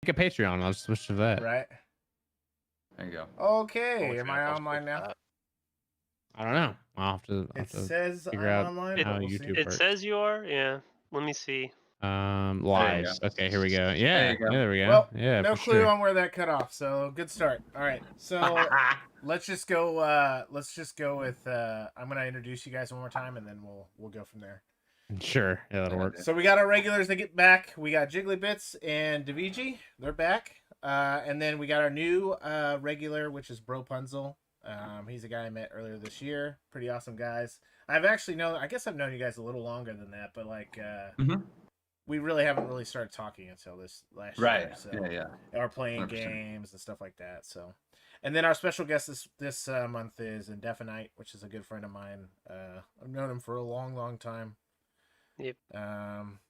a Patreon. I'll switch to that. Right. There you go. Okay. Am I I'll online switch now? that. I don't know. I'll have to It says I'm figure out online. how but we'll YouTube see. works. It says you are. Yeah. Let me see. Lives. Okay, here we go. Yeah, There you go. yeah, there we go. Well, yeah, no for clue sure. on where that cut off. So good start. All right. So let's just go. Let's just go with. I'm gonna introduce you guys one more time, and then we'll go from there. Sure, yeah, that'll work. So we got our regulars that get back. We got Jiggly and Daviji. They're back. And then we got our new regular, which is Bro Punzel. He's a guy I met earlier this year. Pretty awesome guys. I guess I've known you guys a little longer than that, but like we really haven't really started talking until this last year. So Yeah. or playing 100%. games and stuff like that. So, and then our special guest this month is Indefinite, which is a good friend of mine. I've known him for a long time. Yep.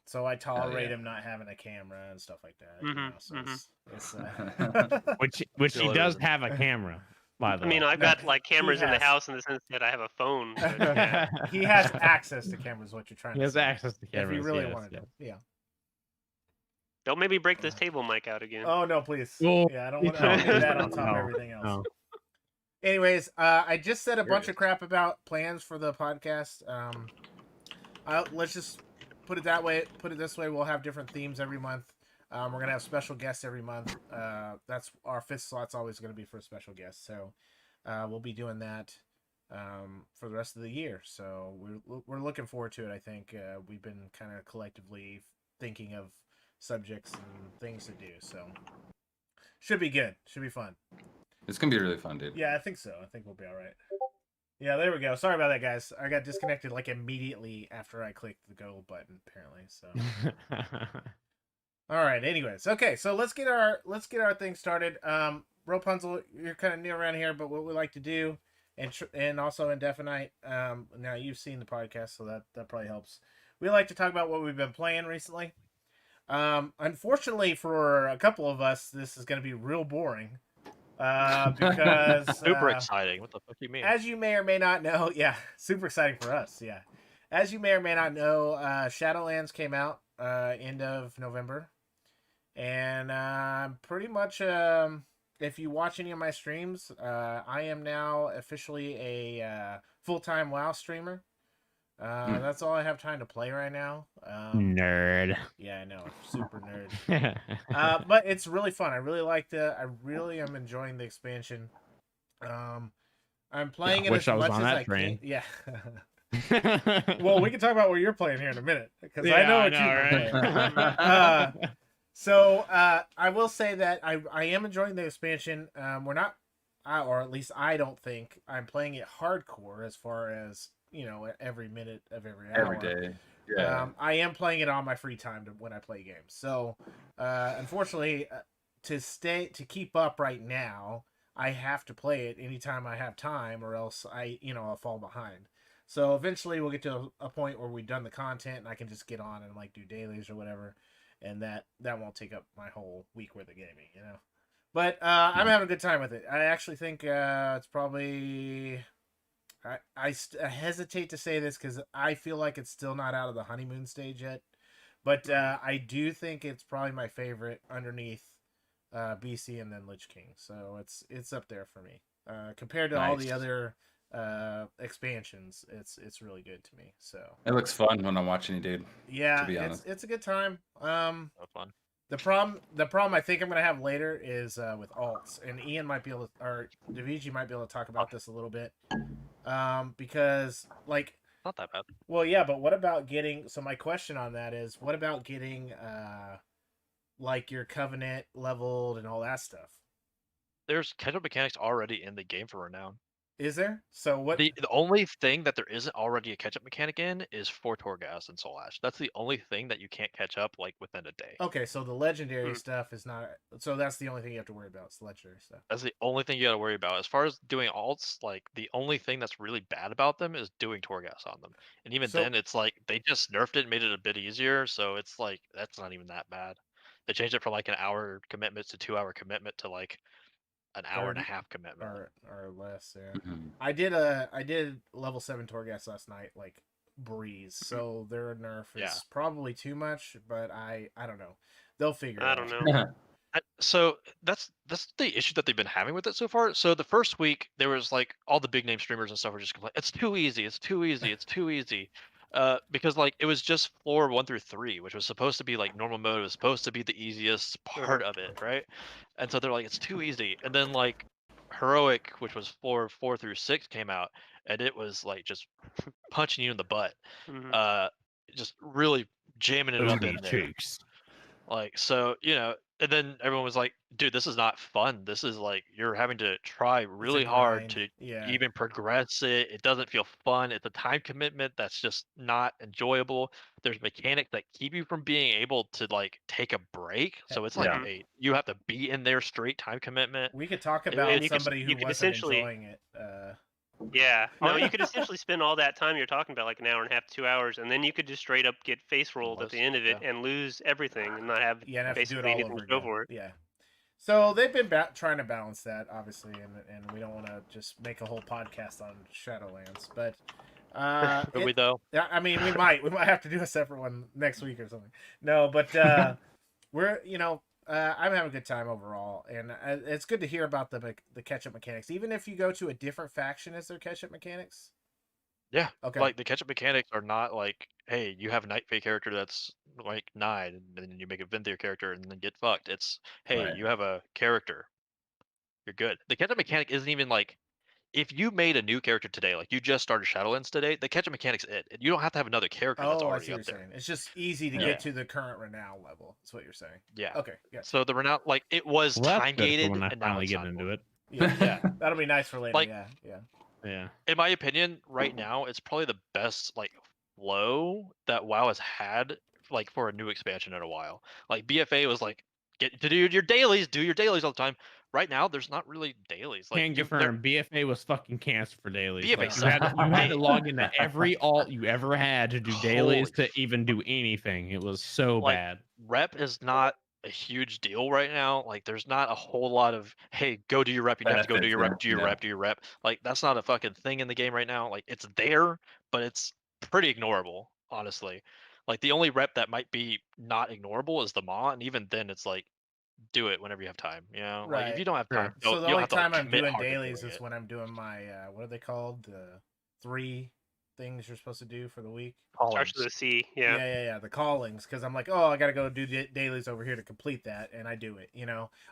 So I tolerate him not having a camera and stuff like that. You know, so it's which he does have a camera, by the way. I mean, I've got like cameras in the has. house in the sense that I have a phone. But, Yeah. he has access to cameras. What you're trying He to has say. access to cameras. If he really yes, wanted yes. to. Yeah. don't maybe break this table mic out again. Oh no, please. Well, Yeah, I don't want to do that on top of everything else. No. Anyways, I just said a There bunch it of crap about plans for the podcast. Let's just put it that way. Put it this way: we'll have different themes every month. We're gonna have special guests every month. That's our fifth slot's always gonna be for a special guest. So we'll be doing that for the rest of the year. So we're looking forward to it. I think we've been kind of collectively thinking of subjects and things to do. So should be good. Should be fun. It's gonna be really fun, dude. Yeah, I think so. I think we'll be all right. Yeah, there we go. Sorry about that, guys. I got disconnected like immediately after I clicked the go button, apparently. So, all right. Anyways, okay. So let's get our thing started. Rapunzel, you're kind of new around here, but what we like to do, and also Indefinite. Now you've seen the podcast, so that probably helps. We like to talk about what we've been playing recently. Unfortunately for a couple of us, this is going to be real boring. Because Super exciting. What the fuck do you mean? as you may or may not know, yeah, super exciting for us, yeah. As you may or may not know, Shadowlands came out end of November, and pretty much, if you watch any of my streams, I am now officially a full-time WoW streamer. That's all I have time to play right now. Nerd. Yeah, I know, super nerd. But it's really fun. I really like I really am enjoying the expansion. I'm playing it wish as I was much on as that I train. can. Yeah. Well, we can talk about what you're playing here in a minute because Yeah, I know I what know, you've been playing. So I will say that I am enjoying the expansion. We're not, or at least I don't think I'm playing it hardcore as far as every minute of every hour. Every day. Yeah. I am playing it on my free time when I play games. So, unfortunately, to keep up right now, I have to play it anytime I have time, or else I'll fall behind. So eventually, we'll get to a point where we've done the content, and I can just get on and like do dailies or whatever, and that won't take up my whole week worth of gaming, But I'm having a good time with it. I actually think it's probably. I hesitate to say this because I feel like it's still not out of the honeymoon stage yet, but I do think it's probably my favorite underneath BC and then Lich King. So it's up there for me compared to all the other expansions. It's really good to me. So it looks fun when I'm watching you, dude. Yeah, to be honest. it's a good time. Fun. The problem I think I'm gonna have later is with alts, and Ian might be able to, or Daviji might be able to talk about this a little bit. Because like Not that bad. well, yeah, but what about getting? So my question on that is, what about getting like your covenant leveled and all that stuff? There's catch-up mechanics already in the game for Renown. Is there? So what? The only thing that there isn't already a catch-up mechanic in is for Torghast and Soul Ash. That's the only thing that you can't catch up like within a day. Okay, so the legendary stuff is not. So that's the only thing you have to worry about. Is the legendary stuff. That's the only thing you got to worry about. As far as doing alts, like the only thing that's really bad about them is doing Torghast on them. And even then, it's like they just nerfed it and made it a bit easier. So it's like that's not even that bad. They changed it from like an hour commitment to 2 hour commitment to like an hour and a half commitment or less. Yeah, Mhm. I did level 7 Torghast last night, like breeze. So their nerf is probably too much, but I don't know. They'll figure it out. I don't know. So that's the issue that they've been having with it so far. So the first week there was like all the big name streamers and stuff were just complaining, it's too easy, it's too easy, it's too easy. Because like it was just floor 1 through 3, which was supposed to be like normal mode, it was supposed to be the easiest part of it, right? And so they're like, it's too easy. And then like heroic, which was floor 4 through 6, came out, and it was like just punching you in the butt. Mhm. Just really jamming it up in there. cheeks. Like, so, and then everyone was like, dude, this is not fun. This is like, you're having to try really hard grind. to even progress it. It doesn't feel fun. It's a time commitment that's just not enjoyable. There's mechanics that keep you from being able to like take a break. So it's like Yeah. you have to be in there straight time commitment. We could talk about And you could- somebody you who could wasn't essentially- enjoying it. Yeah. Oh, No, yeah. you could essentially spend all that time you're talking about, like an hour and a half, 2 hours, and then you could just straight up get face rolled at the end of it and lose everything and not have Yeah, and have to do it basically all anything over to show again. for it. Yeah. So they've been trying to balance that, obviously, and we don't want to just make a whole podcast on Shadowlands, but Could we though? I mean, we might have to do a separate one next week or something. No, but we're I'm having a good time overall, and it's good to hear about the catch up mechanics. Even if you go to a different faction, is there catch up mechanics? Yeah. Okay. Like the catch-up mechanics are not like, hey, you have a Night Fae character that's like 9, and then you make a Venthyr character and then get fucked. It's, hey, Right. you have a character, you're good. The catch-up mechanic isn't even like, if you made a new character today, like you just started Shadowlands today, the catch-up mechanic's it. You don't have to have another character that's Oh, I already see what up you're there. saying. It's just easy to Yeah. get to the current renown level. That's what you're saying. Yeah. Okay. Yeah. So the renown, like it was Well, that's time good for gated, when I and now finally it's get not into anymore. it. Yeah. Yeah. That'll be nice for later. Like- yeah. Yeah. Yeah. In my opinion, right now, it's probably the best like flow that WoW has had like for a new expansion in a while. Like BFA was like, get to do your dailies, do your dailies all the time. Right now, there's not really dailies. Like Can they're- confirm, BFA was fucking cancer for dailies. BFA Like, sucked. you had Hey. to log into every alt you ever had to do dailies Holy to even do anything. It was so Like, bad. rep is not a huge deal right now. Like there's not a whole lot of, hey, go do your rep. You have to go do Benefits your there, rep, do your yeah. rep, do your rep. Like that's not a fucking thing in the game right now. Like it's there, but it's pretty ignorable, honestly. Like the only rep that might be not ignorable is the Maw, and even then it's like do it whenever you have time. You know, like if Right. you don't have Sure. time, So don't, the you don't only have to like, time I'm commit doing hard to dailies doing is it. when I'm doing my what are they called? The 3 things you're supposed to do for the week. Starts Columns. with a C. Yeah, Yeah. yeah. The callings, because I'm like, oh, I gotta go do dailies over here to complete that, and I do it,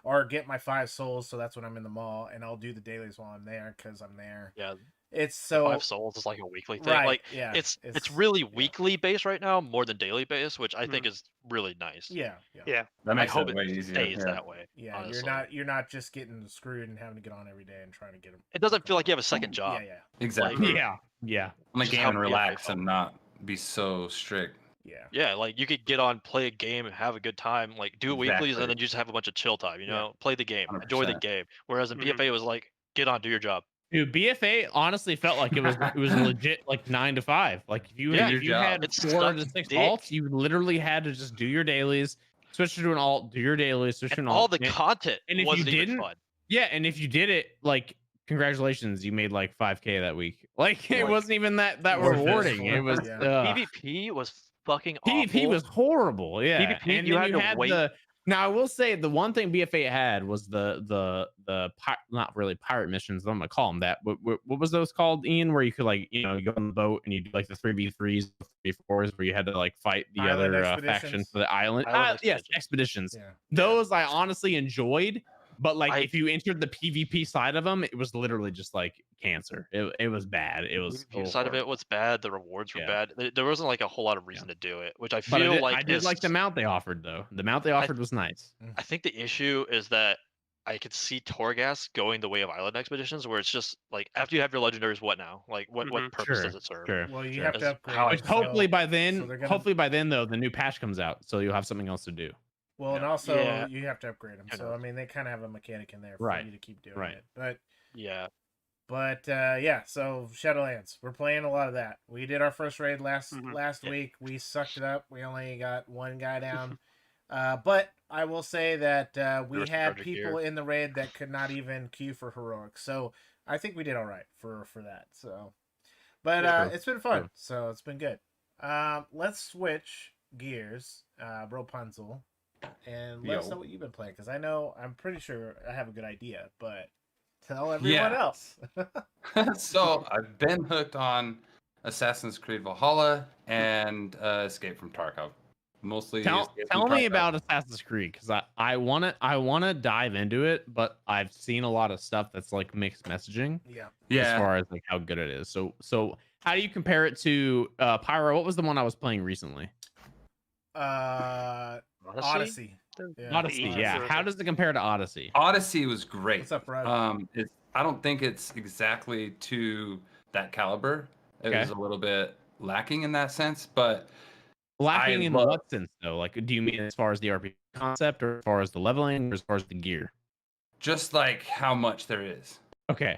or get my 5 souls. So that's when I'm in the mall, and I'll do the dailies while I'm there because I'm there. Yeah, It's so 5 souls is like a weekly thing. right. Like Yeah, it's really yeah. weekly based right now, more than daily based, which I think is really nice. Yeah, yeah, Yeah. That I makes hope it it way easier. stays Yeah. that way. yeah. Honestly. You're not just getting screwed and having to get on every day and trying to get them. It doesn't feel like you have a second job. Yeah, yeah, Exactly. Like, Yeah. Yeah. On the just game how and BFA relax felt. and not be so strict. yeah. Yeah, like you could get on, play a game, and have a good time. Like do it weeklies, Exactly. and then you just have a bunch of chill time. You Yeah. know, play the game, enjoy the 100%. game. Whereas in Mhm. BFA, it was like, get on, do your job. Dude, BFA honestly felt like it was legit like 9 to 5. Like if you Yeah, if you your had job. It 4 to sucked 6 dick. alts, you literally had to just do your dailies, switch to an alt, do your dailies, switch to And an all alt. the content and if you wasn't even didn't, fun. Yeah, and if you did it, like congratulations, you made like 5K that week. Like it Like, wasn't even that worth it. rewarding. It was Yeah. PvP was fucking awful. PvP was horrible. Yeah, PvP, and you then had you to had wait. the. Now I will say the one thing BFA had was not really pirate missions. I'm gonna call them that. What was those called, Ian? Where you could like go on the boat and you do like the 3v3s, 3v4s, where you had to like fight the Island other faction expeditions. for the island. Island Yes, expeditions. expeditions. Yeah. Those I honestly enjoyed. But like, I- if you entered the PvP side of them, it was literally just like cancer. It was bad. It was The side of it was bad. The rewards were Yeah. bad. There wasn't like a whole lot of reason to do it, which I But feel I did like the is- mount they offered though. The mount they offered was nice. I think the issue is that I could see Torghast going the way of island expeditions, where it's just like after you have your legendaries, what now? Like what Mhm. purpose Sure, does it serve? Sure. Well, you sure. have to That's upgrade. how I Which so- hopefully by so then, they're gonna- though, the new patch comes out, so you'll have something else to do. Well, and Yeah. also Yeah. you have to upgrade them. Who So I knows? mean, they kind of have a mechanic in there for Right. you to keep doing Right. it. But Yeah, yeah. So Shadowlands, we're playing a lot of that. We did our first raid last Mhm. week. We sucked it up. We only got one guy down. But I will say that we There was had Project people Gear. in the raid that could not even queue for heroic. So I think we did all right for that. So, but Yeah. it's been fun. True. So it's been good. Let's switch gears. Rapunzel. and let us know Yo. what you've been playing, because I'm pretty sure I have a good idea, but tell everyone else. So I've been hooked on Assassin's Creed Valhalla and Escape from Tarkov. Mostly Escape from Tell me Tarkov. about Assassin's Creed, because I wanna dive into it, but I've seen a lot of stuff that's like mixed messaging Yeah. as Yeah. far as like how good it is. So how do you compare it to Pyro? What was the one I was playing recently? Odyssey. Yeah. Odyssey. Yeah. How does it compare to Odyssey? Odyssey was great. What's up, Rod? I don't think it's exactly to that caliber. It Okay. was a little bit lacking in that sense, but Lacking I in love- what sense though? Like, do you mean as far as the RPG concept, or as far as the leveling, or as far as the gear? just like how much there is. Okay.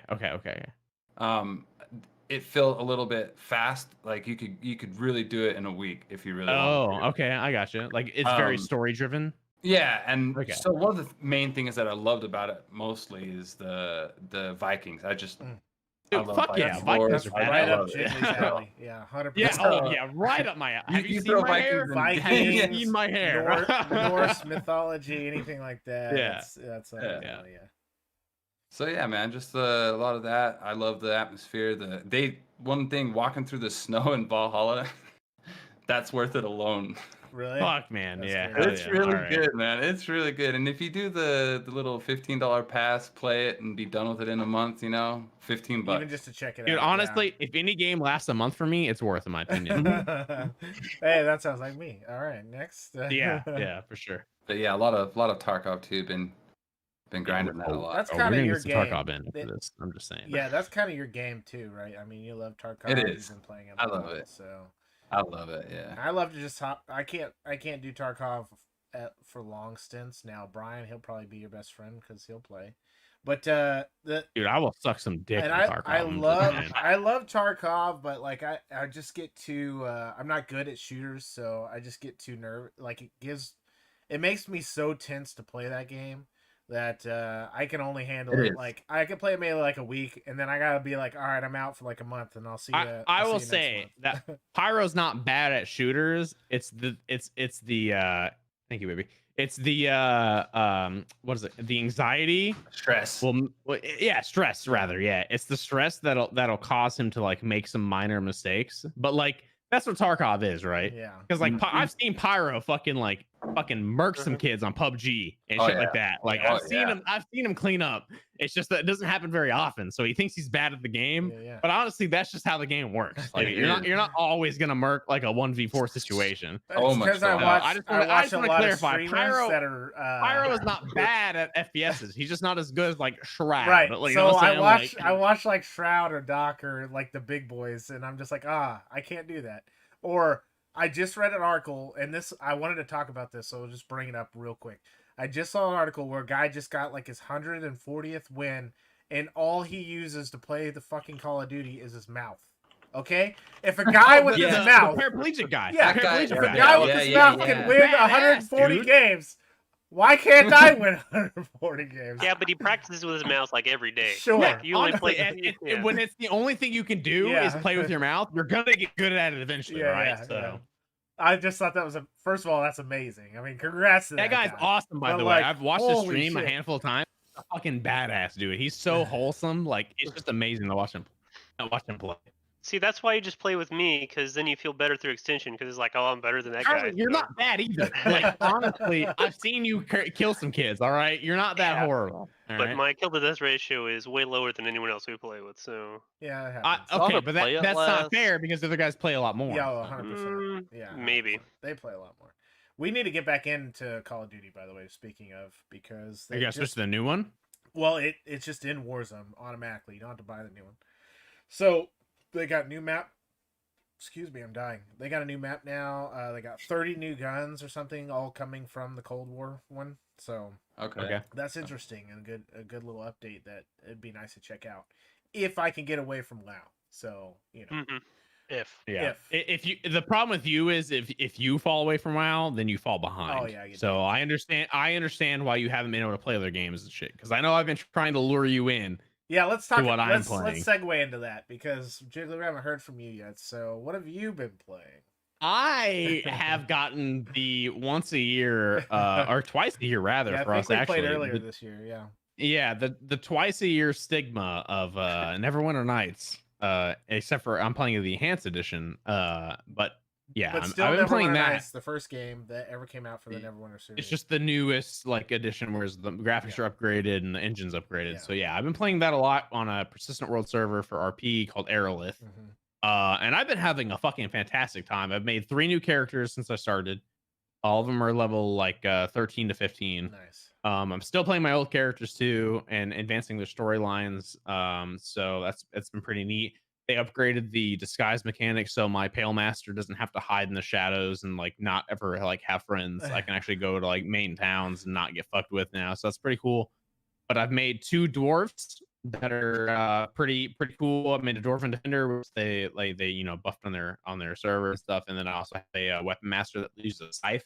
It felt a little bit fast. Like you could really do it in a week if you really Oh, wanted to. okay. I gotcha. Like, it's very Um, story driven. Yeah, and Okay. so one of the main things that I loved about it mostly is the Vikings. I just I Dude, love fuck yeah, Vikings Vikings lores. are Right badass. up love it. Jiggly's alley. Yeah, 100%. Yeah. So, Oh yeah. Right up my. Have you you seen throw my hair? Vikings Have you Vikings, seen my hair? Norse mythology, anything like that. Yeah. That's Yeah. yeah. So yeah, man, just a lot of that. I love the atmosphere. One thing walking through the snow in Valhalla, that's worth it alone. Really? Fuck man. That's Yeah. great. Hell It's yeah. really All right. good, man. It's really good. And if you do the little $15 pass, play it and be done with it in a month, $15. Even just to check it Dude, out. honestly, if any game lasts a month for me, it's worth, in my opinion. Yeah. Hey, that sounds like me. All right, next. yeah, for sure. But yeah, a lot of Tarkov too. Been grinding that a lot. That's Oh, kind we're of gonna your get some game. Tarkov in for this. I'm just saying. Yeah, that's kind of your game too, right? I mean, you love Tarkov. It You've is. been playing it. I love it. So I love it. Yeah. I love to just hop. I can't do Tarkov for long stints. Now Brian, he'll probably be your best friend because he'll play. But Dude, I will suck some dick and in Tarkov. I love Tarkov, but like I just get too I'm not good at shooters, so I just get too nervous. Like it makes me so tense to play that game that I can only handle it. Like I can play it maybe like a week, and then I gotta be like, all right, I'm out for like a month, and I'll see you. I will say that Pyro's not bad at shooters. It's the thank you, baby. It's the what is it? The anxiety, Stress. Well, yeah, stress rather. Yeah, it's the stress that'll cause him to like make some minor mistakes. But like that's what Tarkov is, right? Yeah. Because like I've seen Pyro fucking murk some kids on PUBG and shit like that. Like I've seen him clean up. It's just that it doesn't happen very often. So he thinks he's bad at the game. Yeah. But honestly, that's just how the game works. Like you're not always gonna murk like a 1v4 situation. Oh my because I just want to clarify. Pyro is not bad at FPSs. He's just not as good as like Shroud. Right. Like, so I watch like Shroud or Doc or like the big boys, and I'm just like, I can't do that. Or I just read an article, and I wanted to talk about this, so I'll just bring it up real quick. I just saw an article where a guy just got like his 140th win, and all he uses to play the fucking Call of Duty is his mouth. Okay? If a guy with his mouth, the paraplegic guy, yeah, the guy with his mouth can win 140 games. Why can't I win 140 games? Yeah, but he practices with his mouth like every day. Sure. Like, you only honestly, play when it's the only thing you can do is play with your mouth, you're gonna get good at it eventually, right? So I just thought that was first of all, that's amazing. I mean, congrats to that guy's guy. awesome, by But the like, way. I've watched his holy stream shit. a handful of times. He's a fucking badass, dude. He's so wholesome. Like it's just amazing to watch him play. See, that's why you just play with me, because then you feel better through extension, because it's like, oh, I'm better than that guy. You're not bad either. Like honestly, I've seen you kill some kids. All right, you're not that horrible. But my kill to death ratio is way lower than anyone else we play with. So yeah, that happens. okay, but that's not fair because the other guys play a lot more. Yeah, 100%. Yeah, 100%. Maybe they play a lot more. We need to get back into Call of Duty, by the way. Speaking of, because you guys switch to the new one. Well, it's just in Warzone automatically. You don't have to buy the new one. So they got new map. Excuse me, I'm dying. They got a new map now. They got 30 new guns or something, all coming from the Cold War one. So okay, that's interesting and a good little update that it'd be nice to check out if I can get away from WoW. So if the problem with you is if you fall away from WoW, then you fall behind. Oh yeah. So I understand why you haven't been able to play other games and shit. Because I know I've been trying to lure you in. Yeah, let's talk. What let's segue into that because Jiggler, we haven't heard from you yet. So what have you been playing? I have gotten the once a year, or twice a year rather Yeah, I for think us we actually. played earlier this year. Yeah. Yeah, the twice a year stigma of Neverwinter Nights. Except for I'm playing the enhanced edition. But yeah, But still, I've been playing Neverwinter that. Nights, the first game that ever came out for the Neverwinter series. It's just the newest like edition, whereas the graphics are upgraded and the engine's upgraded. Yeah. So yeah, I've been playing that a lot on a persistent world server for RP called Aerolith. And I've been having a fucking fantastic time. I've made 3 new characters since I started. All of them are level like 13 to 15. Nice. I'm still playing my old characters too and advancing their storylines. So it's been pretty neat. They upgraded the disguise mechanic, so my Pale Master doesn't have to hide in the shadows and like not ever like have friends. I can actually go to like main towns and not get fucked with now. So that's pretty cool. But I've made 2 dwarfs that are pretty cool. I made a dwarven defender, which they buffed on their server and stuff. And then I also have a weapon master that uses a scythe.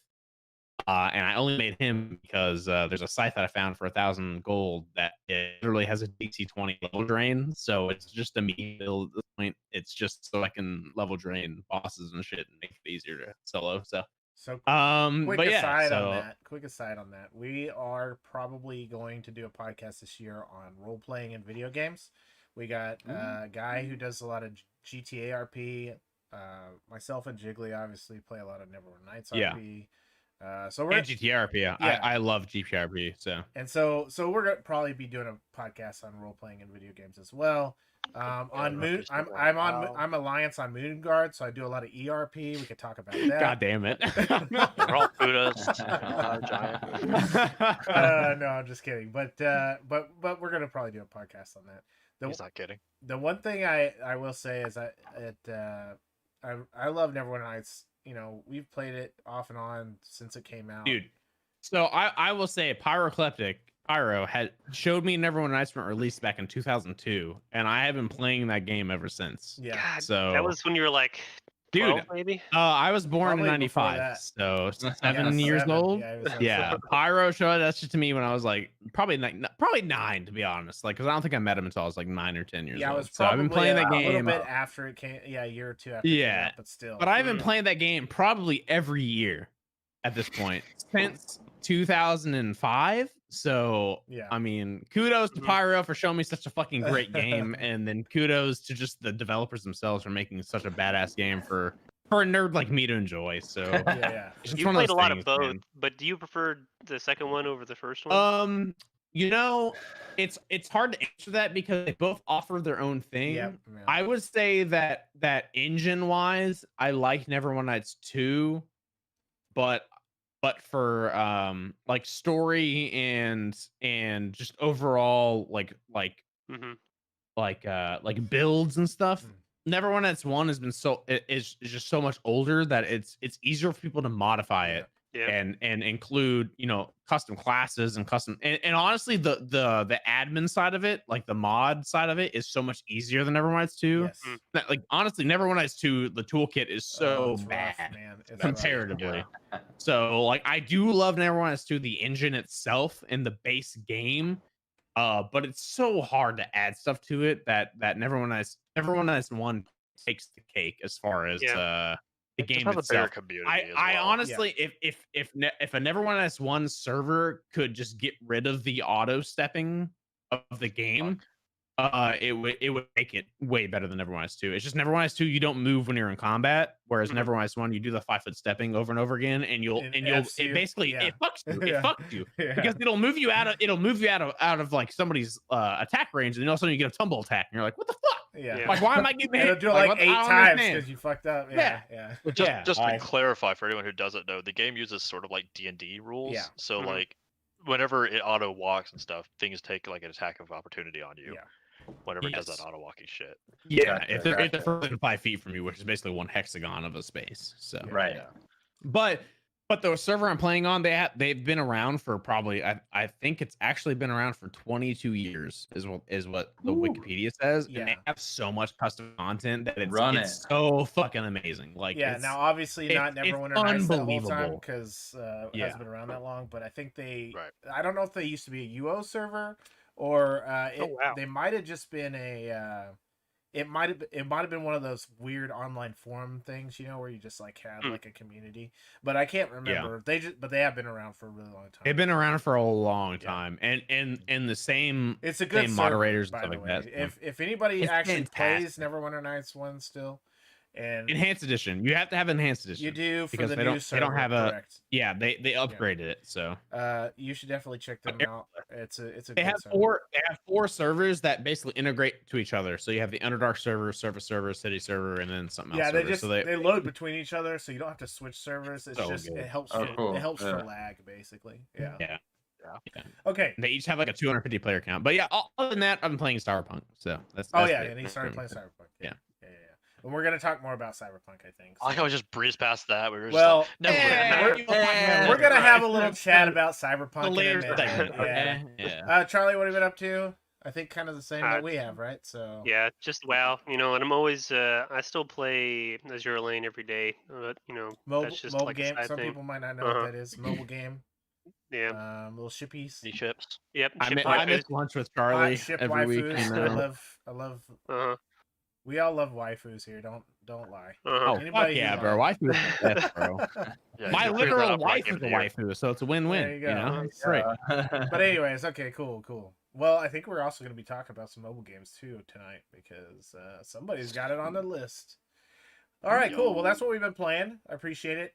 And I only made him because there's a scythe that I found for 1,000 gold that it literally has a DC 20 level drain. So it's just a me build at this point. It's just so I can level drain bosses and shit and make it easier to solo. So quick but yeah, aside on that. Quick aside on that. We are probably going to do a podcast this year on role playing in video games. We got a guy who does a lot of GTA RP. Myself and Jiggly obviously play a lot of Neverwinter Nights RP. So we're GTRP. Yeah. I love GTRP. So we're gonna probably be doing a podcast on role playing in video games as well. On Moon, I'm Alliance on Moonguard, so I do a lot of ERP. We could talk about that. God damn it! We're all Buddhas. Giant. No, I'm just kidding. But we're gonna probably do a podcast on that. He's not kidding. The one thing I will say is I love Neverwinter Nights. You know, we've played it off and on since it came out, dude. So I will say Pyro had showed me Neverwinter Nights when it released back in 2002, and I have been playing that game ever since. Yeah. God, so that was when you were like 12, dude, maybe. I was born Probably in before 95, that. so 7 years old. Yeah, Pyro showed that shit to me when I was like probably 9, to be honest. Like, because I don't think I met him until I was like 9 or 10 years old. Yeah, I was so I've been playing that game a little bit after it came. Yeah, a year or two after. Yeah, it came out, but still. But I've been playing that game probably every year at this point since 2005. So yeah, I mean, kudos to Pyro for showing me such a fucking great game, and then kudos to just the developers themselves for making such a badass game for a nerd like me to enjoy. So yeah. You played a lot of both, man. But do you prefer the second one over the first one? You know, it's hard to answer that because they both offer their own thing. Yeah. I would say that engine wise, I like Neverwinter Nights 2, but for like story and just overall like builds and stuff, Neverwinter Nights 1 has been is just so much older that it's easier for people to modify it. Yeah. And include, you know, custom classes and custom and honestly the admin side of it, like the mod side of it, is so much easier than Neverwinter Nights 2. Yes. Like honestly, Neverwinter Nights 2, the toolkit is so bad, rough, man. It's comparatively. Yeah. So like I do love Neverwinter Nights 2, the engine itself and the base game. But it's so hard to add stuff to it that Neverwinter Nights 1 takes the cake as far as the game itself. I honestly, if a Neverwinter Nights 1 server could just get rid of the auto stepping of the game, it would make it way better than Neverwinter Nights 2. It's just Neverwinter Nights 2, you don't move when you're in combat, whereas Neverwinter Nights 1, you do the 5-foot stepping over and over again, and it basically it fucks you. It fucks you because it'll move you out of like somebody's attack range, and then all of a sudden you get a tumble attack, and you're like, what the fuck? Yeah. Like, why am I getting hit? It'll do it like 8 times because you fucked up. Yeah. Just to clarify for anyone who doesn't know, the game uses sort of like D&D rules. Yeah. So like whenever it auto walks and stuff, things take like an attack of opportunity on you. Yeah. Whenever it does that auto walking shit. Yeah, if they're further than 5 feet from you, which is basically one hexagon of a space. So right. Yeah. But the server I'm playing on, they've been around for probably I think it's actually been around for 22 years is what the Wikipedia says. Yeah. And they have so much custom content that it's so fucking amazing. Like now obviously not Neverwinter Nights the whole time because it hasn't been around that long. But I think I don't know if they used to be a UO server or they might have just been it might have been one of those weird online forum things, where you just like had like a community. But I can't remember. But they have been around for a really long time. They've been around for a long time, and the same. It's a good same server, moderators by and the stuff way. like that. If anybody It's actually plays fantastic. Neverwinter Nights 1 still, and Enhanced edition, you have to have enhanced edition. you do for because the they new don't server, they don't have correct? they upgraded it, so You should definitely check them out. It's a they good have server. they have 4 servers that basically integrate to each other. So you have the Underdark server, Surface server, City server, and then something else. Yeah, server. they load between each other, so you don't have to switch servers. It's So just good. it helps. Oh, For, cool. It helps for Yeah. lag, basically. Yeah. Yeah. Okay. They each have like a 250 player count. But yeah, other than that, I'm playing Cyberpunk. So that's Oh yeah, it. and he started playing Cyberpunk. Yeah. And we're gonna talk more about Cyberpunk, I think. I like how we just breezed past that. We were just Well, like, never we're gonna have a little chat about Cyberpunk. The later in a minute. segment. Yeah. Yeah. Charlie, what have you been up to? I think kind of the same that we have, right? So Yeah, just WoW. And I'm always I still play Azure Lane every day, but that's just mobile like game. a side Some thing. people might not know what that is. Mobile game. Yeah. Little shippies. Any chips. Yep. I ship miss waifus. lunch with Charlie Ship every week. waifus. I love. Uh-huh. We all love waifus here. Don't lie. Oh, Anybody fuck yeah, who- bro. Waifu is the best, bro. Yeah, My you cleared that literal up right wife is in a here. waifu, so it's a win-win. There you go. know? It's great. But anyways, okay, cool. Well, I think we're also going to be talking about some mobile games too tonight because somebody's got it on the list. All right, cool. Well, that's what we've been playing. I appreciate it.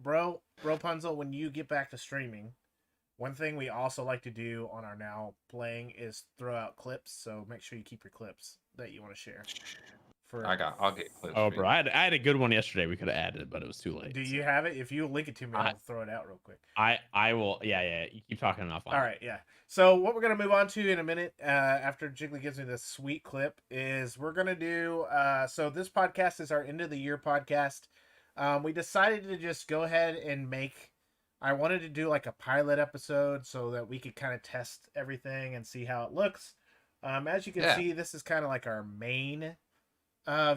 Bro Punzel, when you get back to streaming, one thing we also like to do on our now playing is throw out clips. So make sure you keep your clips that you want to share. I'll get clips. Oh, for bro, you. I had a good one yesterday. We could have added it, but it was too late. Do you have it? If you link it to me, I'll throw it out real quick. I will. Yeah. You keep talking enough. All right, yeah. So what we're gonna move on to in a minute, after Jiggly gives me this sweet clip, is we're gonna do. So this podcast is our end of the year podcast. We decided to just go ahead and make. I wanted to do like a pilot episode so that we could kind of test everything and see how it looks. As you can see, this is kind of like our main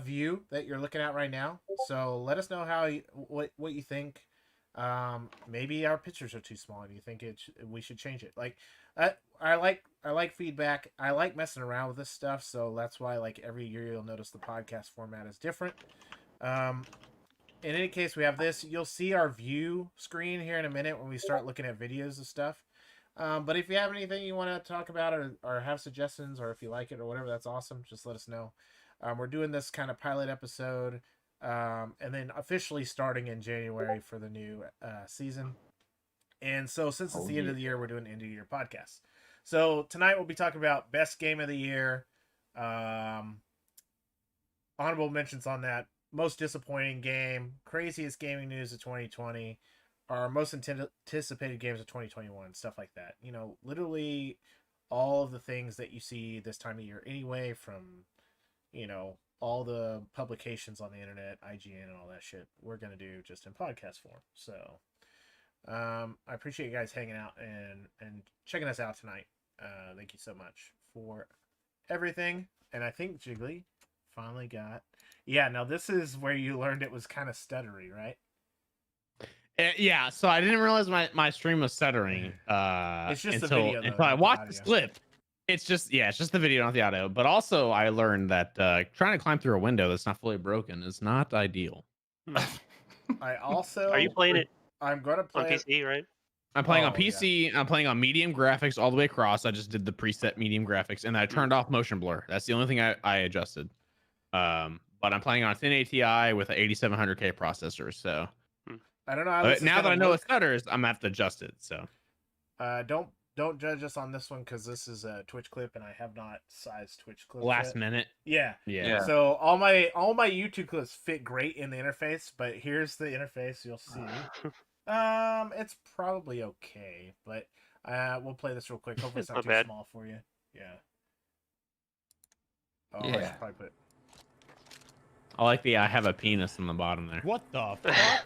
view that you're looking at right now. So let us know what you think. Maybe our pictures are too small and you think we should change it. Like I like feedback. I like messing around with this stuff, so that's why like every year you'll notice the podcast format is different. In any case, we have this. You'll see our view screen here in a minute when we start looking at videos and stuff. But if you have anything you want to talk about or have suggestions, or if you like it or whatever, that's awesome. Just let us know. We're doing this kind of pilot episode, and then officially starting in January for the new season. And so since it's the end of the year, we're doing end of the year podcast. So tonight we'll be talking about best game of the year, honorable mentions on that, most disappointing game, craziest gaming news of 2020, our most anticipated games of 2021, stuff like that. Literally all of the things that you see this time of year anyway, from all the publications on the internet, IGN and all that shit, we're going to do just in podcast form. So I appreciate you guys hanging out and checking us out tonight. Thank you so much for everything. And I think Jiggly finally got... Yeah, now this is where you learned it was kind of stuttery, right? Yeah, so I didn't realize my stream was stuttering It's just until, the video, though, until I not the watched this audio. clip. It's just the video, not the audio. But also I learned that trying to climb through a window that's not fully broken is not ideal. I also... Are you playing it I'm going to play on PC, right? I'm playing on Oh, yeah. PC. I'm playing on medium graphics all the way across. I just did the preset medium graphics, and I turned off motion blur. That's the only thing I adjusted. But I'm playing on 1080 Ti with an 8700K processor. So I don't know how this is now that gonna I know it look. stutters, I'm gonna have to adjust it. So Don't judge us on this one because this is a Twitch clip and I have not sized Twitch clips last yet. minute. Yeah. Yeah. So all my YouTube clips fit great in the interface, but here's the interface you'll see. It's probably okay, but we'll play this real quick. Hopefully it's not Not too bad. small for you. Yeah. Oh, I Yeah. should probably put... I like the I have a penis on the bottom there. What the fuck?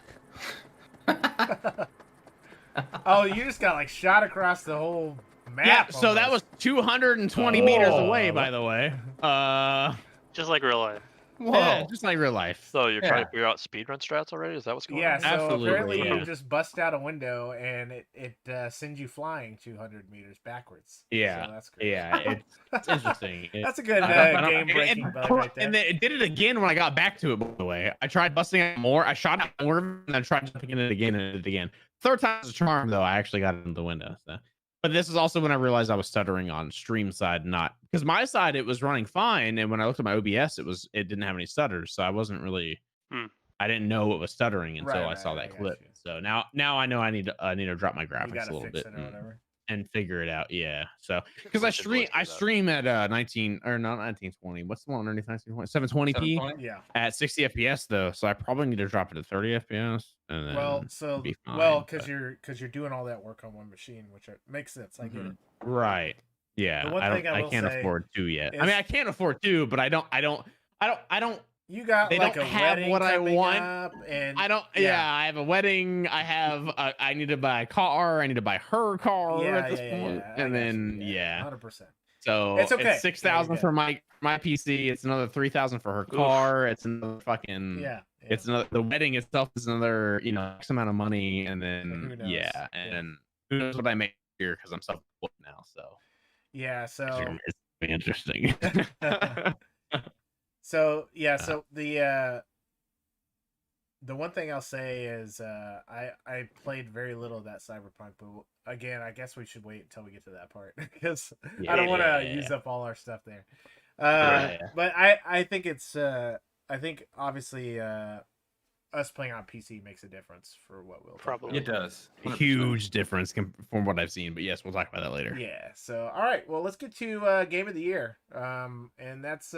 Oh, you just got like shot across the whole map. Yeah, so that almost. was 220 meters Oh. away, by the way. Just like real life. Whoa. Yeah, just like real life. So you're trying Yeah. to figure out speedrun strats already? Is that what's going Yeah, on? so Absolutely, apparently yeah. you just bust out a window and it sends you flying 200 meters backwards. Yeah, so that's great. yeah, it's interesting. That's a good I don't- game breaking bug right there. And then it did it again when I got back to it, by the way. I tried busting out more. I shot out more, and then tried jumping in it again and did it again. Third time was a charm, though. I actually got into the window. So. But this is also when I realized I was stuttering on stream side, not because my side it was running fine, and when I looked at my OBS, it didn't have any stutters, so I wasn't really. I didn't know it was stuttering until I saw that clip. So now I know I need to drop my graphics a little bit and figure it out. Yeah. So because I stream at 19 or not 1920. What's the one underneath 1920? 720p. Yeah. At 60 FPS though, so I probably need to drop it to 30 FPS. And then because you're doing all that work on one machine, which makes sense. I get it. Right. Yeah. I can't afford two yet. I mean, I can't afford two, but I don't. You got they like don't a have wedding what I coming want. up and I don't. Yeah. I have a wedding. I have. I need to buy a car. I need to buy her car at this point. And then 100%. So it's okay. It's 6,000 for my PC. It's another 3,000 for her car. It's another fucking It's another. The wedding itself is another X amount of money, and then and who knows what I make here because I'm self-employed now. So it's interesting. So the one thing I'll say is I played very little of that Cyberpunk, but again, I guess we should wait until we get to that part because I don't want to use up all our stuff there. But I think it's I think obviously us playing on PC makes a difference for what we'll probably it does 100%. Huge difference from what I've seen. But yes, we'll talk about that later. Yeah. So all right, well let's get to game of the year, and that's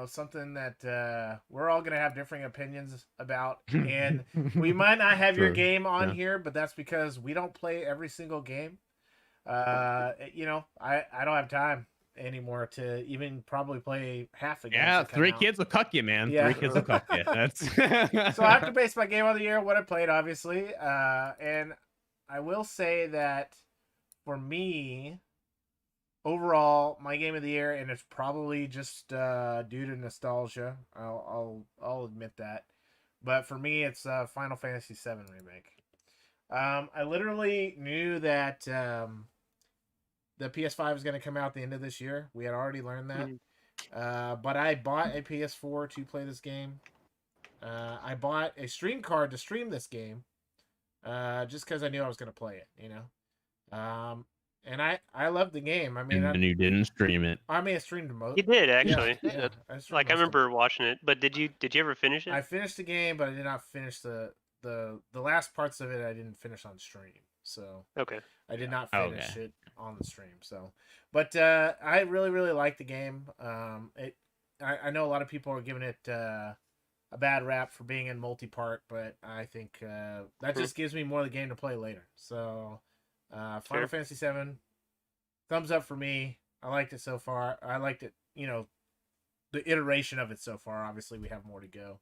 something that we're all gonna have differing opinions about, and we might not have your game on here, but that's because we don't play every single game. I don't have time anymore to even probably play half the games. Yeah, 3 kids will cuck you, man. Yeah. 3 kids will cuck you. That's so I have to base my game of the year what I played, obviously, and I will say that for me. Overall, my game of the year, and it's probably just due to nostalgia. I'll admit that, but for me, it's Final Fantasy VII Remake. I literally knew that the PS5 was going to come out at the end of this year. We had already learned that, but I bought a PS4 to play this game. I bought a stream card to stream this game, just because I knew I was going to play it. And I love the game. I mean, and you didn't stream it. I mean, I streamed most. You did actually. Yeah, I remember watching it, but did you ever finish it? I finished the game, but I did not finish the last parts of it. I didn't finish on stream, so okay. I did not finish it on the stream. So, but I really really like the game. I know a lot of people are giving it a bad rap for being in multi-part, but I think that just gives me more of the game to play later. So. Final Fantasy VII, thumbs up for me. I liked it so far. I liked it, the iteration of it so far. Obviously, we have more to go,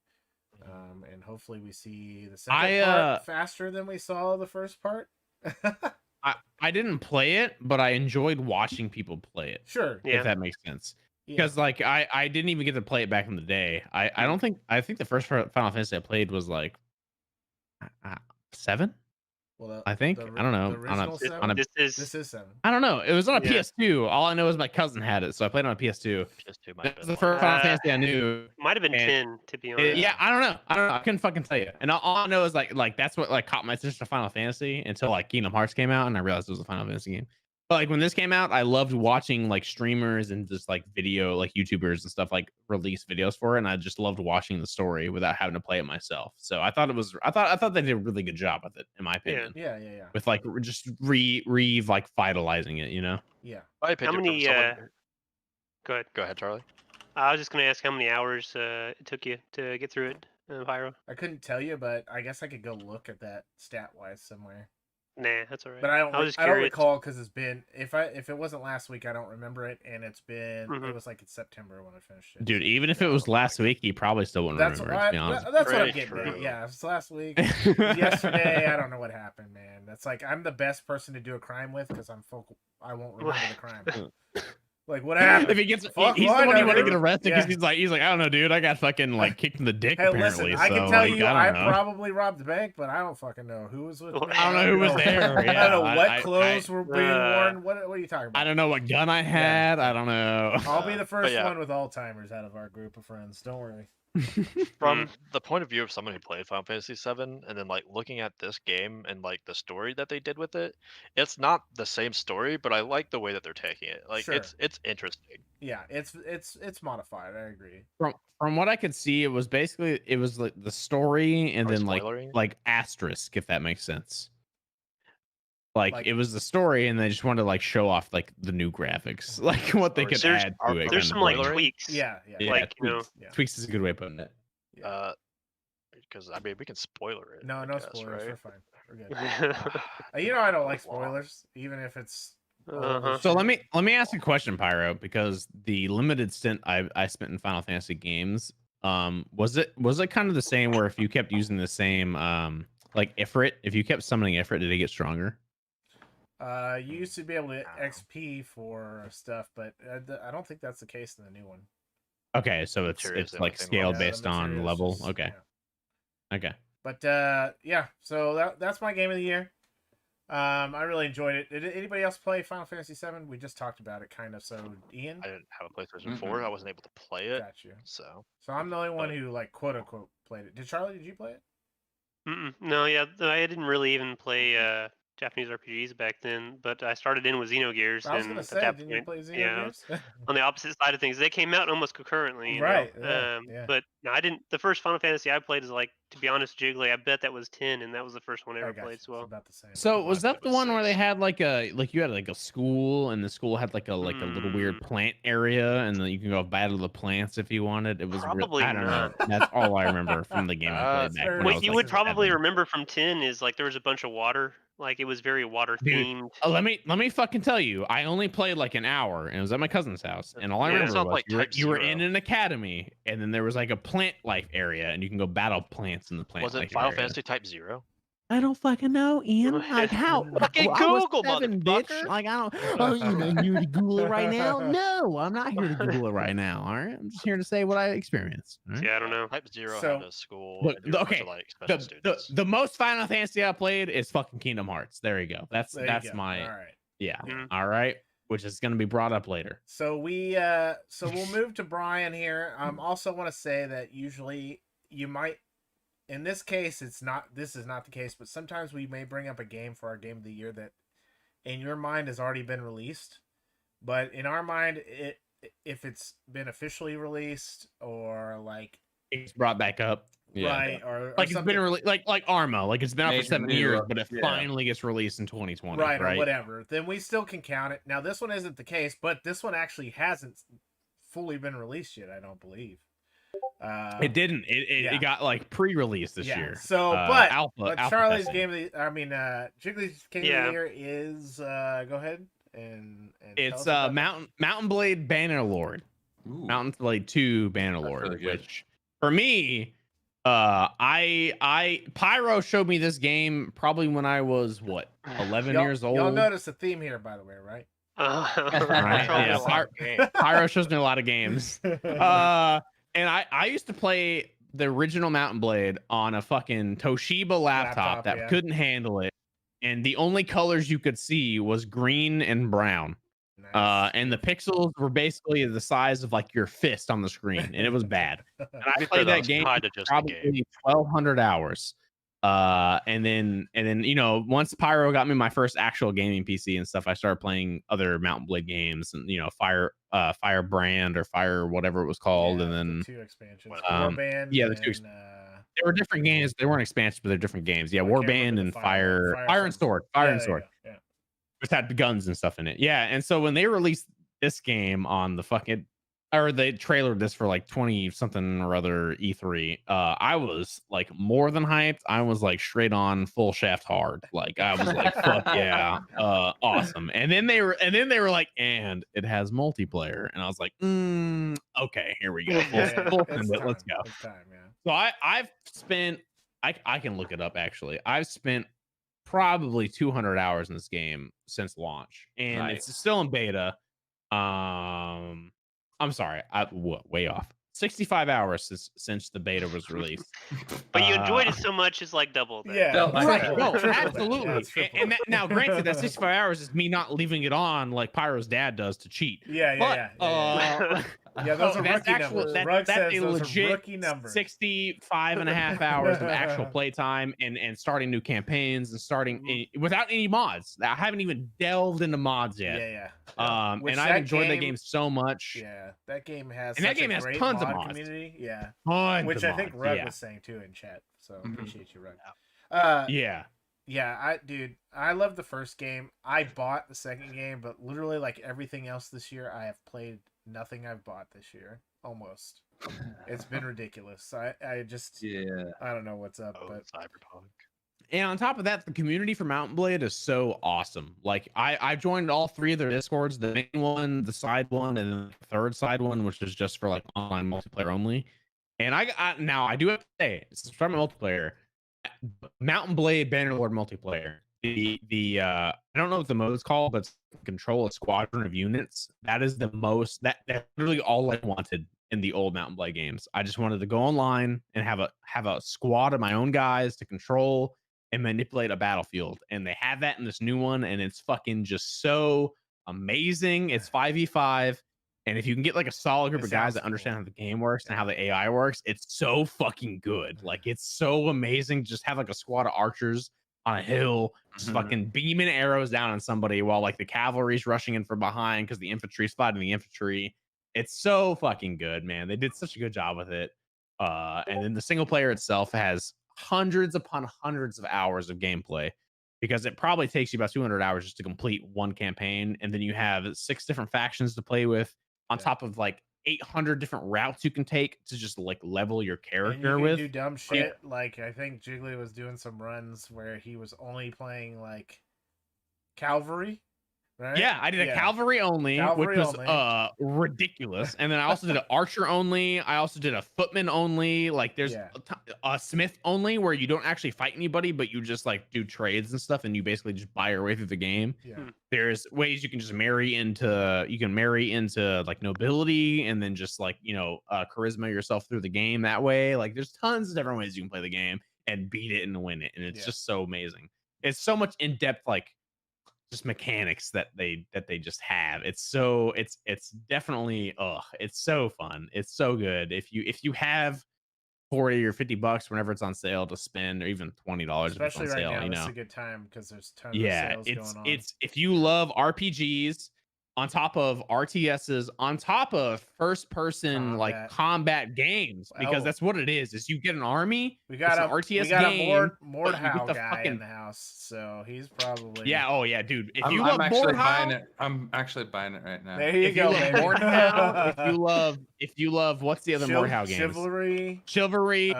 and hopefully, we see the second part faster than we saw the first part. I didn't play it, but I enjoyed watching people play it. Sure, if that makes sense. Because I didn't even get to play it back in the day. I think the first Final Fantasy I played was like 7. Well, I think I don't know. This is 7. I don't know. It was on a PS2. All I know is my cousin had it, so I played on a PS2. That was the first Final Fantasy I knew. Might have been 10, to be honest. I don't know. I couldn't fucking tell you. And all I know is like that's what caught my attention to Final Fantasy until Kingdom Hearts came out, and I realized it was a Final Fantasy game. But when this came out, I loved watching streamers and just video YouTubers and stuff release videos for it, and I just loved watching the story without having to play it myself. So I thought they did a really good job with it, in my opinion. Yeah. With just vitalizing it, Yeah. My opinion. How many? Go ahead, Charlie. I was just gonna ask how many hours it took you to get through it, Pyro. I couldn't tell you, but I guess I could go look at that stat wise somewhere. Nah, that's all right. But I don't recall because it's been if it wasn't last week, I don't remember it, and it's been it was in September when I finished it. Dude, even if it was last week, you probably still wouldn't remember. To be honest, that's what I'm getting at. Yeah, it's last week. Yesterday, I don't know what happened, man. That's I'm the best person to do a crime with because I won't remember the crime. Like, what happened? If he gets, Fuck, he's what? the one you I want to mean, get arrested because yeah. he's like, I don't know, dude. I got fucking like kicked in the dick Hey, apparently. listen, I so, can tell like, you, I I don't know. probably robbed the bank, but I don't fucking know who was with me. I don't know who was there. Yeah, I don't know what I- clothes were being worn. What are you talking about? I don't know what gun I had. I don't know. I'll be the first yeah. one with Alzheimer's out of our group of friends. Don't worry. From the point of view of someone who played Final Fantasy VII, and then like looking at this game and like the story that they did with it, it's not the same story, but I like the way that they're taking it. Like Sure. it's interesting. Yeah, it's modified. I agree. From what I could see, it was basically like the story and Are we then spoilery? like asterisk, if that makes sense. Like Like- it was the story, and they just wanted to like show off like the new graphics, like what they could There's- add to it. There's some like tweaks. Yeah. Yeah, like, you know, tweaks. Yeah. Tweaks is a good way of putting it. Because I mean we can spoiler it. No, I no guess, spoilers. right? We're fine. We're good. You know I don't like spoilers, even if it's. Uh-huh. So let me ask you a question, Pyro, because the limited stint I spent in Final Fantasy games, was it kind of the same where if you kept using the same like Ifrit, if you kept summoning Ifrit, did it get stronger? You used to be able to get XP for stuff, but I don't think that's the case in the new one. Okay, so Materials it's and like everything scaled Yeah, based the on materials level. just- Okay. yeah. Okay. But yeah, so that's my game of the year. I really enjoyed it. Did anybody else play Final Fantasy VII? We just talked about it, kind of. So Ian, I didn't have a PlayStation 4. I wasn't able to play it. got you. So So I'm the only one But- who like quote unquote played it. Did Charlie? Did you play it? No, yeah, I didn't really even play Japanese RPGs back then, but I started in with Xenogears, I was and gonna at say, that didn't you point, play yeah, Xenogears? on the opposite side of things, they came out almost concurrently, you know? Right, yeah. But no, I didn't. The first Final Fantasy I played is like, to be honest, Jiggly. I bet that was 10, and that was the first one I I ever got played you. as well. It's about the same. So was that the was one where they 6. had like you had like a school, and the school had like a little weird plant area, and then you can go battle the plants if you wanted. It was Probably I don't know. not. That's all I remember from the game I played That's back very when I What was you like would probably 7. remember from 10 is like there was a bunch of water. Like it was very water Dude, themed. let me fucking tell you, I only played like an hour, and it was at my cousin's house, and all I Yeah. remember Sounds was like you were Type in Zero. an academy, and then there was like a plant life area, and you can go battle plants in the plant Was life it Final area. Fantasy Type 0? I don't fucking know, Ian. Like how? Fucking I was Google, 7, bitch. motherfucker. Like I don't. Oh, you know, here to Google it right now? No, I'm not here to Google it right now. All right, I'm just here to say what I experienced. All right? Yeah, I don't know. Type 0 So- had a school. Look, and you were a bunch okay, of, like, special students. The most Final Fantasy I played is fucking Kingdom Hearts. There you go. That's There you go. my All right. yeah. Mhm. All right, which is gonna be brought up later. So so we'll move to Brian here. Also want to say that usually you might, in this case, this is not the case, but sometimes we may bring up a game for our game of the year that in your mind has already been released, but in our mind, if it's been officially released or like It's brought back up. Yeah. right or Like it's something, been like Arma, like it's been out for Major 7 new years, up, but it yeah. finally gets released in 2020, right right? or whatever, then we still can count it. Now this one isn't the case, but this one actually hasn't fully been released yet, I don't believe. It didn't. It got like pre-released this year. So, Alpha but alpha Charlie's testing. game of the, I mean, Jiggly's game of the year is go ahead and tell us It's about Mountain Blade Bannerlord. Ooh. Mountain Blade 2 Bannerlord, really good. which for me, I Pyro showed me this game probably when I was what 11 years old. Y'all notice a theme here, by the way, right? Right, yeah, Pyro shows me a lot of games. And I used to play the original Mountain Blade on a fucking Toshiba laptop that yeah. couldn't handle it, and the only colors you could see was green and brown. Nice. And the pixels were basically the size of like your fist on the screen, and it was bad. And I be fair, played that that was game kinda just the game. probably 1,200 hours. And then you know, once Pyro got me my first actual gaming PC and stuff, I started playing other Mountain Blade games, and you know, Firebrand or Fire whatever it was called, Yeah, and then the 2 expansions, um, Warband. yeah, the 2 and, they were different games. They weren't expansions, but they're different games. Yeah, I can't Warband remember and the Fire and something. Sword, Yeah, and there you Sword, go, yeah. which had guns and stuff in it. Yeah, and so when they released this game on the fucking, or they trailered this for like 20 something or other E3, I was like more than hyped. I was like straight on full shaft hard. Like I was like, fuck yeah, awesome. And then they were like, and it has multiplayer, and I was like, okay, here we go. Full It's send it, let's time, go. It's time, yeah. So I've spent, I can look it up actually. I've spent probably 200 hours in this game since launch, and Nice. it's still in beta. I'm sorry, way off. 65 hours since the beta was released. But you enjoyed it so much, it's like double. Then. Yeah, Felt like Right. that. No, Triple that. absolutely. Yeah, it's triple and that. that, now, granted, that 65 hours is me not leaving it on like Pyro's dad does to cheat. Yeah, But, those are that's rookie actual, numbers. that, Rug that's says a those are legit rookie numbers. 65 and a half hours of actual playtime and starting new campaigns and starting without any mods. I haven't even delved into mods yet. Yeah. And I've enjoyed that game so much. Yeah, that game has And that game has great tons of mod mods. community. Yeah, Tons which of I think mods, Rug yeah. was saying too in chat. So appreciate you, Rug. Yeah. Yeah, I love the first game. I bought the second game, but literally like everything else this year, I have played nothing I've bought this year. Almost. It's been ridiculous. I just I don't know what's up, but Cyberpunk. And on top of that, the community for Mountain Blade is so awesome. Like I joined all three of their discords, the main one, the side one, and then the third side one, which is just for like online multiplayer only. And now I do have to say, from multiplayer, Mountain Blade Bannerlord multiplayer. I don't know what the mode is called, but control a squadron of units. That is that's literally all I wanted in the old Mountain Blade games. I just wanted to go online and have a squad of my own guys to control and manipulate a battlefield. And they have that in this new one, and it's fucking just so amazing. It's 5v5. And if you can get like a solid group of guys that understand how the game works and how the AI works, it's so fucking good. Like it's so amazing. Just have like a squad of archers on a hill, just fucking beaming arrows down on somebody while like the cavalry's rushing in from behind because the infantry's fighting the infantry. It's so fucking good, man. They did such a good job with it. And then the single player itself has hundreds upon hundreds of hours of gameplay, because it probably takes you about 200 hours just to complete one campaign. And then you have 6 different factions to play with on top of like 800 different routes you can take to just like level your character with. Do dumb shit. Like I think Jiggly was doing some runs where he was only playing like cavalry. Right? Yeah, I did a cavalry only, which was ridiculous. And then I also did an archer only. I also did a footman only. Like there's a smith only, where you don't actually fight anybody, but you just like do trades and stuff, and you basically just buy your way through the game. There's ways you can just marry into like nobility, and then just like charisma yourself through the game that way. Like there's tons of different ways you can play the game and beat it and win it, and it's just so amazing. It's so much in depth, like just mechanics that they just have. It's definitely it's so fun. It's so good. If you have 40 or 50 bucks whenever it's on sale to spend, or even $20 especially if it's on right sale, now, it's a good time because there's tons of sales going on. It's if you love RPGs on top of RTSs, on top of first person like combat games, because that's what it is you get an army. We got a RTS game. Mordhau guy in the house, so he's probably dude. If I'm actually buying it. I'm actually buying it right now. There you go, baby. Mordhau, if you love what's the other Mordhau games? Chivalry.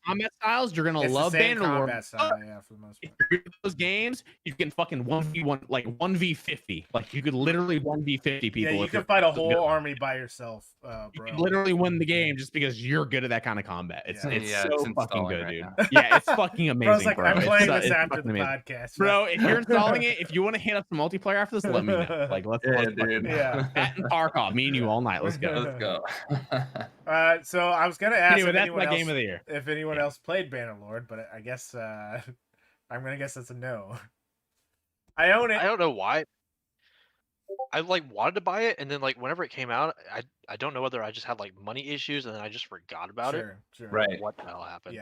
Combat styles, you're gonna love Bannerlord. Style, for the most part. Those games, you can fucking 1v1, like 1v50. Like you could literally 1v50 people. Yeah, you can fight a whole army by yourself, bro. You can literally win the game just because you're good at that kind of combat. It's so fucking good, dude. Yeah, it's fucking amazing, like, bro. I'm playing this after the podcast, bro. If you're installing it, if you want to hit up the multiplayer after this, let me know. Like let's Pat and Tarkov, me and you all night. Let's go. Let's go. So I was gonna ask that's my game of the year. If anyone else played Bannerlord, but I guess I'm gonna guess that's a no. I own it. I don't know why. I like wanted to buy it, and then like whenever it came out, I don't know whether I just had like money issues, and then I just forgot about it. Sure. Right. What the hell happened?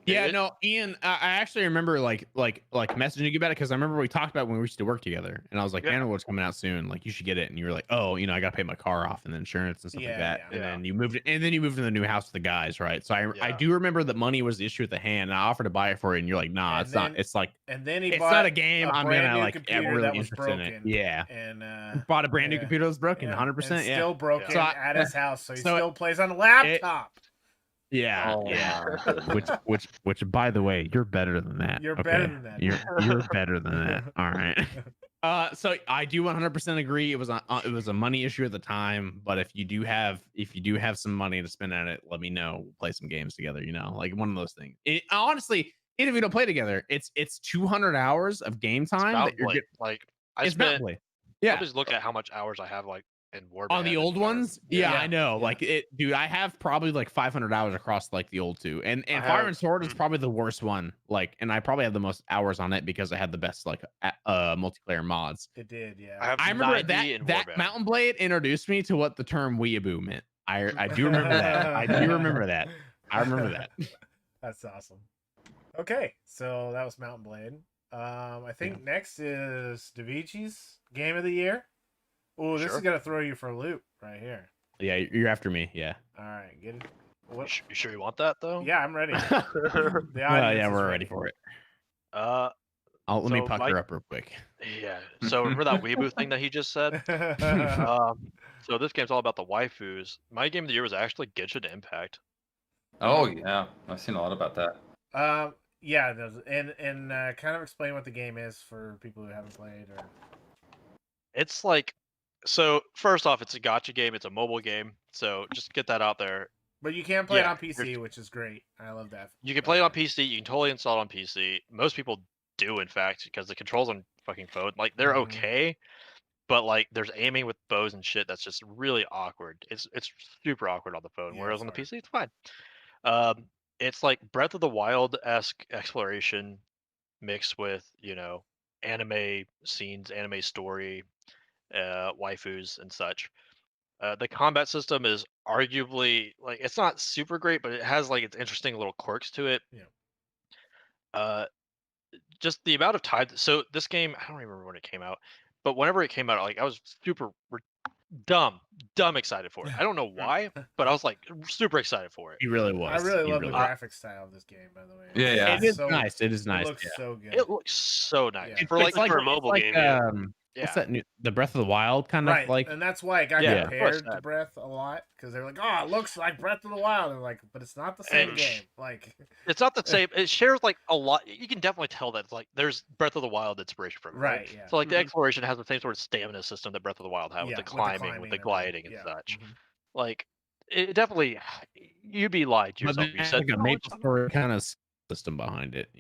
Yeah, no, Ian, I actually remember like messaging you about it, because I remember we talked about when we used to work together, and I was like, Bannerlord's coming out soon, like you should get it, and you were like, oh, I gotta pay my car off and the insurance and stuff like that, and then you moved to the new house with the guys, right? So I do remember that money was the issue at the hand, and I offered to buy it for you, and you're like, nah, it's not. It's like, and then it's not a game I'm gonna like get really interested in it. Yeah, and bought a brand new computer that was broken, 100%. Still broken So at his house, so he still plays on a laptop. Which by the way, you're better than that. You're better than that. You're better than that. All right. So I do 100% agree. It was a money issue at the time, but if you do have some money to spend on it, let me know. We'll play some games together. Like one of those things. Honestly, even if we don't play together, it's 200 hours of game time that you're like I it's spent. Mountain Yeah. Just look at how much hours I have like in Warband. On the old ones, yeah, I know. Yeah. Like it, dude. I have probably like 500 hours across like the old two, and I Fire have- and Sword is probably the worst one. Like, and I probably have the most hours on it because I had the best like multiplayer mods. It did, yeah. I have I remember 90 in that Warband. Mountain Blade introduced me to what the term weeaboo meant. I do remember that. I do remember that. I remember that. That's awesome. Okay, so that was Mountain Blade. I think next is DaVinci's Game of the Year. Oh, this is gonna throw you for a loop right here. Yeah, you're after me. Yeah. All right, get it. What? You sure you want that though? Yeah, I'm ready. The Yeah, audience is we're ready for it. Uh, Let me So pucker up real quick. yeah. So remember that weeaboo thing that he just said? So this game's all about the waifus. My game of the year was actually Genshin Impact. Oh yeah, I've seen a lot about that. Yeah, and kind of explain what the game is for people who haven't played. Or It's like, so first off, it's a gotcha game. It's a mobile game. So just get that out there. but you can play it Yeah, on PC, which is great. I love that. You can play it on PC. You can totally install it on PC. Most people do, in fact, because the controls on fucking phone, like they're Mhm. okay, but like there's aiming with bows and shit that's just really awkward. It's super awkward on the phone, Yeah, whereas it's on the hard. PC it's fine. It's like Breath of the Wild esque exploration mixed with anime scenes, anime story, waifus and such. The combat system is arguably like it's not super great, but it has like its interesting little quirks to it. Yeah. Just the amount of time. So this game, I don't remember when it came out, but whenever it came out, like I was super dumb excited for it. I don't know why, but I was like super excited for it. He really was. I really He love the was. graphic style of this game, by the way. Yeah. It is so, nice. It is It nice. looks Yeah. so good. It looks so nice Yeah. for like, for a mobile game, yeah. What's that new? The Breath of the Wild kind Right, of like. and that's why it got Yeah, compared to that. Breath a lot because they're like, "Oh, it looks like Breath of the Wild." They're like, "But it's not the same And- game." Like, It's not the same. It shares like a lot. You can definitely tell that it's like there's Breath of the Wild inspiration from it. right, yeah, So like the Mhm. exploration has the same sort of stamina system that Breath of the Wild had with yeah, the climbing, with the and gliding, and yeah, such. mhm. Like it definitely, you'd be lied to But yourself. then You it said has like a "Oh, Maple it's Story kind of system behind it,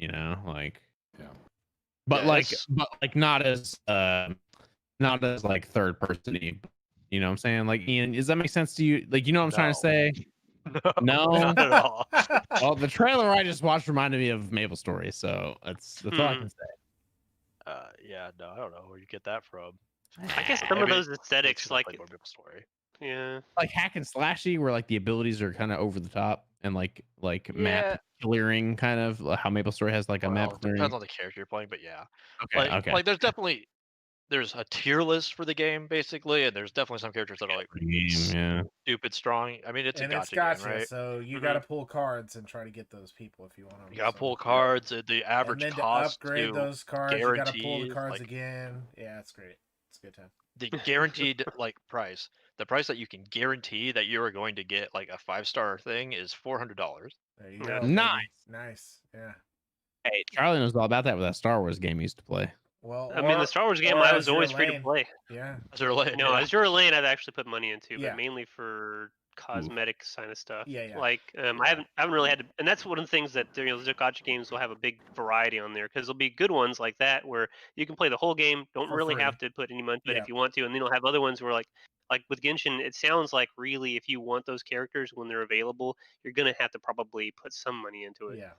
like. Yeah. But Yeah, it's- not as like third person. You know what I'm saying? Like, Ian, does that make sense to you? Like, you know what I'm trying to say? No. not at all. Well, the trailer I just watched reminded me of Maple Story, so that's all I can say. Yeah, no, I don't know where you get that from. I guess some of Maybe those aesthetics, It's like, more Maple Story. yeah, Like hack and slashy, where like the abilities are kind of over the top and like Yeah. map clearing, kind of how Maple Story has like a map Well, clearing. depends on the character you're playing, but yeah. Okay, okay. Like there's a tier list for the game basically, and there's definitely some characters that are like Yeah. stupid strong. I mean, it's and a it's gotcha gotcha, game, right? so you Mhm. got to pull cards and try to get those people if you want them. You gotta pull cards. The and average then to cost upgrade to those cards, you got to pull the guaranteed, cards like- again. Yeah, it's great. It's a good time. the guaranteed like price. The price that you can guarantee that you are going to get like a 5-star thing is $400. There you Yeah. go. baby. Nice. Nice. Yeah. Hey, Charlie knows all about that with that Star Wars game he used to play. Well, I mean, the Star Wars game, I was always free to play. Yeah. Azure Lane, No, yeah. Azure Lane, I've actually put money into, Yeah. but mainly for cosmetic kind of stuff. Yeah, yeah. Like, I haven't really had to, and that's one of the things that the gotcha games will have a big variety on there because there'll be good ones like that where you can play the whole game, don't For really free. have to put any money, but Yeah. if you want to, and then you'll have other ones where like with Genshin, it sounds like really if you want those characters when they're available, you're gonna have to probably put some money into it. Yeah.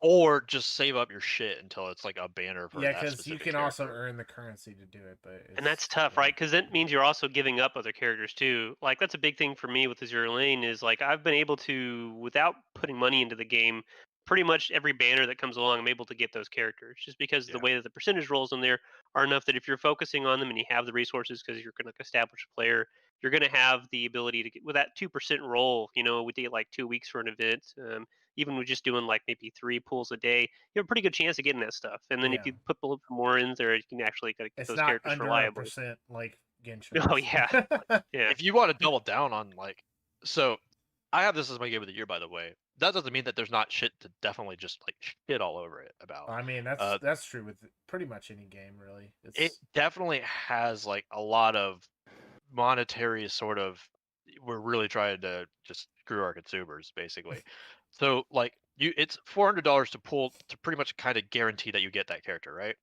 Or just save up your shit until it's like a banner for Yeah, that because you specific can also character. earn the currency to do it, but And that's tough, yeah. right? Because that means you're also giving up other characters too. Like that's a big thing for me with Azure Lane is like I've been able to, without putting money into the game, pretty much every banner that comes along, I'm able to get those characters just because the Yeah. way that the percentage rolls in there are enough that if you're focusing on them and you have the resources because you're going to establish a player, you're going to have the ability to get with that 2% roll. We did like 2 weeks for an event. Even with just doing like maybe 3 pulls a day, you have a pretty good chance of getting that stuff. And then if Yeah. you put a little more in there, you can actually get It's those not characters under reliably. 1% like Genshin. Oh, is. yeah. Yeah. If you want to double down on like, so I have this as my game of the year, by the way. That doesn't mean that there's not shit to definitely just like shit all over it about. I mean, that's true with pretty much any game, really. It definitely has like a lot of monetary sort of. We're really trying to just screw our consumers, basically. So like it's $400 to pull to pretty much kind of guarantee that you get that character, right?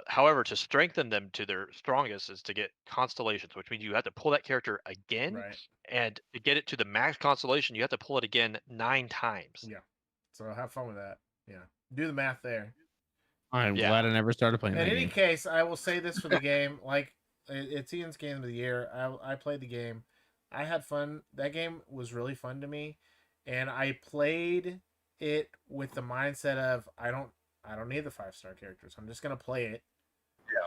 However, to strengthen them to their strongest is to get constellations, which means you have to pull that character again, Right. and to get it to the max constellation, you have to pull it again 9 times. Yeah. So have fun with that. Yeah. Do the math there. I'm Yeah. glad I never started playing In that any game. case, I will say this for the game: like, it's Ian's game of the year. I played the game. I had fun. That game was really fun to me, and I played it with the mindset of I don't need the 5-star characters. I'm just gonna play it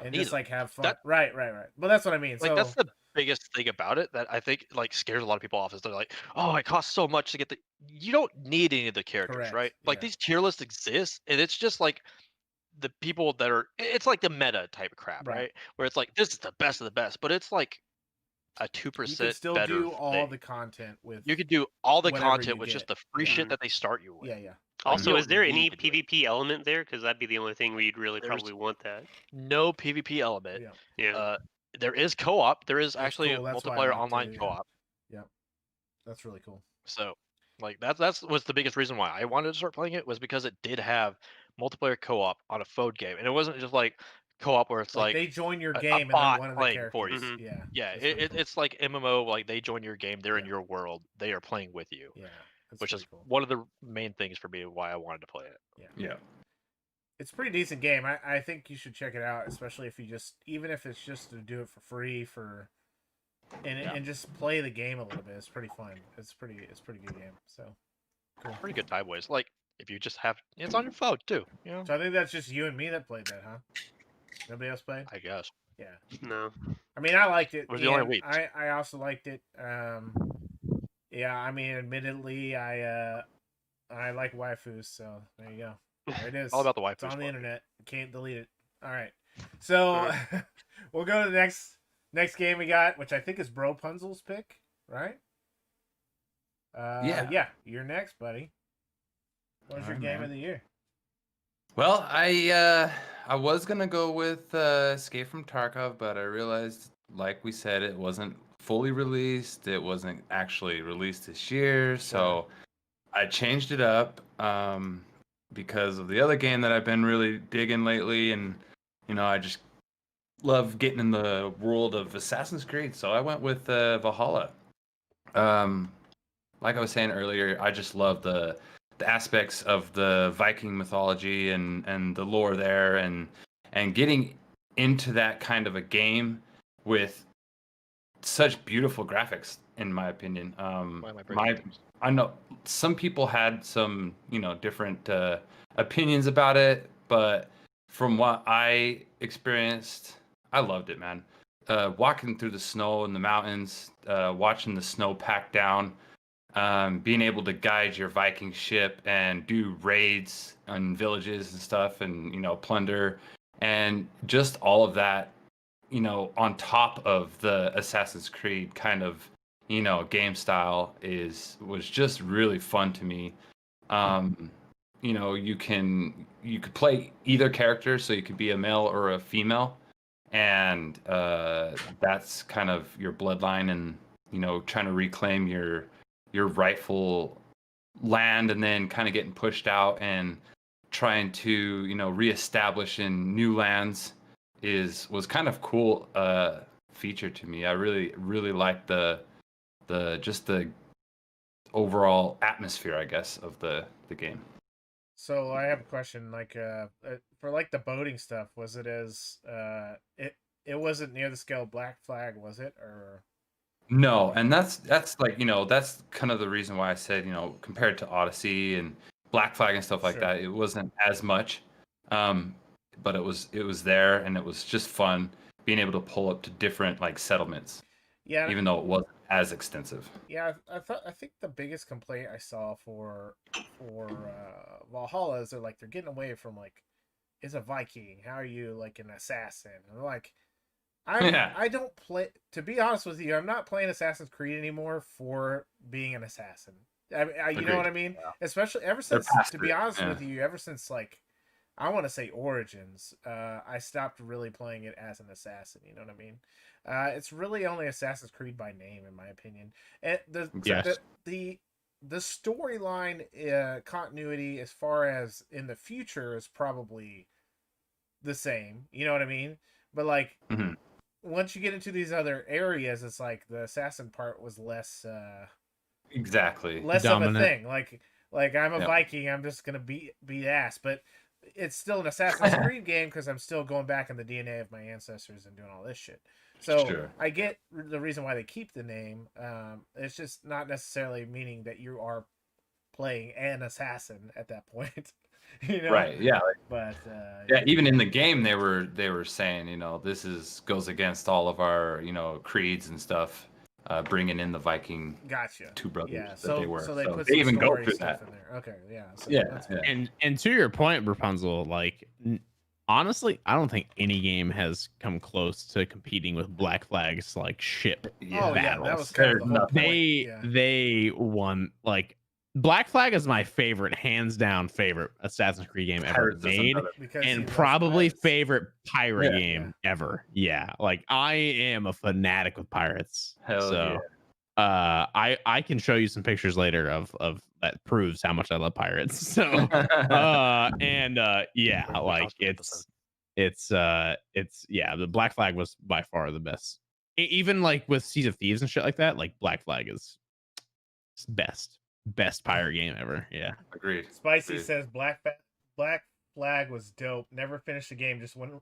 and just Neither. like have fun. That- Right. But that's what I mean. Like So that's the biggest thing about it that I think like scares a lot of people off is they're like, oh, it costs so much to get the. You don't need any of the characters, correct. right? Like Yeah. these tier lists exist, and it's just like the people that are. It's like the meta type of crap, Right. right? Where it's like this is the best of the best, but it's like a You 2% can still better do all thing. the content with. You could do all the whatever content you with just get. the free Yeah. shit that they start you with. Yeah. Yeah. Like, Also, you is there don't any need to do it. PvP element there? Because that'd be the only thing where you'd really There's- probably want that. No PvP element. Yeah. Yeah. There is co-op. There is That's actually cool. That's why I multiplayer like online to, yeah. co-op. That's really cool. So, like that's was the biggest reason why I wanted to start playing it was because it did have multiplayer co-op on a phone game, and it wasn't just like co-op where it's Like, like they join your a game and bot then one of the playing characters. for you. Mhm. Yeah. Yeah, that's really cool. it's like MMO. Like they join your game, they're in Yeah. your world, they are playing with you, Yeah. That's which really is cool. one of the main things for me why I wanted to play it. Yeah. It's a pretty decent game. I think you should check it out, especially if you just, even if it's just to do it for free and just play the game a little bit. It's pretty fun. It's pretty good game. So cool. Pretty good time waste. Like if you just have it's on your phone too, you know. So I think that's just you and me that played that, huh? Nobody else played? I guess. Yeah. No. I mean, I liked it. We're the only and weeps. I also liked it. Yeah. I mean, admittedly, I like waifus, so there you go. There it is. All about the It's waifus on the part. internet. You can't delete it. All right. So we'll go to the next game we got, which I think is Bro Punzel's pick, right? Yeah. You're next, buddy. What was your Alright, game man. of the year? Well, I was gonna go with Escape from Tarkov, but I realized, like we said, it wasn't fully released. It wasn't actually released this year, so I changed it up because of the other game that I've been really digging lately, and I just love getting in the world of Assassin's Creed. So I went with Valhalla. Like I was saying earlier, I just love the aspects of the Viking mythology and the lore there, and getting into that kind of a game with such beautiful graphics, in my opinion. Why am I breaking things? I know some people had some different opinions about it, but from what I experienced, I loved it, man. Walking through the snow in the mountains, watching the snow pack down, being able to guide your Viking ship and do raids on villages and stuff, and plunder, and just all of that, on top of the Assassin's Creed kind of game style was just really fun to me. You could play either character, so you could be a male or a female, and that's kind of your bloodline, and trying to reclaim your rightful land, and then kind of getting pushed out and trying to reestablish in new lands was kind of cool feature to me. I really liked the overall atmosphere, I guess, of the game. So I have a question. Like, for like the boating stuff, was it as it wasn't near the scale of Black Flag, was it? Or No, and that's like that's kind of the reason why I said compared to Odyssey and Black Flag and stuff like Sure. that, it wasn't as much, but it was there, and it was just fun being able to pull up to different like settlements, yeah, even though it wasn't as extensive. yeah. I think the biggest complaint I saw for Valhalla is they're getting away from like, it's a Viking. How are you like an assassin? And like, Yeah. I don't play. To be honest with you, I'm not playing Assassin's Creed anymore for being an assassin. You know Agreed. what I mean? Yeah. Especially ever since, past to be it, honest yeah. with you, ever since like, I want to say Origins, I stopped really playing it as an assassin. You know what I mean? It's really only Assassin's Creed by name, in my opinion. And Yes. the storyline continuity as far as in the future is probably the same. You know what I mean? But like Mhm. once you get into these other areas, it's like the assassin part was Exactly. less of a Dominant. thing. Like I'm a Yeah. Viking, I'm just gonna beat ass, but it's still an Assassin's Creed game because I'm still going back in the DNA of my ancestors and doing all this shit. So Sure. I get the reason why they keep the name. It's just not necessarily meaning that you are playing an assassin at that point. You know? Right. Yeah. But Yeah. Even in the game, they were saying, this goes against all of our, creeds and stuff. Bringing in the Viking gotcha. two brothers Yeah, that so they were. so they put they some even go story through stuff that. in there. Okay, yeah. So Yeah. that's Yeah. And to your point, Rapunzel, like honestly, I don't think any game has come close to competing with Black Flag's like ship Oh yeah, that battles. was kind of There's the whole nothing. point. They Yeah. they won like Black Flag is my favorite, hands down favorite Assassin's Creed game ever Pirates is made, another. Because he and loves probably pirates. favorite pirate Yeah. game ever. Yeah, like I am a fanatic with pirates. Hell So, yeah. I can show you some pictures later of that proves how much I love pirates. So, yeah, We're like talking episode. it's yeah, the Black Flag was by far the best. Even like with Seas of Thieves and shit like that, like Black Flag is best pirate game ever. Yeah. Agreed. Spicy Agreed. says Black Flag was dope. Never finished the game. Just went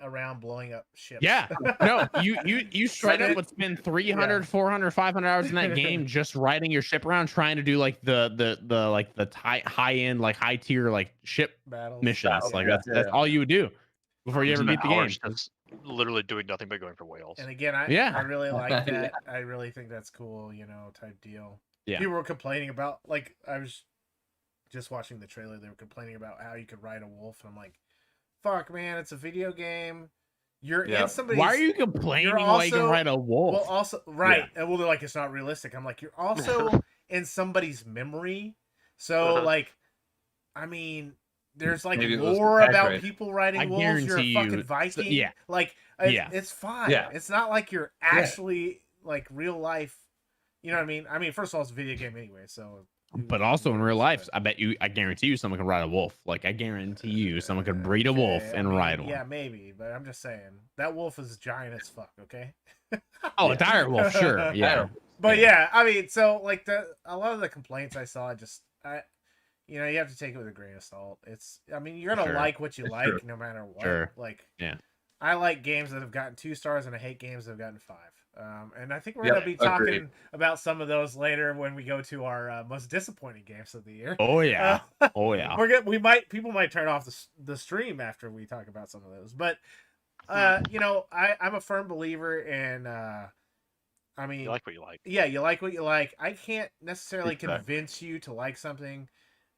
around blowing up ships. Yeah. No, you straight up would spend 300, 400, 500 hours in that game just riding your ship around trying to do like the like the high end like high tier like ship Battles. missions. Battles, Like yeah, that's yeah. all you would do before you ever Spend beat the game. hours just literally doing nothing but going for whales. And again, I really like that. I really think that's cool, type deal. Yeah. People were complaining about, like, I was just watching the trailer. They were complaining about how you could ride a wolf, and I'm like, fuck, man, it's a video game. You're Yeah. in somebody's. Why are you complaining you're why you can also- ride a wolf? Well, also right. And well, they're like, it's not realistic. I'm like, you're also in somebody's memory. So like, I mean, there's like Maybe it was lore about exaggerated. people riding I wolves. You're a guarantee fucking you- Viking. yeah. Like, Yeah. it's fine. Yeah. It's not like you're actually like real life. You know what I mean? I mean, first of all, it's a video game anyway. So. But also in real life, I guarantee you someone can ride a wolf. Like I guarantee you someone could breed a wolf Okay, and I mean, ride one. Yeah, maybe, but I'm just saying that wolf is giant as fuck. Okay. Oh, a dire wolf, sure. Yeah. But yeah, I mean, so like a lot of the complaints I saw, you have to take it with a grain of salt. I mean, you're gonna Sure. like what you like Sure. no matter what. Sure. Like, Yeah. I like games that have gotten 2 stars, and I hate games that have gotten 5. And I think we're Yep, gonna be talking agreed. about some of those later when we go to our most disappointing games of the year. Oh yeah. Oh yeah. People might turn off the stream after we talk about some of those, but I'm a firm believer in I mean, You like what you like. yeah, you like what you like. I can't necessarily Exactly. convince you to like something.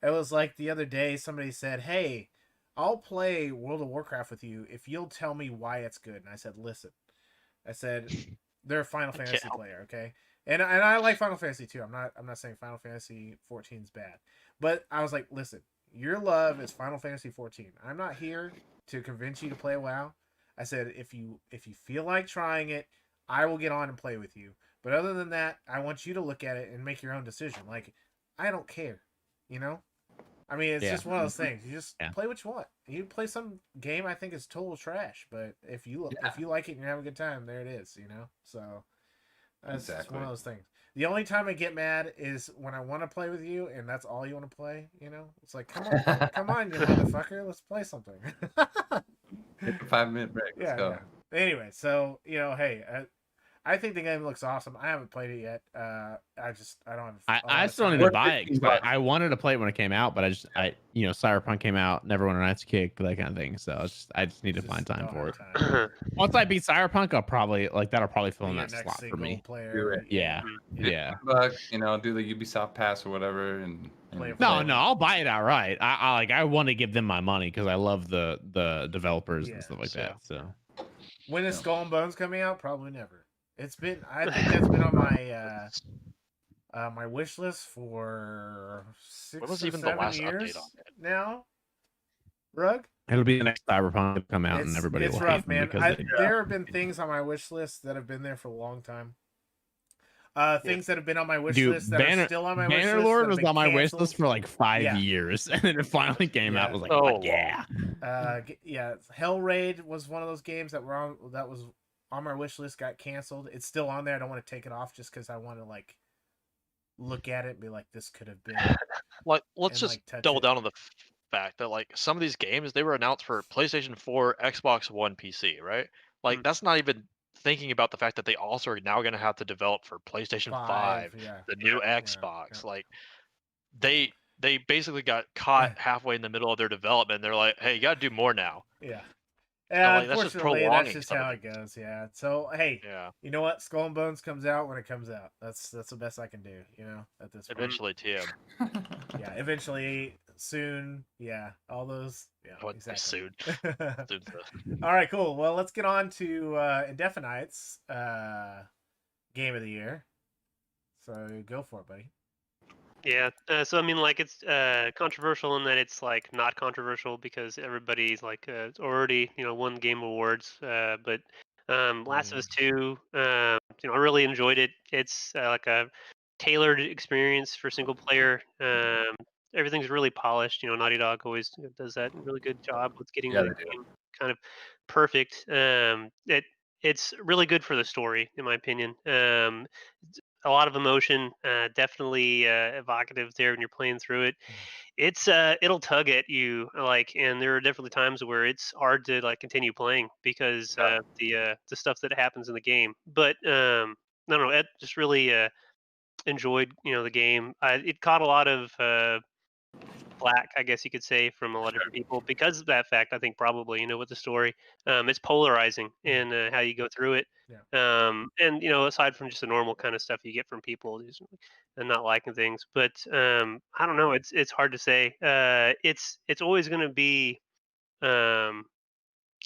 It was like the other day somebody said, "Hey, I'll play World of Warcraft with you if you'll tell me why it's good." And I said, "Listen," I said, "they're a Final can't Fantasy help player, okay? And I like Final Fantasy too. I'm not saying Final Fantasy 14 is bad, but I was like, listen, your love is Final Fantasy 14. I'm not here to convince you to play WoW. I said, if you feel like trying it, I will get on and play with you. But other than that, I want you to look at it and make your own decision. Like, I don't care, you know? I mean, it's Yeah. just one of those things. You just Yeah. play what you want. You play some game I think is total trash, but if you Yeah. like it and you have a good time, there it is, you know? So that's just one Exactly. of those things. The only time I get mad is when I want to play with you and that's all you want to play, you know? It's like, come on, you motherfucker, let's play something. Take a 5-minute break. Let's go. Yeah. Anyway, so, hey, I think the game looks awesome. I haven't played it yet. I don't have. I still need to buy it 'cause I wanted to play it when it came out, but Cyberpunk came out, Neverwinter Nights kicked, that kind of thing. So I just need to find time for it. Once I beat Cyberpunk, that'll probably fill in that slot for me. Player. Do it. Yeah. Yeah. But do the Ubisoft pass or whatever, and Play No, I'll buy it outright. I want to give them my money because I love the developers and stuff like that. So when is Skull and Bones coming out? Probably never. I think that's been on my my wish list for 6 What was or even the 7 last years update on it? now. Rug? it'll be the next Cyberpunk to come out, and everybody it's will rough, hate them man. because There have been things on my wish list that have been there for a long time. Things that have been on my wish Dude, list that are still on my wish list that Bannerlord have was been on my wish list canceled. for like 5 Yeah. years, and then it finally came out. I Yeah. was like, Oh, fuck yeah. Yeah, Hellraid was one of those games that was on my wish list, got canceled. It's still on there. I don't want to take it off just because I want to like look at it and be like, this could have been, Like, let's and just like touch double it. down on the fact that like some of these games they were announced for PlayStation 4, Xbox One, PC, right? Like that's not even thinking about the fact that they also are now going to have to develop for PlayStation 5, Yeah. the new Yeah. Xbox. Like they basically got caught halfway in the middle of their development. They're like, "Hey, you got to do more now." Yeah. And Yeah, like that's just unfortunately, that's prolonging just some of how it. it goes. Yeah. So hey, Yeah, you know what? Skull and Bones comes out when it comes out. That's the best I can do. You know, at this point. eventually, TM. Yeah. Eventually, soon. Yeah. All those. Yeah. What Exactly. soon? Soon's the- All right. Cool. Well, let's get on to Indefinite's game of the year. So go for it, buddy. Yeah. So I mean, like, it's controversial in that it's like not controversial because everybody's like it's already won Game Awards. But Last of Us 2, I really enjoyed it. It's like a tailored experience for single player. Everything's really polished. Naughty Dog always does that really good job with getting Yeah, the they do. game kind of perfect. It's really good for the story, in my opinion. A lot of emotion, definitely evocative there when you're playing through it. It'll tug at you, like, and there are definitely times where it's hard to like continue playing because the stuff that happens in the game. But no, Ed just really enjoyed the game. It caught a lot of flack, I guess you could say, from a lot of different people because of that fact. I think probably with the story, it's polarizing in how you go through it. Yeah. And aside from just the normal kind of stuff you get from people and not liking things, but I don't know. It's hard to say. It's always going to be um,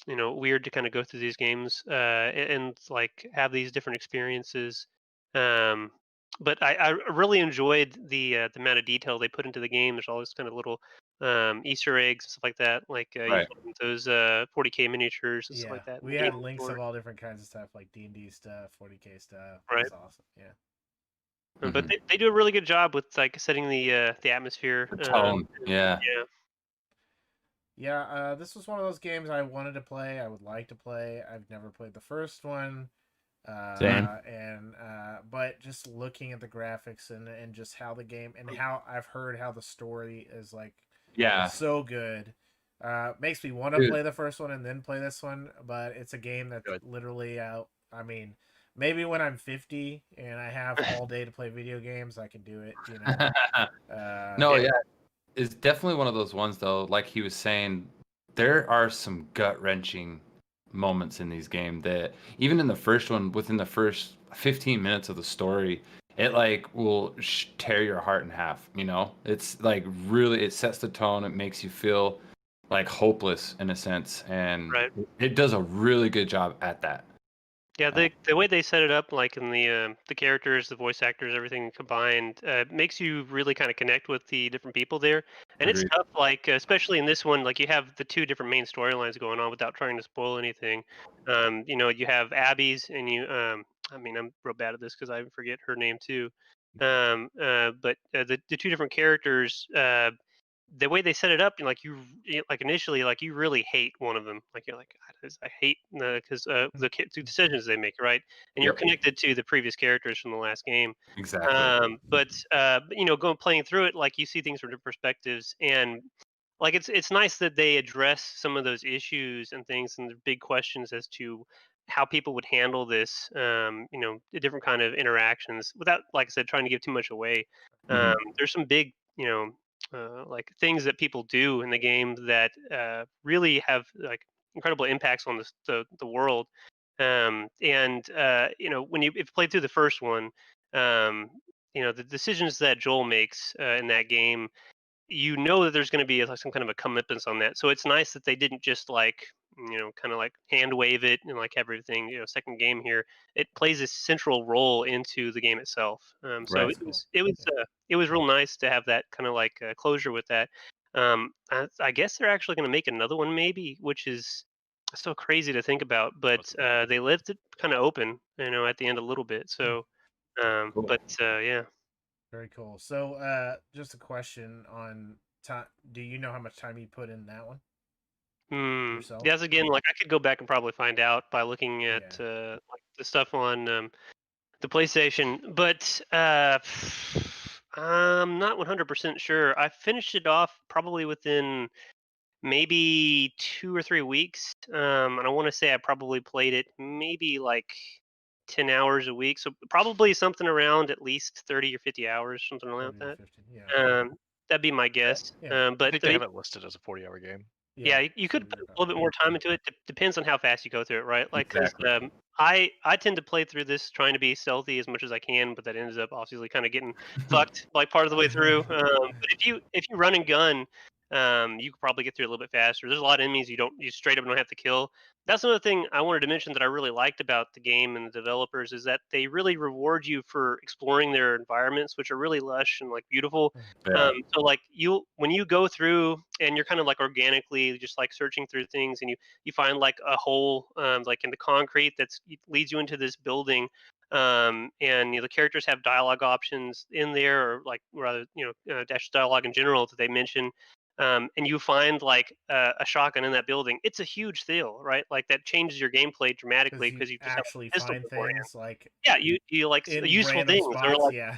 weird to kind of go through these games and like have these different experiences. Um, but I really enjoyed the amount of detail they put into the game. There's all this kind of little Easter eggs and stuff like that. Like you Right. find those 40K miniatures and stuff Yeah. like that. in We the had game links before. of all different kinds of stuff, like D&D stuff, 40K stuff. Right. That's awesome. Yeah. But Mhm. they do a really good job with like setting the atmosphere. The tone. Yeah. Yeah. Yeah, this was one of those games I wanted to play. I would like to play. I've never played the first one. Same. But just looking at the graphics and just how the game and how I've heard how the story is like Yeah. so good. Makes me want to Dude. play the first one and then play this one, but it's a game that's Good. literally out. I mean, maybe when I'm 50 and I have all day to play video games, I can do it, you know. No, yeah. It's definitely one of those ones though, like he was saying, there are some gut-wrenching moments in these games that even in the first one, within the first 15 minutes of the story, it like will tear your heart in half, you know? It's like really, it sets the tone, it makes you feel like hopeless in a sense, and Right. it does a really good job at that. Yeah, the way they set it up, like in the characters, the voice actors, everything combined, makes you really kind of connect with the different people there. And it's Agreed. tough, like especially in this one, like you have the two different main storylines going on without trying to spoil anything. You have Abby's, and I mean, I'm real bad at this because I forget her name too. But the two different characters, the way they set it up, like like initially, like you really hate one of them. Like you're like, I hate because the decisions they make, right? And you're Yep. connected to the previous characters from the last game. Exactly. But going playing through it, like you see things from different perspectives, and like it's nice that they address some of those issues and things and the big questions as to how people would handle this. The different kind of interactions without, like I said, trying to give too much away. Mhm. There's some big, like things that people do in the game that really have like incredible impacts on the world. When if you played through the first one, the decisions that Joel makes in that game, that there's going to be like some kind of a comeuppance on that. So it's nice that they didn't just like kind of like hand wave it and like everything. Second game here, it plays a central role into the game itself. So Right. it was real nice to have that kind of like closure with that. I guess they're actually going to make another one maybe, which is so crazy to think about. But they left it kind of open, at the end a little bit. So Cool. But yeah. Very cool. So, just a question on time. Do you know how much time you put in that one yourself? Yes, again, like I could go back and probably find out by looking at Yeah. like the stuff on the PlayStation, but I'm not 100% sure. I finished it off probably within maybe 2 or 3 weeks, and I want to say I probably played it maybe like 10 hours a week, so probably something around at least 30 or 50 hours, something like 30 to that. 50. Yeah. That'd be my guess. Yeah. I But think they have it listed as a 40-hour game. yeah, you So could put you're a about little bit right. more time into it. Depends on how fast you go through it, right? Like, because Exactly. I tend to play through this trying to be stealthy as much as I can, but that ends up obviously kind of getting fucked like part of the way through. But if you run and gun, you could probably get through it a little bit faster. There's a lot of enemies you straight up don't have to kill. That's another thing I wanted to mention that I really liked about the game and the developers is that they really reward you for exploring their environments, which are really lush and like beautiful. Yeah. So like when you go through and you're kind of like organically just like searching through things and you find like a hole like in the concrete that's leads you into this building, and the characters have dialogue options in there, or like rather dash dialogue in general that they mention. And you find like a shotgun in that building. It's a huge deal, right? Like that changes your gameplay Because dramatically you because you just have actually a pistol find beforehand. things like Yeah, you like in useful random things. They're spots. like Yeah.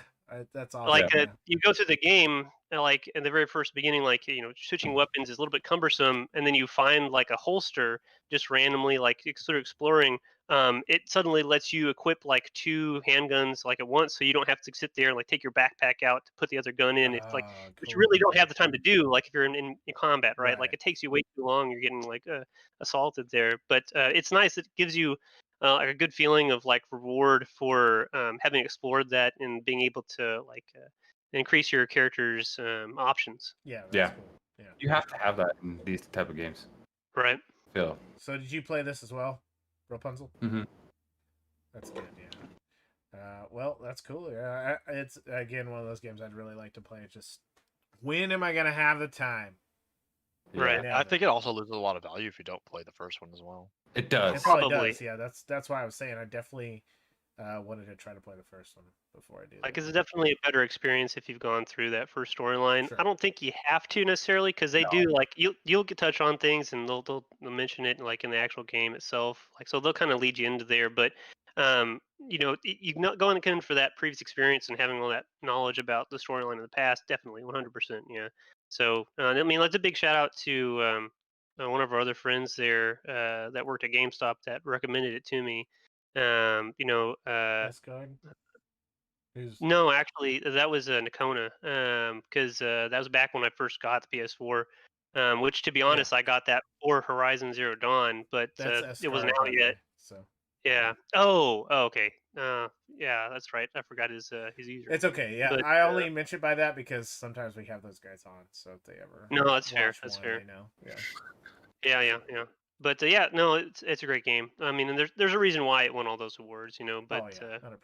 That's like awesome. Yeah. Yeah. you go through the game like in the very first beginning, like switching weapons is a little bit cumbersome, and then you find like a holster just randomly, like sort of exploring. It suddenly lets you equip like two handguns like at once, so you don't have to sit there and like take your backpack out to put the other gun in. It's like which you Cool. really don't Yeah. have the time to do, like if you're in combat, right? Like Right. it takes you way too long. You're getting like assaulted there, but it's nice. It gives you like a good feeling of like reward for having explored that and being able to like increase your character's options. Yeah. That's Yeah. cool. Yeah. You have to have that in these type of games. Right. Phil. So did you play this as well, Rapunzel? Mm-hmm. That's good. Yeah. Well, that's cool. Yeah, it's again one of those games I'd really like to play. It's just when am I gonna have the time? Right. Never. I think it also loses a lot of value if you don't play the first one as well. It It does. probably Probably. does. Yeah, that's why I was saying I definitely wanted to try to play the first one before I do Like, that. it's definitely a better experience if you've gone through that first storyline. Sure. I don't think you have to necessarily because they do like you'll get touch on things and they'll mention it like in the actual game itself. Like so they'll kind of lead you into there, but you not going in for that previous experience and having all that knowledge about the storyline in the past. Definitely, 100%. Yeah. So I mean, that's a big shout out to one of our other friends there that worked at GameStop that recommended it to me. Let's go. Who's No, actually, that was Nakona, because that was back when I first got the PS4. Which, to be yeah? honest, I got that for Horizon Zero Dawn, but That's it wasn't Escar, out by the yet. way. So Yeah. Oh, okay. Yeah, that's right. I forgot his user. it's okay. Yeah, But I only mention by that because sometimes we have those guys on. So if they ever no, that's fair. watch That's one, fair. they know. Yeah. Yeah. But yeah, no, it's a great game. I mean, and there's a reason why it won all those awards, But Oh yeah, 100%.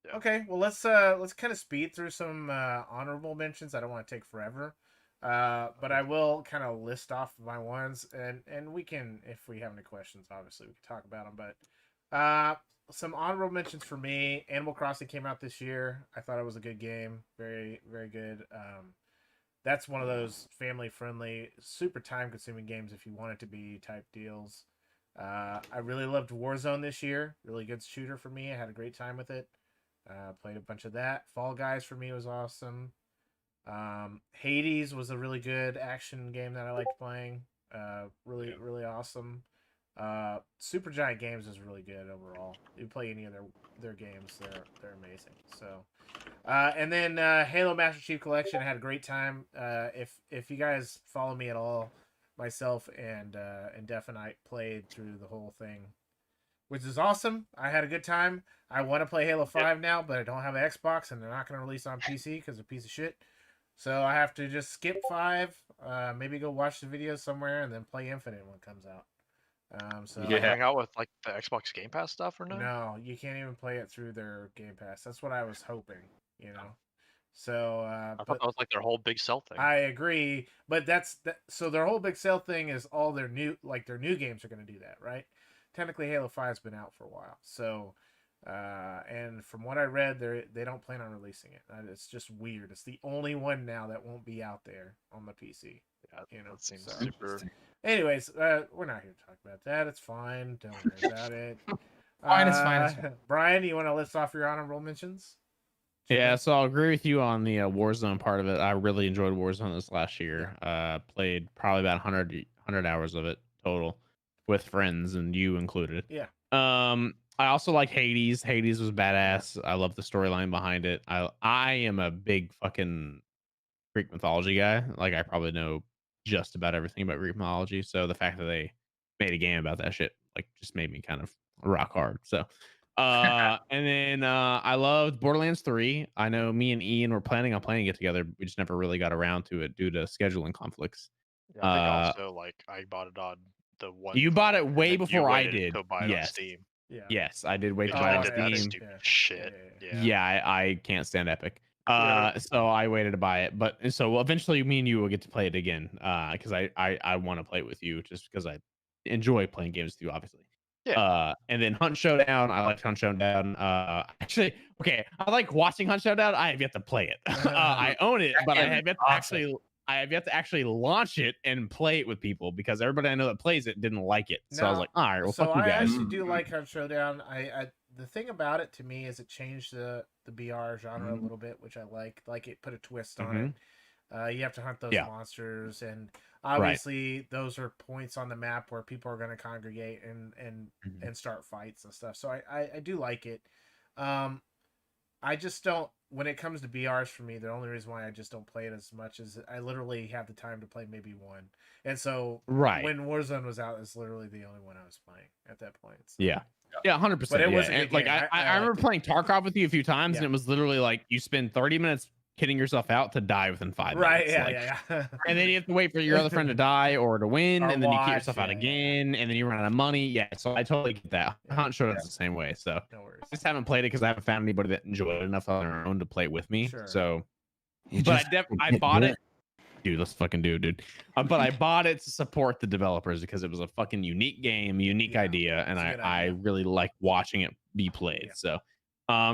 Yeah. Okay, well let's kind of speed through some honorable mentions. I don't want to take forever, but I will kind of list off my ones, and we can, if we have any questions, obviously we can talk about them. But some honorable mentions for me. Animal Crossing came out this year. I thought it was a good game, very very good. That's one of those family friendly, super time consuming games if you want it to be type deals. I really loved Warzone this year. Really good shooter for me. I had a great time with it. Played a bunch of that. Fall Guys for me was awesome. Hades was a really good action game that I liked playing. Really awesome. Super Giant Games is really good overall. You play any of their games, they're amazing. So, and then Halo Master Chief Collection, I had a great time. If you guys follow me at all, myself and Definite played through the whole thing, which is awesome. I had a good time. I want to play Halo 5 now, but I don't have an Xbox, and they're not going to release on PC because they're a piece of shit. So I have to just skip 5, maybe go watch the video somewhere, and then play Infinite when it comes out. So Yeah. Hang out with like the Xbox Game Pass stuff or no? no, you can't even play it through their Game Pass. That's what I was hoping, So, I thought but that was like their whole big sell thing. I agree, but so their whole big sale thing is all their new games are going to do that, right? Technically, Halo 5's been out for a while, so And from what I read, they don't plan on releasing it. It's just weird. It's the only one now that won't be out there on the PC. Yeah, You know, that seems so. super. Anyways, we're not here to talk about that. It's fine. Don't worry about it. Fine, it's fine, it's fine. Brian, you want to list off your honorable mentions? Yeah, so I'll agree with you on the Warzone part of it. I really enjoyed Warzone this last year. Played probably about 100 hours of it total with friends and you included. Yeah. I also like Hades. Hades was badass. I love the storyline behind it. I am a big fucking Greek mythology guy. Like I probably know just about everything about Greek mythology. So the fact that they made a game about that shit like just made me kind of rock hard. So and then I loved Borderlands 3. I know me and Ian were planning on playing it together. We just never really got around to it due to scheduling conflicts. Yeah, I think also like I bought it on the one. You bought it and way then you before I waited did. To buy it on Yes. Steam. Yeah. Yes, I did wait to Which buy it I on did that Steam. stupid shit. Yeah. Yeah, I can't stand Epic. Yeah. So I waited to buy it, but so eventually me and you will get to play it again. Because I want to play it with you just because I enjoy playing games with you, obviously. Yeah. And then Hunt Showdown. I like Hunt Showdown. Actually, okay, I like watching Hunt Showdown. I have yet to play it. I own it, but I have yet to actually launch it and play it with people because everybody I know that plays it didn't like it. So I was like, all right, well, so fuck you I guys. actually do like Hunt Showdown. I the thing about it to me is it changed the BR genre a little bit, which I like. Like it put a twist on it. You have to hunt those monsters, and obviously those are points on the map where people are going to congregate and start fights and stuff. So I do like it. I just don't. When it comes to BRs for me, the only reason why I just don't play it as much is I literally have the time to play maybe one, and so when Warzone was out, it's literally the only one I was playing at that point. So. Yeah, 100%. But it was a good like game. I remember playing Tarkov with you a few times, and it was literally like you spend 30 minutes kidding yourself out to die within 5 Right? minutes. Yeah. And then you have to wait for your other friend to die or to win, Or and then you watch, kid yourself out again, and then you run out of money. Yeah, so I totally get that. Hunt Showdown's the same way. So No worries. I just haven't played it because I haven't found anybody that enjoyed it enough on their own to play it with me. Sure. So, but I bought it. Dude, let's fucking do it, dude. But I bought it to support the developers because it was a fucking unique game, unique idea, and I really like watching it be played. So,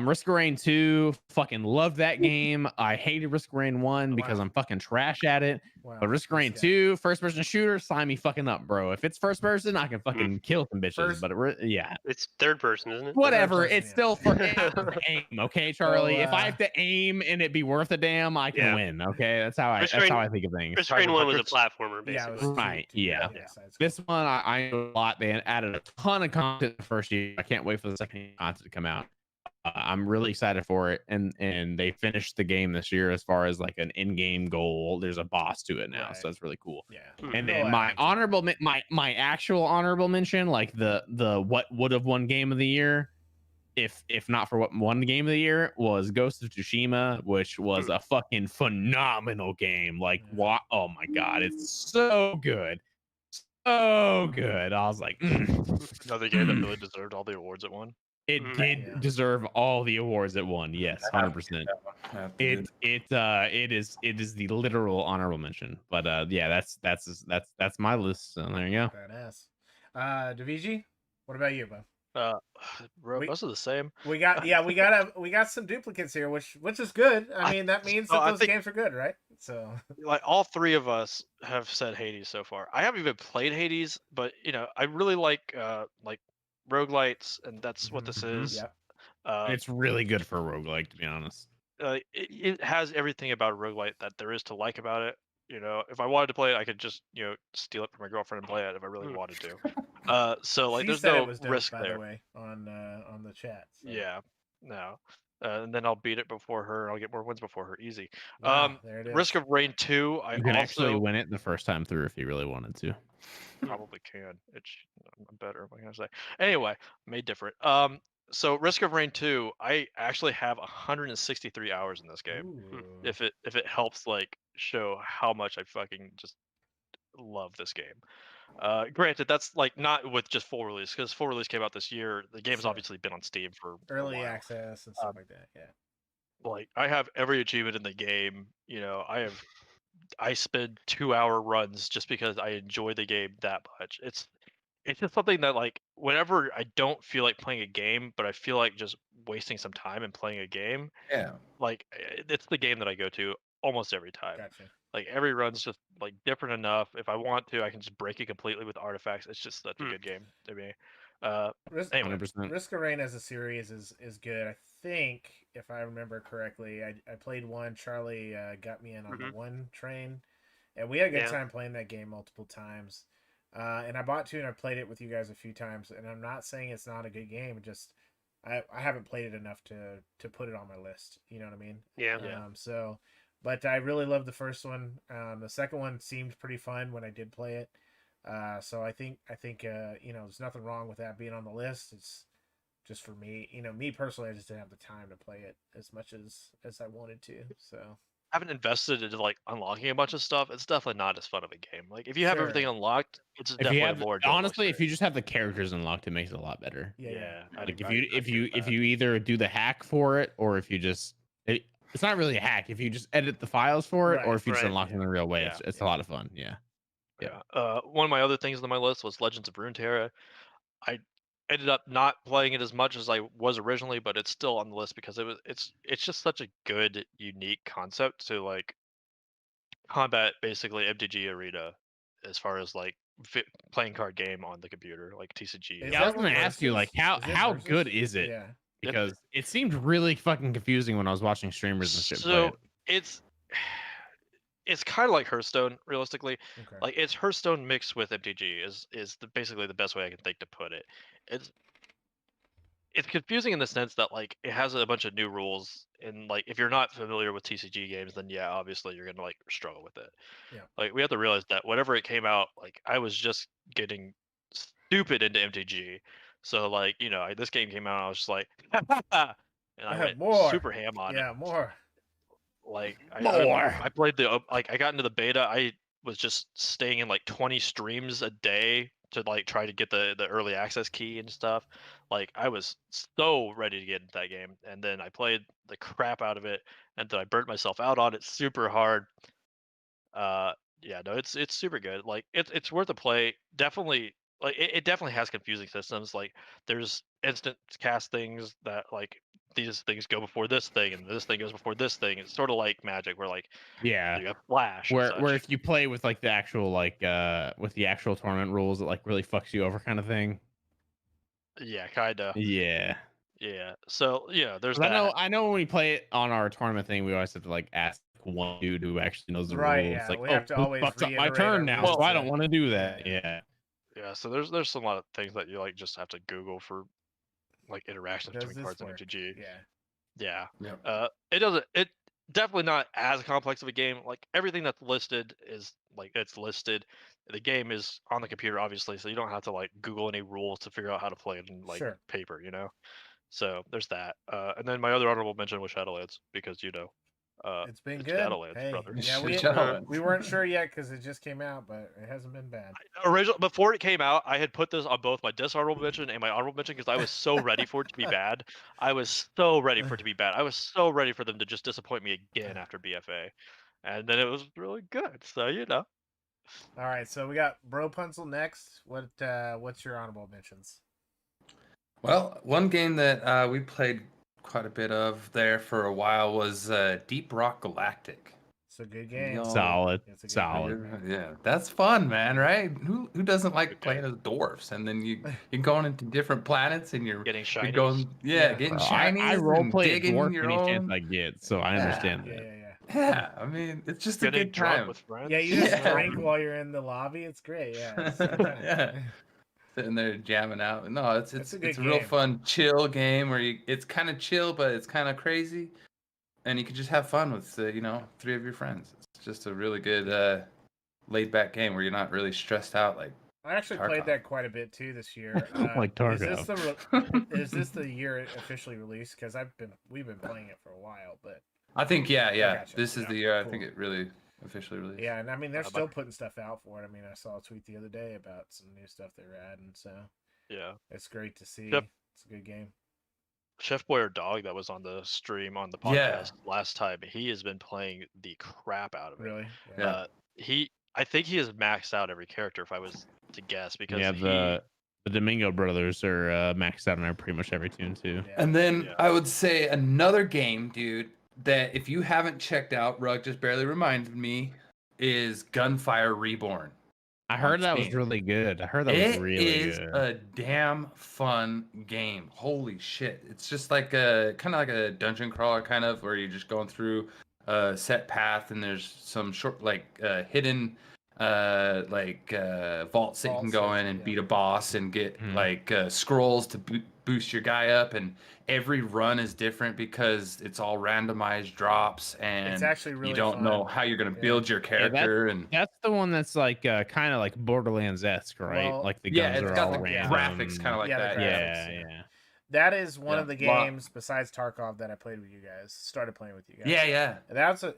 Risk of Rain 2, fucking loved that game. I hated Risk of Rain 1 because I'm fucking trash at it. But Risk of Rain 2, first person shooter, sign me fucking up, bro. If it's first person, I can fucking kill some bitches. It's third person, isn't it? Whatever. It's still for aim, okay, Charlie. If I have to aim and it be worth a damn, I can win. Okay, that's how I think of things. Risk of Rain 1 was a platformer, basically. Right. Yeah. This one I know a lot. They added a ton of content the first year. I can't wait for the second content to come out. I'm really excited for it, and they finished the game this year as far as like an in-game goal. There's a boss to it now, so that's really cool. Yeah. And then my honorable, my actual honorable mention, like the what would have won game of the year, if not for what won game of the year, was Ghost of Tsushima, which was a fucking phenomenal game. Like what? Oh my god, it's so good, so good. I was like, Another game that really deserved all the awards it won. It did deserve all the awards it won. Yes, 100%. It is the literal honorable mention. But yeah, that's my list. So there you go. Badass. Daviji, what about you, bro? Most of the same. We got some duplicates here, which is good. I mean, that means that those games are good, right? So like all three of us have said Hades so far. I haven't even played Hades, but I really like roguelites, and that's what this is. It's really good for a roguelike, to be honest. It has everything about a roguelite that there is to like about it. If I wanted to play it, I could just steal it from my girlfriend and play it if I really wanted to. So like, there's no risk by there. The way, on the chat. So. Yeah, no. And then I'll beat it before her, and I'll get more wins before her. Easy. Wow, there it is. Risk of Rain 2. You can actually win it the first time through if you really wanted to. Probably can. I'm better. What can I say? Anyway, made different. So Risk of Rain 2, I actually have 163 hours in this game. If it helps like show how much I fucking just love this game. Granted, that's like not with just full release, because full release came out this year. The game's obviously been on Steam for early access and stuff like that. Yeah. Like I have every achievement in the game. I spend 2-hour runs just because I enjoy the game that much. It's it's just something that like whenever I don't feel like playing a game, but I feel like just wasting some time and playing a game, Yeah. like it's the game that I go to almost every time. Gotcha. Like every run's just like different enough. If I want to, I can just break it completely with artifacts. It's just such a good game to me. Anyway, 100%. Risk of Rain as a series is good. I think if I remember correctly, I played one. Charlie got me in on the one train, and we had a good time playing that game multiple times. And I bought two, and I played it with you guys a few times. And I'm not saying it's not a good game. Just I haven't played it enough to put it on my list. You know what I mean? Yeah. So, but I really loved the first one. The second one seemed pretty fun when I did play it. So I think you know, there's nothing wrong with that being on the list. It's just for me, you know, me personally, I just didn't have the time to play it as much as I wanted to. So haven't invested into like unlocking a bunch of stuff. It's definitely not as fun of a game. Like if you have everything unlocked, it's If you definitely have, more enjoyable honestly, if you experience. just have the characters unlocked, it makes it a lot better. Yeah. Like if you either do the hack for it, or if you just it's not really a hack. If you just edit the files for it, or if you just unlock it in the real way, it's a lot of fun. Yeah. One of my other things on my list was Legends of Runeterra. I ended up not playing it as much as I was originally, but it's still on the list because it's just such a good, unique concept to like combat basically MTG Arena as far as like playing card game on the computer, like TCG. Yeah, I was gonna ask you like how good is it? Yeah. Because it seemed really fucking confusing when I was watching streamers and shit play it. It's kind of like Hearthstone, realistically. Okay. Like it's Hearthstone mixed with MTG is basically the best way I can think to put it. It's confusing in the sense that like it has a bunch of new rules, and like if you're not familiar with TCG games, then yeah, obviously you're gonna like struggle with it. Yeah. Like we have to realize that whenever it came out, like I was just getting stupid into MTG. So like, you know, this game came out and I was just like and I went more. super ham on it. Yeah, more. Like More. I played the like I got into the beta. I was just staying in like 20 streams a day to like try to get the early access key and stuff. Like I was so ready to get into that game, and then I played the crap out of it, and then I burnt myself out on it super hard. Yeah, no, it's super good. Like it's worth a play. Definitely, like it definitely has confusing systems. Like there's instant cast things that like these things go before this thing, and this thing goes before this thing. It's sort of like Magic, where like you have Flash. Where if you play with like the actual with the actual tournament rules, it like really fucks you over kind of thing. Yeah, kinda. Yeah. Yeah. So yeah, there's that. that. I know when we play it on our tournament thing, we always have to like ask one dude who actually knows the Right, rules. yeah, Like, we have to always fucks up my reiterate turn our now, rules, so I don't yeah. want to do that. Yeah. Yeah, so there's a lot of things that you like just have to Google for like interactions Does between this cards and work? MTG. Yeah. Yeah. It definitely not as complex of a game. Like everything that's listed is like it's listed. The game is on the computer, obviously, so you don't have to like Google any rules to figure out how to play it in like Sure. paper, you know. So there's that. And then my other honorable mention was Shadowlands because you know, It's been it's good. Shadowlands, Hey, brother. yeah, Shadowlands. we weren't sure yet because it just came out, but it hasn't been bad. Before it came out, I had put this on both my dishonorable mention and my honorable mention because I was so ready for it to be bad. I was so ready for it to be bad. I was so ready for them to just disappoint me again after BFA, and then it was really good. So you know. All right, so we got Bro Pencil next. What's your honorable mentions? Well, one game that we played quite a bit of there for a while was Deep Rock Galactic. It's a good game. Solid. It's a good Solid. game. Yeah, that's fun, man. Right? Who doesn't like playing as dwarfs? And then you're going into different planets and you're Getting you're shinies. going getting Bro, shinies. I role and play a digging dwarf your any chance own. I get, so I understand Yeah, that. yeah. Yeah, I mean it's just a Getting good drunk time. with friends. Yeah, you just Yeah. drink while you're in the lobby. It's great. Yeah. It's a good time. Yeah. Sitting there jamming out. No, it's It's a good real game. fun, chill game where it's kind of chill, but it's kind of crazy, and you can just have fun with 3 of your friends. It's just a really good laid back game where you're not really stressed out like. I actually played that quite a bit too this year. Like Tarkov. Is this the year it officially released? Because we've been playing it for a while, but I think yeah. Gotcha. This is Yeah, the year cool. I think it really officially released. yeah, and I mean they're but- still putting stuff out for it. I mean I saw a tweet the other day about some new stuff they're adding, so Yeah. it's great to see. Yep. It's a good game. Chef Boy or Dog that was on the stream on the Yeah. podcast last time. He has been playing the crap out of it. Really? Yeah. I think he has maxed out every character if I was to guess because Yeah, The Domingo brothers are maxed out on pretty much every tune too. Yeah. And then Yeah. I would say another game, dude, that if you haven't checked out, Rug just barely reminded me, is Gunfire Reborn. I heard that was Steam. really good. I heard that was It really is good. a damn fun game. Holy shit. It's just like a kind of like a dungeon crawler kind of where you're just going through a set path and there's some short hidden vaults that you can go in and beat a boss and get like scrolls to boost your guy up, and every run is different because it's all randomized drops and It's actually really you don't fun. know how you're going to build your character. And that's the one that's like kind of like Borderlands-esque, right? Well, like the yeah, guns it's are got all the random. graphics kind of like Yeah, the that. graphics. Yeah. That is one Yeah. of the games besides Tarkov that I played with you guys. Started playing with you guys. Yeah.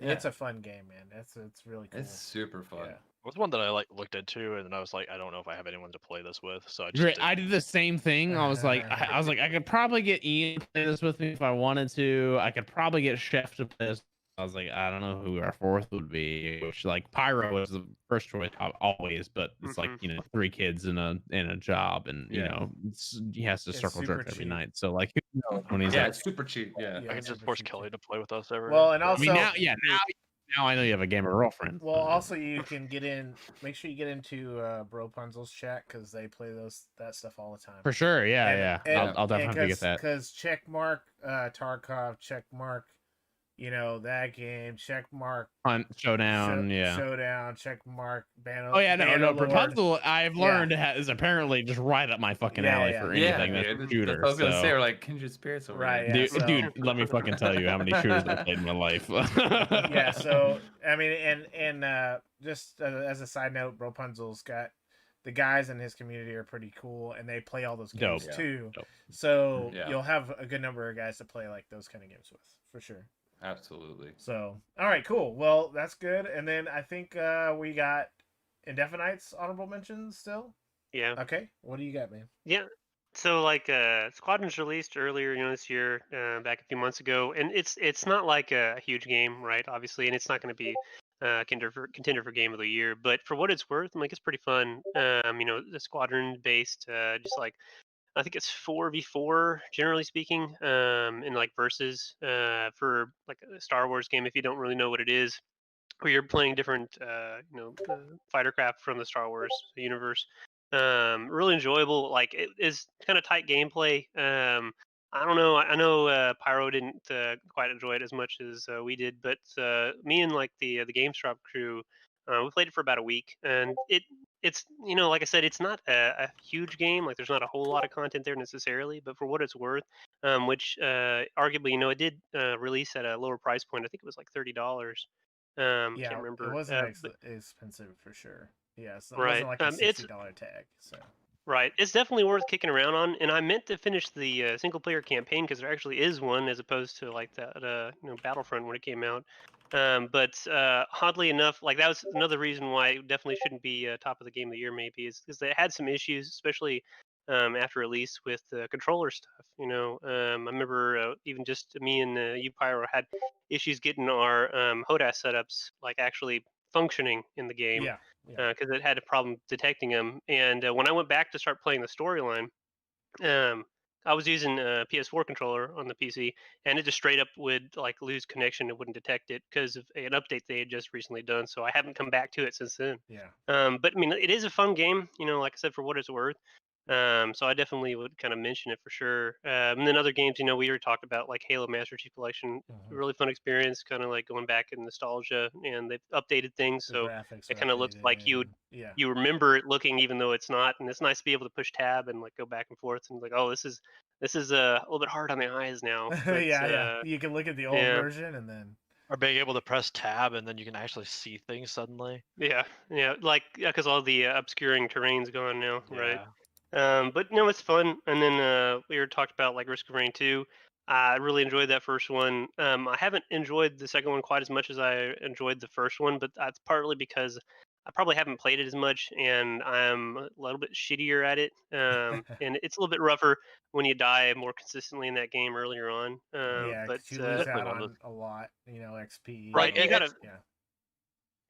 It's a fun game, man. It's really cool. It's super fun. Yeah. It was one that I like looked into, and then I was like, I don't know if I have anyone to play this with, so I just Great. didn't. I did the same thing. I was like, I could probably get Ian to play this with me if I wanted to. I could probably get Chef to play this. I was like, I don't know who our fourth would be. Which like Pyro was the first choice always, but it's like 3 kids in a job, and you know he has to circle jerk every night. So like, who knows when he's it's super cheap. Yeah, I can just force Kelly to play with us every. Well, and also, now I know you have a gamer girlfriend. Well, also you can get in. Make sure you get into Bro Punzel's chat because they play that stuff all the time. For sure, yeah. I'll definitely have to get that. Because checkmark Tarkov, checkmark, that game, checkmark Hunt Showdown, Showdown, checkmark Banner. Oh yeah, no, Rapunzel. I've learned is apparently just right up my fucking alley for anything that's a shooter. I was gonna say, like Kindred Spirits over right, there. Dude, let me fucking tell you how many shooters I've played in my life. Yeah, so I mean, and just as a side note, Rapunzel's got the guys in his community are pretty cool, and they play all those games too. Dope. So you'll have a good number of guys to play like those kind of games with, for sure. Absolutely. So, all right, cool. Well, that's good. And then I think we got Indefinite's honorable mentions still. Yeah. Okay. What do you got, man? Yeah. So like Squadron's released earlier, this year, back a few months ago, and it's not like a huge game, right? Obviously, and it's not going to be contender for game of the year. But for what it's worth, it's pretty fun. The Squadron based, just like. I think it's 4v4, generally speaking, in like versus for like a Star Wars game. If you don't really know what it is, where you're playing different, fighter craft from the Star Wars universe. Really enjoyable. Like it is kind of tight gameplay. I don't know. I know Pyro didn't quite enjoy it as much as we did, but me and like the GameStop crew, we played it for about a week, and it's like I said, it's not a huge game. Like there's not a whole lot of content there necessarily, but for what it's worth, which arguably it did release at a lower price point. I think it was like $30. Can't remember. It wasn't expensive for sure. Yes, it right. wasn't like a $60 tag. So. Right, it's definitely worth kicking around on, and I meant to finish the single player campaign because there actually is one, as opposed to like that Battlefront when it came out. But oddly enough, like that was another reason why it definitely shouldn't be top of the game of the year. Maybe is because they had some issues, especially after release with the controller stuff. I remember even just me and you, Pyro, had issues getting our HOTAS setups like actually functioning in the game. Yeah. Because it had a problem detecting them. And when I went back to start playing the storyline, I was using a PS4 controller on the PC, and it just straight up would like lose connection. It wouldn't detect it because of an update they had just recently done. So I haven't come back to it since then. Yeah. But I mean, it is a fun game. Like I said, for what it's worth. So I definitely would kind of mention it for sure. And then other games, we already talked about like Halo Master Chief Collection, really fun experience, kind of like going back in nostalgia, and they've updated things, so it kind of looks like you remember it looking, even though it's not. And it's nice to be able to push tab and like go back and forth and like, oh, this is a little bit hard on the eyes now. But, you can look at the old version and then. Or being able to press tab and then you can actually see things suddenly. Yeah, because all the obscuring terrain's gone now, right? But it's fun. And then we talked about like Risk of Rain 2. I really enjoyed that first one. I haven't enjoyed the second one quite as much as I enjoyed the first one, but that's partly because I probably haven't played it as much, and I'm a little bit shittier at it. And it's a little bit rougher when you die more consistently in that game earlier on. But you lose out on a lot, XP. Right, you gotta.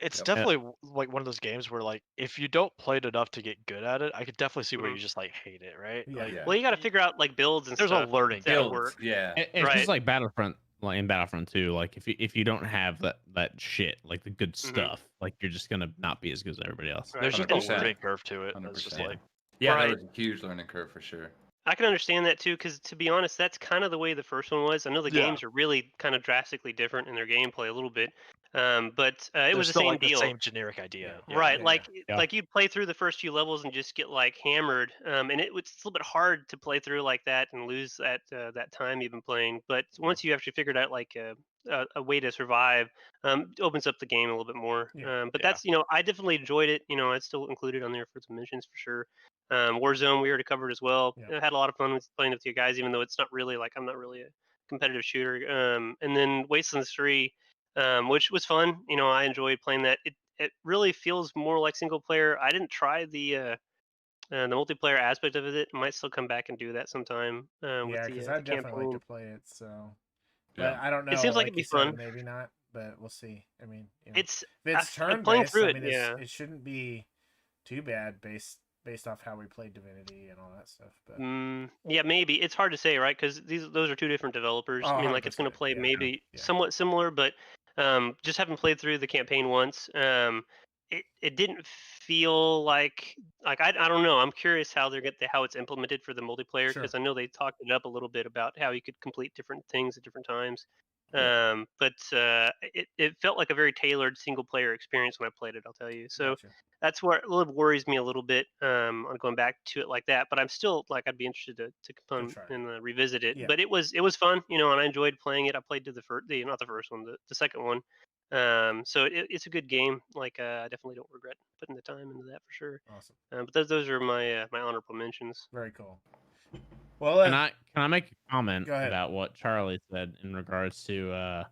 It's Yep. definitely like one of those games where like if you don't play it enough to get good at it, I could definitely see where Mhm. you just like hate it, right? Yeah. Like Yeah. Well, you got to figure out like builds and there's a stuff learning that curve. work. Yeah. It's Right. just like Battlefront, like in Battlefront 2. Like if you don't have that shit, like the good stuff, like you're just gonna not be as good as everybody else. Right. There's just a 100%. learning curve to it. It's just 100%. like Yeah, Right. there was a huge learning curve for sure. I can understand that too, because to be honest, that's kind of the way the first one was. I know the Yeah. games are really kind of drastically different in their gameplay a little bit, but it there's was the still same like the deal. same generic idea. Yeah. Right, Yeah, yeah. like you'd play through the first few levels and just get like hammered, and it's a little bit hard to play through like that and lose that time you've been playing. But once you actually figured out like a way to survive, it opens up the game a little bit more. Yeah. But Yeah. that's I definitely enjoyed it. It's still included on there for some mentions for sure. Warzone we already covered as well. Yeah. I had a lot of fun with playing with you guys, even though it's not really like I'm not really a competitive shooter. And then Wastelands 3, which was fun. I enjoyed playing that. It really feels more like single player. I didn't try the multiplayer aspect of it. I might still come back and do that sometime with Yeah, because I'd the definitely like campaign. to play it. So, but Yeah. I don't know. It seems like Like it'd you be said, fun. maybe not. But we'll see. I mean, It's if it's turn playing based, through I it. mean, Yeah, it shouldn't be too bad based off how we played Divinity and all that stuff. But yeah, maybe it's hard to say, right? Because those are two different developers. oh, I mean, like it's going 100%. to play Yeah. maybe Yeah. somewhat similar, but just having played through the campaign once, it didn't feel like I don't know. I'm curious how how it's implemented for the multiplayer Sure. because I know they talked it up a little bit about how you could complete different things at different times. Yeah. But it felt like a very tailored single player experience when I played it. I'll tell you. So Gotcha. that's where it worries me a little bit on going back to it like that. But I'm still like I'd be interested to come try it. and revisit it. Yeah. But it was fun, and I enjoyed playing it. I played to the first, not the first one, the second one. So it's a good game. Like I definitely don't regret putting the time into that for sure. Awesome. But those are my my honorable mentions. Very cool. Well, Can I make a comment Go ahead. about what Charlie said in regards to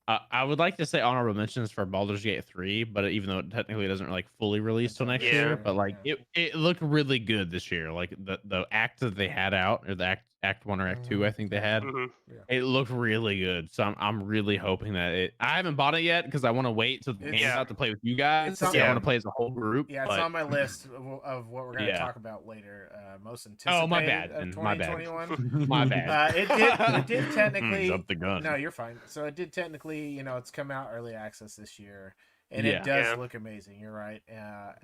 I would like to say honorable mentions for Baldur's Gate 3, but even though it technically doesn't like fully release till next Yeah. year, but like Yeah. it looked really good this year. Like the act that they had out, or the act 1 or act 2, I think they had. hmm It looked really good. So I'm really hoping that I haven't bought it yet because I want to wait till the It's- game's out to play with you guys. it's on- I Yeah. want to play as a whole group. Yeah, it's but on my list of what we're going to Yeah. talk about later. Most anticipated oh, my bad. of Then, my bad. 2021. My bad. It did technically. Jump the gun. No, you're fine. So it did technically, it's come out early access this year, and Yeah. it does Yeah. look amazing. You're right.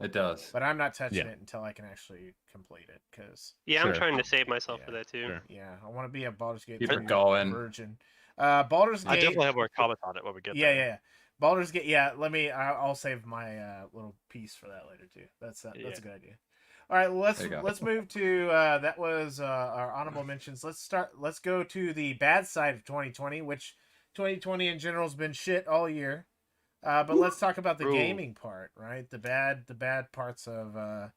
It does. But I'm not touching Yeah. it until I can actually complete it, because Yeah, Sure. I'm trying to save myself for Yeah. that too. Sure. yeah, I want to be a Baldur's Gate Keep it 3 going. virgin. Baldur's Gate. I definitely have more comments on it when we get Yeah, there. yeah. Baldur's Gate. Yeah, I'll save my little piece for that later too. That's a Yeah. good idea. All right, well, There you go. let's move to that was our honorable mentions. Let's go to the bad side of 2020, which 2020 in general has been shit all year. But let's talk about the Ooh. gaming part, right? The bad parts of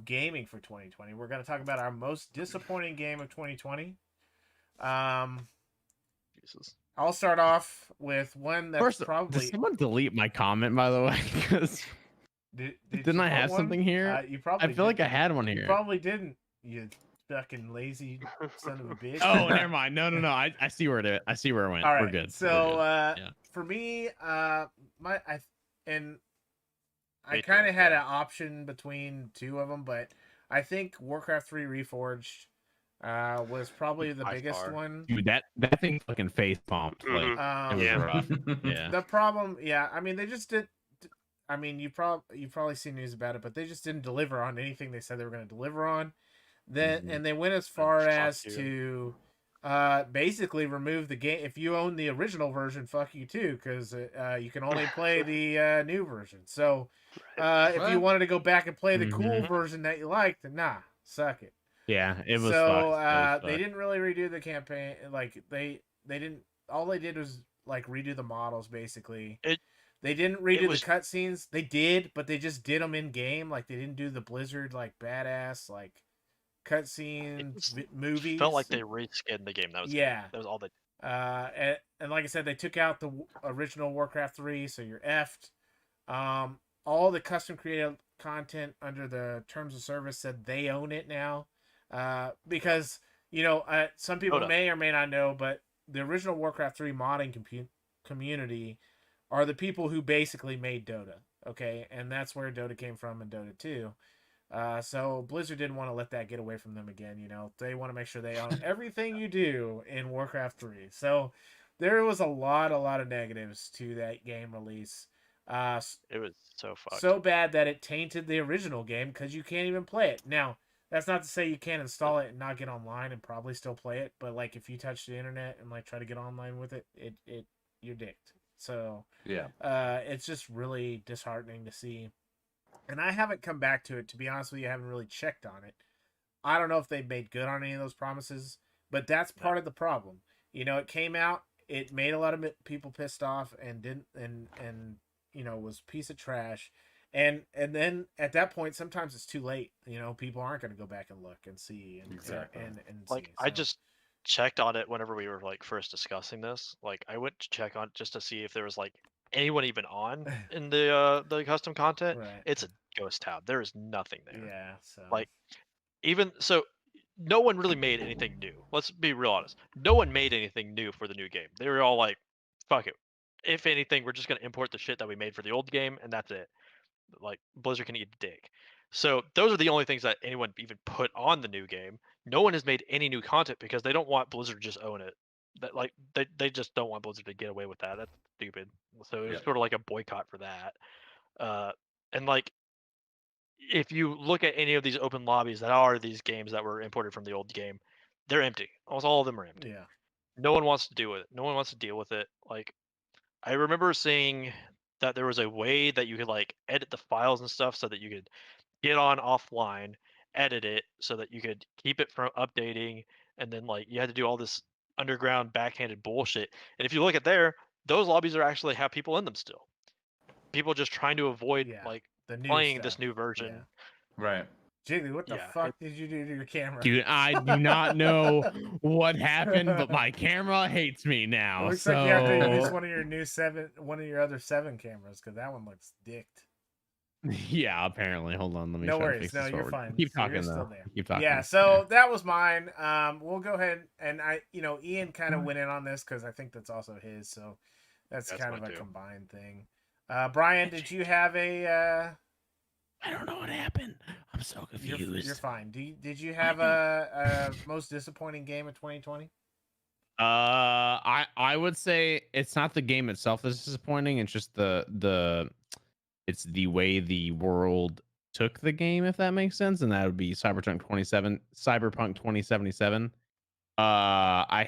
gaming for 2020. We're going to talk about our most disappointing game of 2020. Jesus. I'll start off with one that's First, probably. did someone delete my comment, by the way? Because didn't you I put have one? something here? You probably. I feel like I didn't. had one You here. probably didn't. You fucking lazy son of a bitch. Oh, never mind. No. I see where it. I see where it went. All right. We're good. So We're good. Yeah. for me, I Me too, kind of had yeah. an option between two of them, but I think Warcraft 3 Reforged was probably the By biggest far. one. Dude, that thing fucking face bombed. Like Mhm. it was Yeah. rough. Yeah. The problem, yeah, I mean, they just did. I mean, you've probably seen news about it, but they just didn't deliver on anything they said they were going to deliver on. Then and they went as far fuck as you. to basically remove the game. If you own the original version, fuck you too, because you can only play the new version. So if you What? wanted to go back and play the cool Mhm. version that you liked, then nah, suck it. Yeah, it was So fucked. It was they fucked. didn't really redo the campaign. Like they didn't. All they did was like redo the models basically. They didn't redo was- the cutscenes. They did, but they just did them in game. Like they didn't do the Blizzard like badass like cutscene just movies. Felt like they reskinned the game. That was Yeah. That was all they. And like I said, they took out the original Warcraft 3, so you're effed. All the custom created content under the terms of service said they own it now. Because some people Dota. may or may not know, but the original Warcraft 3 modding community are the people who basically made Dota. Okay, and that's where Dota came from in Dota 2. So Blizzard didn't want to let that get away from them again. You know, they want to make sure they own everything you do in Warcraft 3. So there was a lot of negatives to that game release. It was so fucked. So bad that it tainted the original game because you can't even play it. Now, that's not to say you can't install it and not get online and probably still play it, but like if you touch the internet and like try to get online with it, you're dicked. So Yeah. it's just really disheartening to see. And I haven't come back to it, to be honest with you. I haven't really checked on it. I don't know if they've made good on any of those promises, but that's part of the problem. You know, it came out, it made a lot of people pissed off and didn't and you know, was a piece of trash. And then at that point, sometimes it's too late. You know, people aren't going to go back and look and see and Exactly. and Like see. I just checked on it whenever we were like first discussing this. Like I went to check on just to see if there was like anyone even on in the custom content. Right. It's a ghost tab. There is nothing there. Yeah. So Like even so, no one really made anything new. Let's be real honest. No one made anything new for the new game. They were all like, "Fuck it. If anything, we're just gonna import the shit that we made for the old game, and that's it." Like Blizzard can eat a dick. So those are the only things that anyone even put on the new game. No one has made any new content because they don't want Blizzard to just own it. That like they just don't want Blizzard to get away with that. That's stupid. So it was Yep. sort of like a boycott for that. And like if you look at any of these open lobbies that are these games that were imported from the old game, they're empty. Almost all of them are empty. yeah. No one wants to do it. No one wants to deal with it. Like I remember seeing that there was a way that you could like edit the files and stuff so that you could get on offline, edit it so that you could keep it from updating, and then like you had to do all this underground backhanded bullshit. And if you look at there, those lobbies are actually have people in them still. People just trying to avoid Yeah. like The new playing stuff. this new version. Yeah. Right. Jiggly, what the Yeah, fuck did you do to your camera? Dude, I do not know what happened, but my camera hates me It now. looks So like you have to use one of your other 7 cameras because that one looks dicked. yeah, apparently. Hold on, let me No try to worries. fix No, this you're forward. fine. Keep So you're talking still though. there. Keep talking. Yeah, so that was mine. We'll go ahead and Ian kind of went in on this because I think that's also his. So that's kind of mine a too. combined thing. Brian, did you have a? I don't know what happened. I'm so confused. You're fine. Did you have a most disappointing game of 2020? I would say it's not the game itself that's disappointing. It's just it's the way the world took the game, if that makes sense, and that would be Cyberpunk 2077. I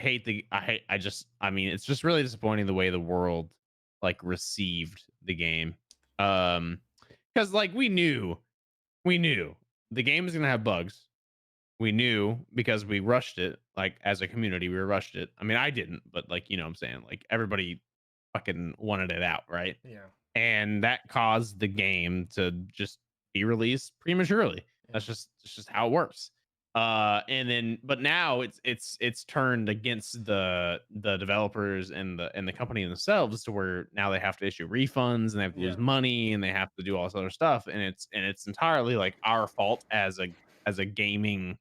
mean, it's just really disappointing the way the world like received the game. Because like we knew the game was gonna have bugs. We knew because we rushed it, like as a community, we rushed it. I mean, I didn't, but like, you know what I'm saying? Like everybody fucking wanted it out, right? Yeah. And that caused the game to just be released prematurely. Yeah. It's just how it works. And then but now it's turned against the developers and the company themselves to where now they have to issue refunds and they have to lose money and they have to do all this other stuff, and it's entirely like our fault as a gaming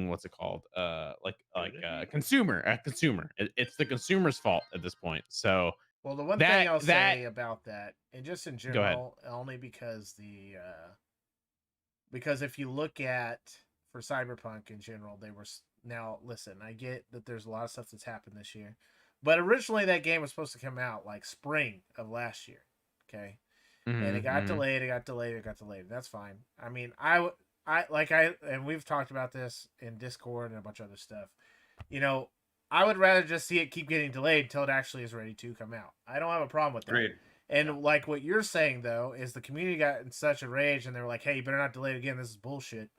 what's it called consumer it's the consumer's fault at this point. So Well, the one thing I'll say about that, and just in general, only because because if you look at for Cyberpunk in general, they were now listen. I get that there's a lot of stuff that's happened this year, but originally that game was supposed to come out like spring of last year. Okay. And it got delayed. That's fine. I mean, and we've talked about this in Discord and a bunch of other stuff. You know, I would rather just see it keep getting delayed until it actually is ready to come out. I don't have a problem with that. Great. And like what you're saying though is the community got in such a rage and they were like, "Hey, you better not delay it again. This is bullshit."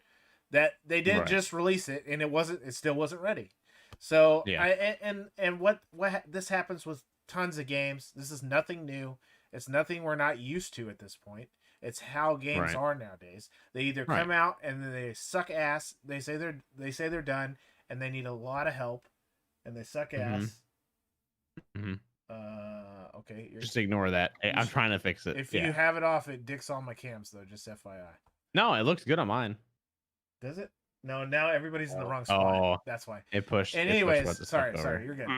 That they did just release it and it still wasn't ready. So yeah. And what this happens with tons of games. This is nothing new. It's nothing we're not used to at this point. It's how games are nowadays. They either come out and then they suck ass. They say they're done and they need a lot of help, and they suck ass. Okay. Just ignore that. I'm trying to fix it. If you have it off, it dicks all my cams though. Just FYI. No, it looks good on mine. Does it? No. Now everybody's in the wrong spot. Oh, that's why. It pushed. And anyways, sorry, you're good.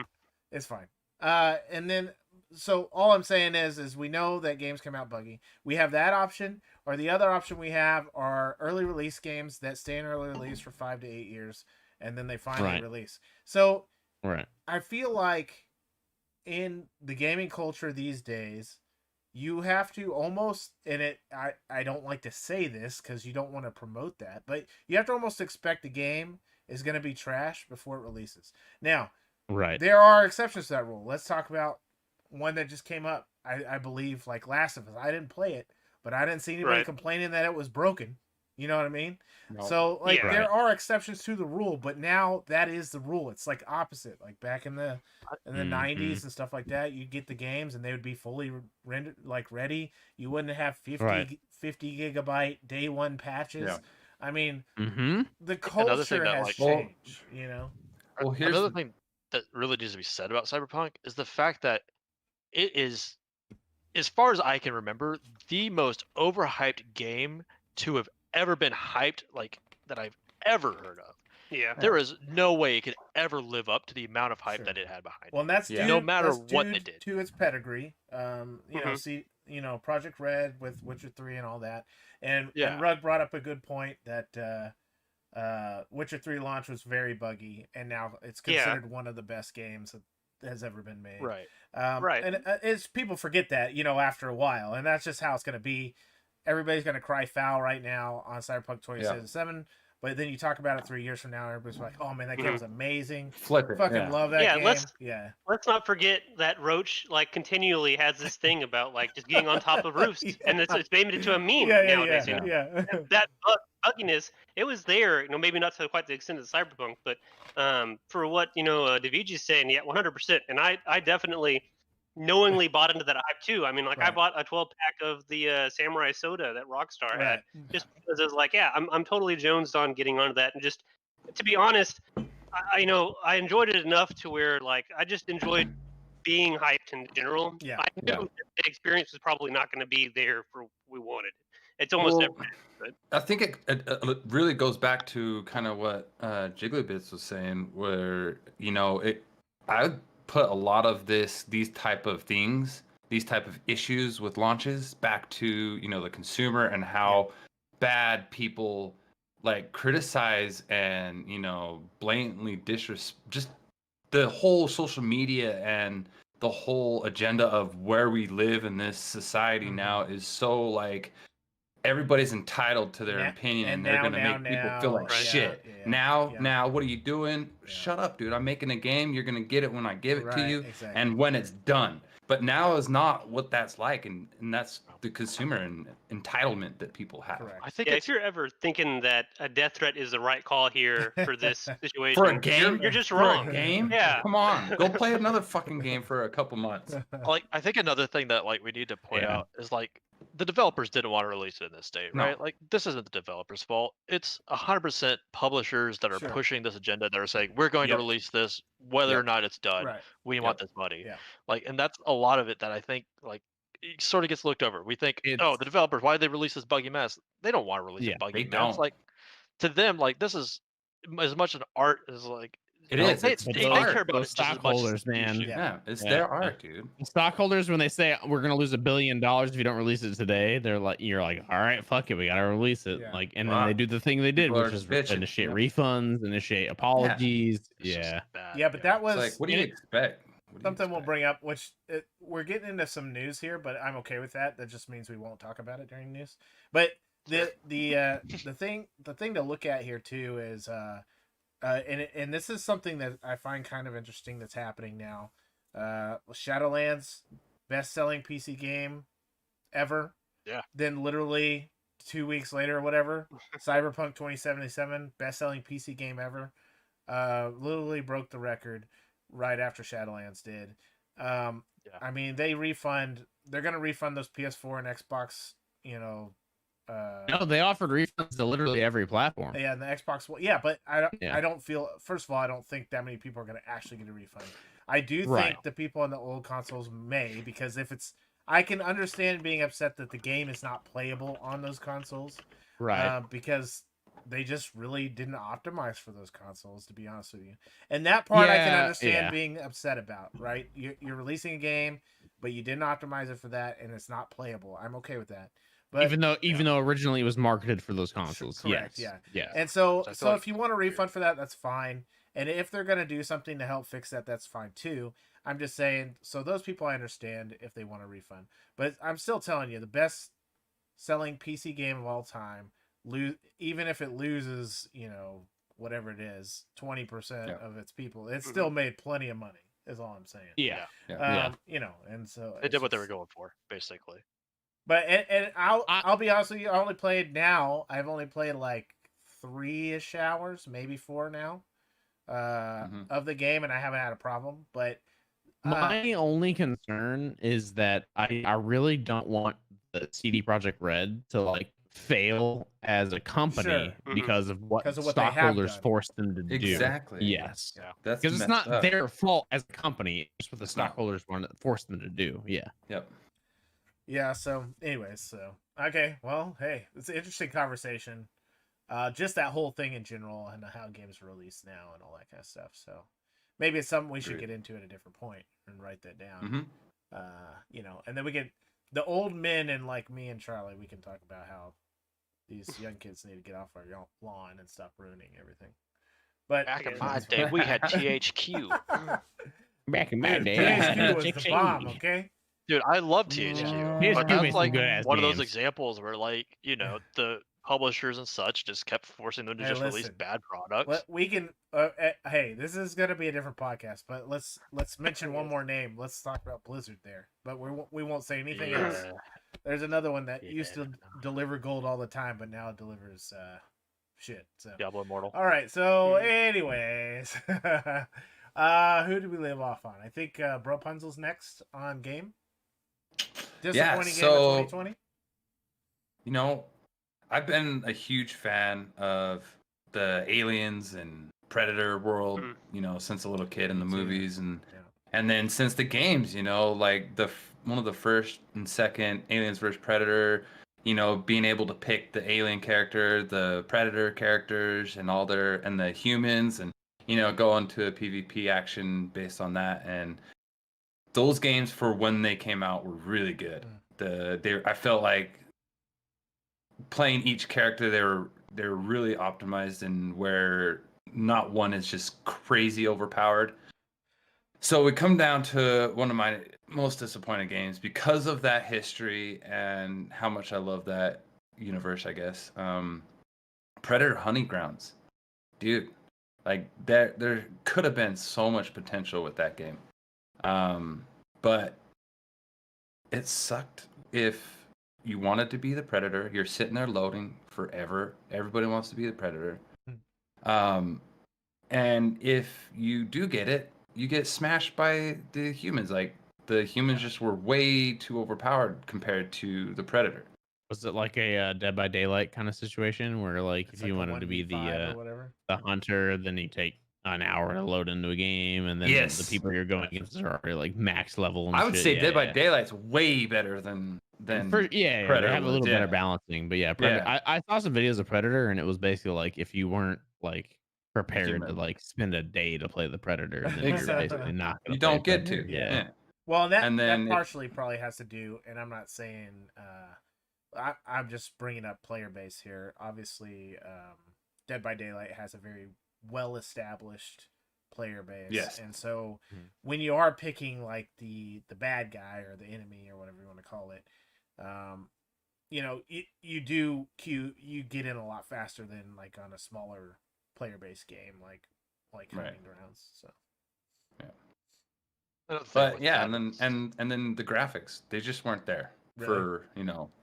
It's fine. And then so all I'm saying is we know that games come out buggy. We have that option, or the other option we have are early release games that stay in early release for 5 to 8 years, and then they finally release. So I feel like in the gaming culture these days, you have to almost, and I don't like to say this because you don't want to promote that, but you have to almost expect the game is going to be trash before it releases. Now, there are exceptions to that rule. Let's talk about one that just came up. I believe, like Last of Us. I didn't play it, but I didn't see anybody complaining that it was broken. You know what I mean? No. So like there are exceptions to the rule, but now that is the rule. It's like opposite. Like back in the 90s and stuff like that, you'd get the games and they would be fully rendered, like ready. You wouldn't have 50 gigabyte day one patches. Yeah. I mean, the culture has changed. You know. Well, here's another thing that really needs to be said about Cyberpunk is the fact that it is, as far as I can remember, the most overhyped game to have ever been hyped, like that I've ever heard of. Yeah. There is no way it could ever live up to the amount of hype that it had behind it. Well, and that's no matter what they did. To its pedigree. You know, Project Red with Witcher 3 and all that. And Rug brought up a good point that Witcher 3 launch was very buggy, and now it's considered one of the best games that has ever been made. Right. And it's people forget that, you know, after a while, and that's just how it's going to be. Everybody's going to cry foul right now on Cyberpunk 2077, but then you talk about it 3 years from now, everybody's like, "Oh man, that game was amazing." Flip it. Fucking love that game. Let's not forget that Roach like continually has this thing about like just getting on top of roofs, and it's made it to a meme nowadays. You know? That bugginess, it was there. You know, maybe not to quite the extent of Cyberpunk, but for what Daviji's saying, 100%. And I definitely knowingly bought into that hype too. I mean, like I bought a 12-pack of the Samurai Soda that Rockstar had just because it was like, I'm totally jonesed on getting onto that. And just to be honest, I enjoyed it enough to where like I just enjoyed being hyped in general. Yeah. I knew the experience was probably not going to be there for what we wanted. It's almost never. I think it really goes back to kind of what Jigglypuff was saying, where I put a lot of these type of things, these type of issues with launches back to the consumer and how bad people like criticize and blatantly just the whole social media and the whole agenda of where we live in this society now is so like everybody's entitled to their opinion and they're going to make people feel like shit. Now, what are you doing? Shut up, dude. I'm making a game. You're going to get it when I give it to you and when it's done. But now is not what that's like, and that's the consumer and entitlement that people have. Correct. I think if you're ever thinking that a death threat is the right call here for this situation, for a game, you're just wrong. For a game? Yeah. Come on, go play another fucking game for a couple months. Like, I think another thing that like we need to point out is like the developers didn't want to release it in this state, right? Like this isn't the developers' fault. It's 100% publishers that are pushing this agenda that are saying we're going to release this whether or not it's done. We want this money. Like, and that's a lot of it that I think like it sort of gets looked over. We think, the developers, why did they release this buggy mess? They don't want to release a buggy mess. Like to them, like this is as much an art as like it is. They care about those stockholders, man. Yeah, it's their art, dude. Stockholders, when they say we're gonna lose $1 billion if you don't release it today, they're like, you're like, all right, fuck it, we gotta release it. Like, and then they do the thing they did, which is initiate refunds, initiate apologies. But that was like, what do you expect? Something we'll bring up, which we're getting into some news here, but I'm okay with that. That just means we won't talk about it during news. But the thing to look at here too is and this is something that I find kind of interesting that's happening now. Shadowlands, best-selling PC game ever. Yeah. Then literally 2 weeks later or whatever, Cyberpunk 2077, best-selling PC game ever. Literally broke the record right after Shadowlands did. I mean, they're going to refund those PS4 and Xbox, no, they offered refunds to literally every platform. Yeah, and the Xbox One. Yeah, but I don't feel. First of all, I don't think that many people are going to actually get a refund. I do think the people on the old consoles may, because if it's, I can understand being upset that the game is not playable on those consoles, because they just really didn't optimize for those consoles, to be honest with you. And that part I can understand being upset about. Right, you're releasing a game but you didn't optimize it for that, and it's not playable. I'm okay with that. But even though originally it was marketed for those consoles, correct, yes, yeah. yeah. And so like if you want a refund for that, that's fine. And if they're gonna do something to help fix that, that's fine too. I'm just saying. So those people, I understand if they want a refund, but I'm still telling you, the best selling PC game of all time, even if it loses, whatever it is, 20% of its people, it still made plenty of money. Is all I'm saying. Yeah. And so They did what they were going for, basically. But and I'll be honest with you, I've only played like 3-ish hours, maybe 4 now, of the game, and I haven't had a problem. But my only concern is that I really don't want the CD Projekt Red to like fail as a company because of what stockholders forced them to do. Exactly. Yes. Yeah. That's because it's not up. their fault as a company. It's what the stockholders forced them to do. Yeah. Yep. Yeah. So, anyways, okay. Well, hey, it's an interesting conversation. Just that whole thing in general and how games are released now and all that kind of stuff. So maybe it's something we should get into at a different point and write that down. And then we can, the old men and like me and Charlie, we can talk about how these young kids need to get off our lawn and stop ruining everything. But back in my day, we had THQ. Back in my day, THQ was the bomb. Okay. Dude, I love THQ. Yeah. But THQ that's like one of those games. examples where, like, the publishers and such just kept forcing them to release bad products. We can. Hey, this is gonna be a different podcast, but let's mention one more name. Let's talk about Blizzard there, but we won't say anything else. There's another one that used to deliver gold all the time, but now it delivers shit. So Diablo Immortal. All right. So, anyways, who did we leave off on? I think Bropunzel's next on game. Disappointing game of 2020. I've been a huge fan of the Aliens and Predator world, since a little kid in the movies, and then since the games, like one of the first and second Aliens vs Predator, being able to pick the alien character, the Predator characters, and and the humans, and go into a PvP action based on that, and those games for when they came out were really good. I felt like playing each character, they're really optimized, and where not one is just crazy overpowered. So we come down to one of my most disappointing games because of that history and how much I love that universe, I guess. Predator Hunting Grounds. Dude, like there could have been so much potential with that game. But it sucked. If you wanted to be the Predator, you're sitting there loading forever. Everybody wants to be the Predator. And if you do get it, you get smashed by the humans. Like, the humans just were way too overpowered compared to the Predator. Was it like a Dead by Daylight kind of situation where, like, It's if you like wanted to be the hunter, then you take an hour to load into a game, and then the people you're going against are already like max level. And I would say Dead by Daylight's way better than Predator. They have a little better balancing, but Predator. I saw some videos of Predator, and it was basically like if you weren't like prepared to like spend a day to play the Predator, then you're basically not. You don't get to. Yeah. Well, that partially probably has to do, and I'm not saying. I'm just bringing up player base here. Obviously, Dead by Daylight has a very well-established player base. Yes. And so when you are picking like the bad guy or the enemy or whatever you want to call it, you get in a lot faster than like on a smaller player base game like Hunting Grounds. So but and then the graphics, they just weren't there for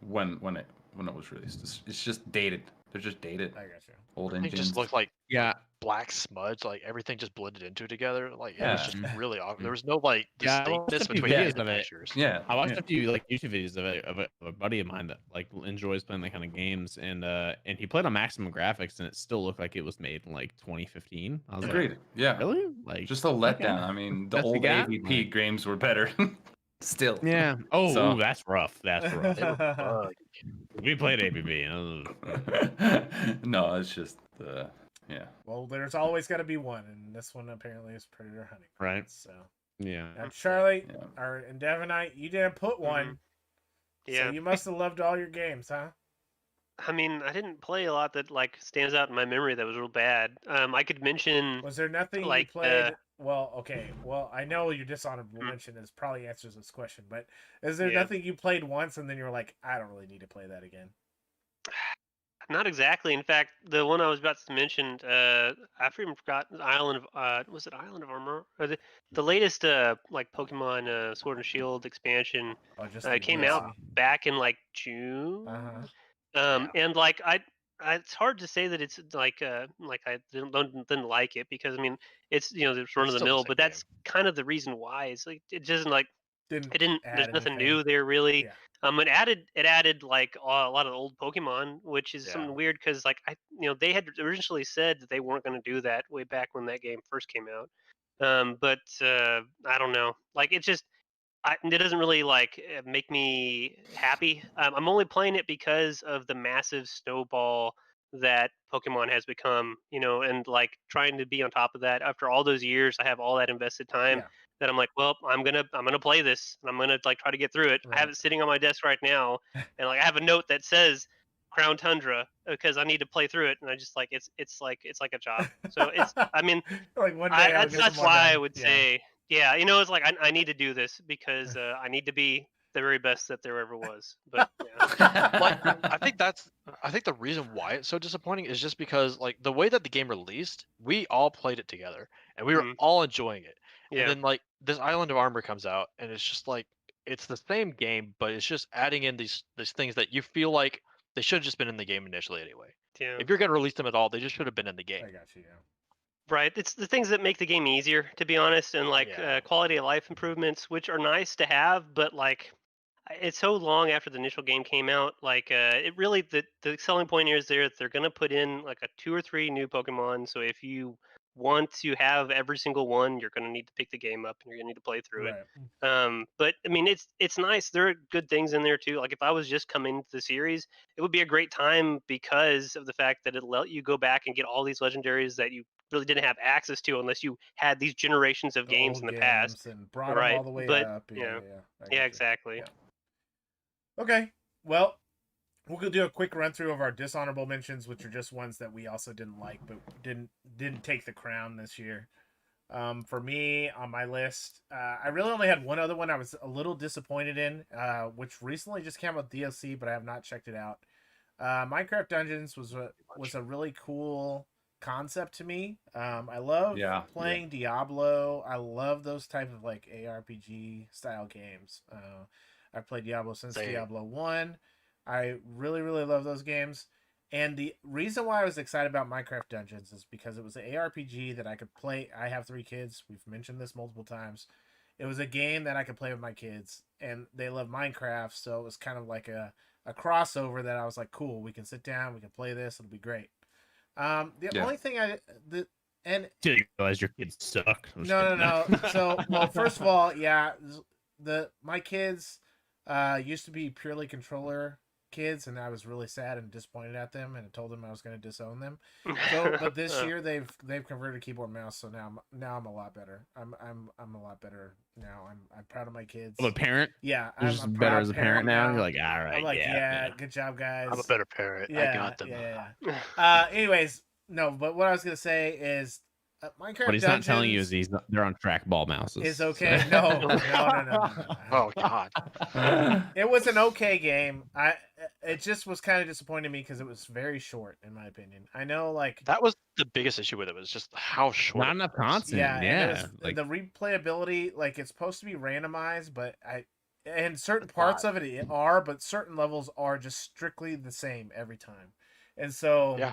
when it was released. It's just dated. They're just dated. I got you. Old It engines. just looked like black smudge, like everything just blended into together. Like it was just really awkward. There was no like distinctness between the pictures. I watched a few like YouTube videos of a buddy of mine that like enjoys playing that kind of games, and he played on maximum graphics, and it still looked like it was made in like 2015. I was Agreed. Like, really? Like just a letdown. I mean, the old AVP games were better. Still. Yeah. Oh, that's rough. That's rough. We played ABB. No, it's just Well, there's always got to be one, and this one apparently is Predator Hunting. Right. So Yeah. And Charlie Yeah. or and Devonite, you didn't put one, Yeah. so you must have loved all your games, huh? I mean, I didn't play a lot that like stands out in my memory that was real bad. I could mention Was there nothing you like played? Well, okay. Well, I know your dishonorable mention is probably answers this question, but is there Yeah. nothing you played once and then you were like, I don't really need to play that again? Not exactly. In fact, the one I was about to mention, I even forgot Island of was it Island of Armor? Or the latest like Pokemon Sword and Shield expansion Oh, just the came DLC. out back in like June. Uh-huh. And like it's hard to say that it's like I didn't like it because I mean it's it's run of the still the mill, same but that's kind of the reason why. It's like it doesn't like Didn't it didn't. add There's nothing anything. new there really. Yeah. It added like a lot of old Pokemon, which is something weird because like they had originally said that they weren't going to do that way back when that game first came out. But I don't know. Like it just it doesn't really like make me happy. I'm only playing it because of the massive snowball that Pokemon has become, and like trying to be on top of that after all those years. I have all that invested time Yeah. that I'm like, well, I'm gonna play this and I'm gonna like try to get through it. I have Right. it sitting on my desk right now, and like I have a note that says Crown Tundra because I need to play through it, and I just like it's like a job. So it's I mean like one day I'll get that's some more why I done. would Yeah. say, yeah, it's like I need to do this because I need to be the very best that there ever was. But yeah, Like I think the reason why it's so disappointing is just because like the way that the game released, we all played it together and we were all enjoying it. And yeah, then like this Island of Armor comes out and it's just like it's the same game, but it's just adding in these things that you feel like they should have just been in the game initially anyway. yeah. If you're gonna release them at all, they just should have been in the game. I got you. Yeah. Right. It's the things that make the game easier, to be honest, and like Yeah. quality of life improvements, which are nice to have, but like it's so long after the initial game came out. Like it really the selling point here is that they're gonna put in like a 2 or 3 new Pokemon. So if you want to have every single one, you're gonna need to pick the game up and you're gonna need to play through it. But I mean, it's nice. There are good things in there too. Like if I was just coming to the series, it would be a great time because of the fact that it let you go back and get all these legendaries that you really didn't have access to unless you had these generations of games old in the past. and brought them Right. all the way But up. yeah, I got yeah, you. exactly. Yeah. Okay. Well, we'll do a quick run through of our dishonorable mentions, which are just ones that we also didn't like, but didn't take the crown this year. For me, on my list, I really only had one other one I was a little disappointed in, which recently just came out with DLC, but I have not checked it out. Minecraft Dungeons was a really cool concept to me. I love playing Diablo. I love those type of like ARPG style games. I've played Diablo since Diablo 1. I really, really love those games. And the reason why I was excited about Minecraft Dungeons is because it was an ARPG that I could play. I have 3 kids. We've mentioned this multiple times. It was a game that I could play with my kids, and they love Minecraft, so it was kind of like a crossover that I was like, cool, we can sit down, we can play this, it'll be great. Only thing and Did you realize your kids suck? No. So, well, first of all, yeah, my kids used to be purely controller kids, and I was really sad and disappointed at them, and I told them I was going to disown them. So, but this year they've converted to keyboard mouse, so now I'm a lot better. I'm a lot better now. I'm proud of my kids. I'm a parent. Yeah, You're just better as a parent now. You're like, all right, I'm like, yeah, good job, guys. I'm a better parent. Yeah, I got them. Yeah. Anyways, no, but what I was gonna say is Minecraft. What he's not telling you is they're on trackball mouses. It's okay. So. No. Oh God. It was an okay game. It just was kind of disappointing to me because it was very short, in my opinion. I know, like that was the biggest issue with it was just how short. Not enough content. Yeah. Like the replayability, like it's supposed to be randomized, but and certain parts of it are, but certain levels are just strictly the same every time, and so yeah.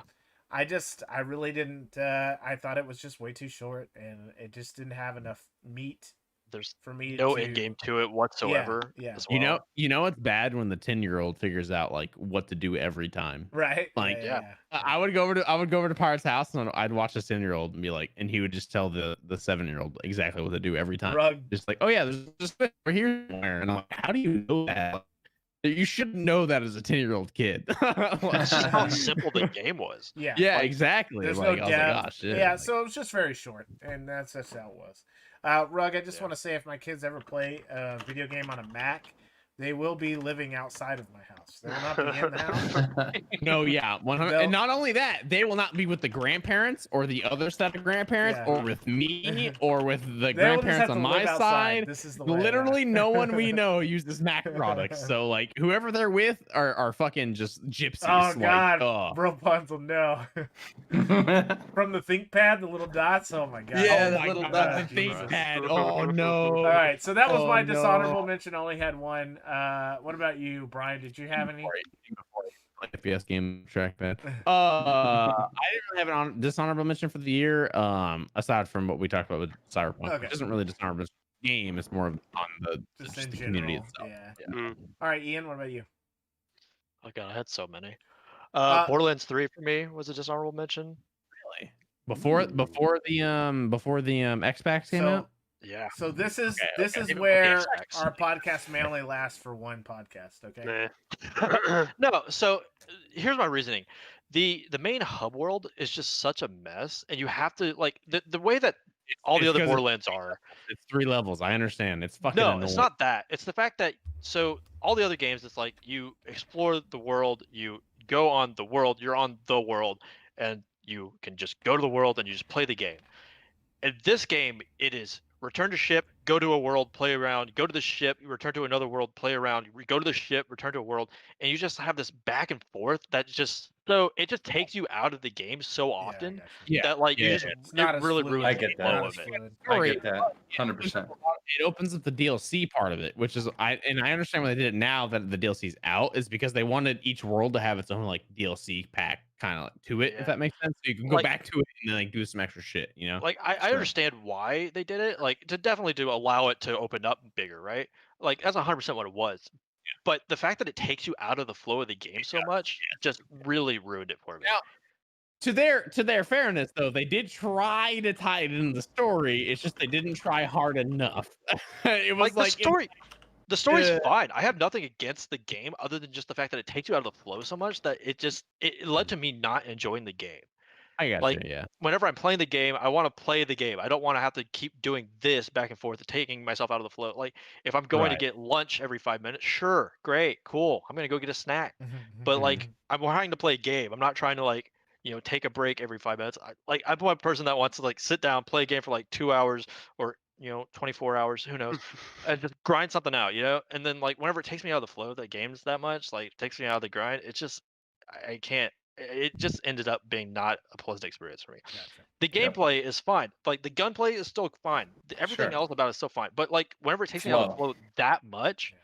I really didn't. I thought it was just way too short, and it just didn't have enough meat. There's for me no in game to it whatsoever. Yeah. As well. You know it's bad when the 10-year-old figures out like what to do every time. Right. Like yeah. I would go over to Parrot's house and I'd watch the 10-year-old and be like, and he would just tell the 7-year-old exactly what to do every time. Just like, oh yeah, there's just over here somewhere. And I'm like, how do you know that? You should know that as a 10-year-old kid. That's just how simple the game was. Yeah. Yeah, exactly. There's like, no I was depth. like, oh, shit. Yeah, so it was just very short, and that's how it was. Rug, I just Yeah. want to say if my kids ever play a video game on a Mac, they will be living outside of my house. They will not be in the house. No, yeah, 100. They'll- And not only that, they will not be with the grandparents or the other set of grandparents, Yeah. or with me, or with the They will just grandparents have on to my live outside. side. This is the way. Literally, yeah. no one we know uses Mac products. So, like, whoever they're with are fucking just gypsies. Oh God, Like, Bro Punzel, no. From the ThinkPad, the little dots. Oh my God. Yeah, oh the my little God, dots. the Jesus. ThinkPad. Oh no. All right, so that was Oh, my no. dishonorable mention. I only had one. What about you, Brian? Did you have any? Before you play FPS game trackpad. I didn't really have an dishonorable mention for the year. Aside from what we talked about with Cyberpunk, Okay. which isn't really dishonorable game. It's more of on the Just just in the community general. itself. Yeah. Mm. All right, Ian. What about you? Oh god, I had so many. Uh, Borderlands 3 for me was a dishonorable mention. Really. Before the Xbox came out. Yeah. So this is Okay, this okay. is Even where with the our podcast may only last for one podcast. Okay. Nah. No, so here's my reasoning. The main hub world is just such a mess, and you have to like the way that all the It's other 'cause Borderlands are. It's 3 levels. I understand. It's fucking No, annoying. it's not that. It's the fact that so all the other games, it's like you explore the world, you go on the world, you're on the world, and you can just go to the world and you just play the game. In this game, it is return to ship, go to a world, play around, go to the ship, you return to another world, play around, go to the ship, return to a world, and you just have this back and forth that just so it just takes you out of the game so often Yeah, I got Yeah. that like you yeah, just It's not it as really fluid. ruins I the get flow that. Not of as it. fluid. I Story, get that. 100%. it opens up the DLC part of it, which is I understand why they did it now that the DLC's out is because they wanted each world to have its own like DLC pack kind of to it, Yeah. if that makes sense. So you can go Like- back to it and then like do some extra shit, you know? Like I Sure. understand why they did it, like to definitely to allow it to open up bigger, right? Like that's 100% what it was. But the fact that it takes you out of the flow of the game so much just really ruined it for me. Now, to their fairness though, they did try to tie it in the story. It's just they didn't try hard enough. It was Like the story's Yeah. fine. I have nothing against the game other than just the fact that it takes you out of the flow so much that it led to me not enjoying the game. I got Like you, yeah. whenever I'm playing the game, I want to play the game. I don't want to have to keep doing this back and forth, taking myself out of the flow. Like if I'm going to Right. get lunch every 5 minutes, sure, great, cool. I'm gonna go get a snack. But like I'm trying to play a game. I'm not trying to like take a break every 5 minutes. I'm one person that wants to like sit down, play a game for like 2 hours or 24 hours, who knows, and just grind something out, And then like whenever it takes me out of the flow of the games that much, like takes me out of the grind, it's just I can't. It just ended up being not a pleasant experience for me. Gotcha. The Yep. gameplay is fine. Like the gunplay is still fine. Everything Sure. else about it is still fine. But like whenever it takes me out of the Flow. flow that much, Yeah.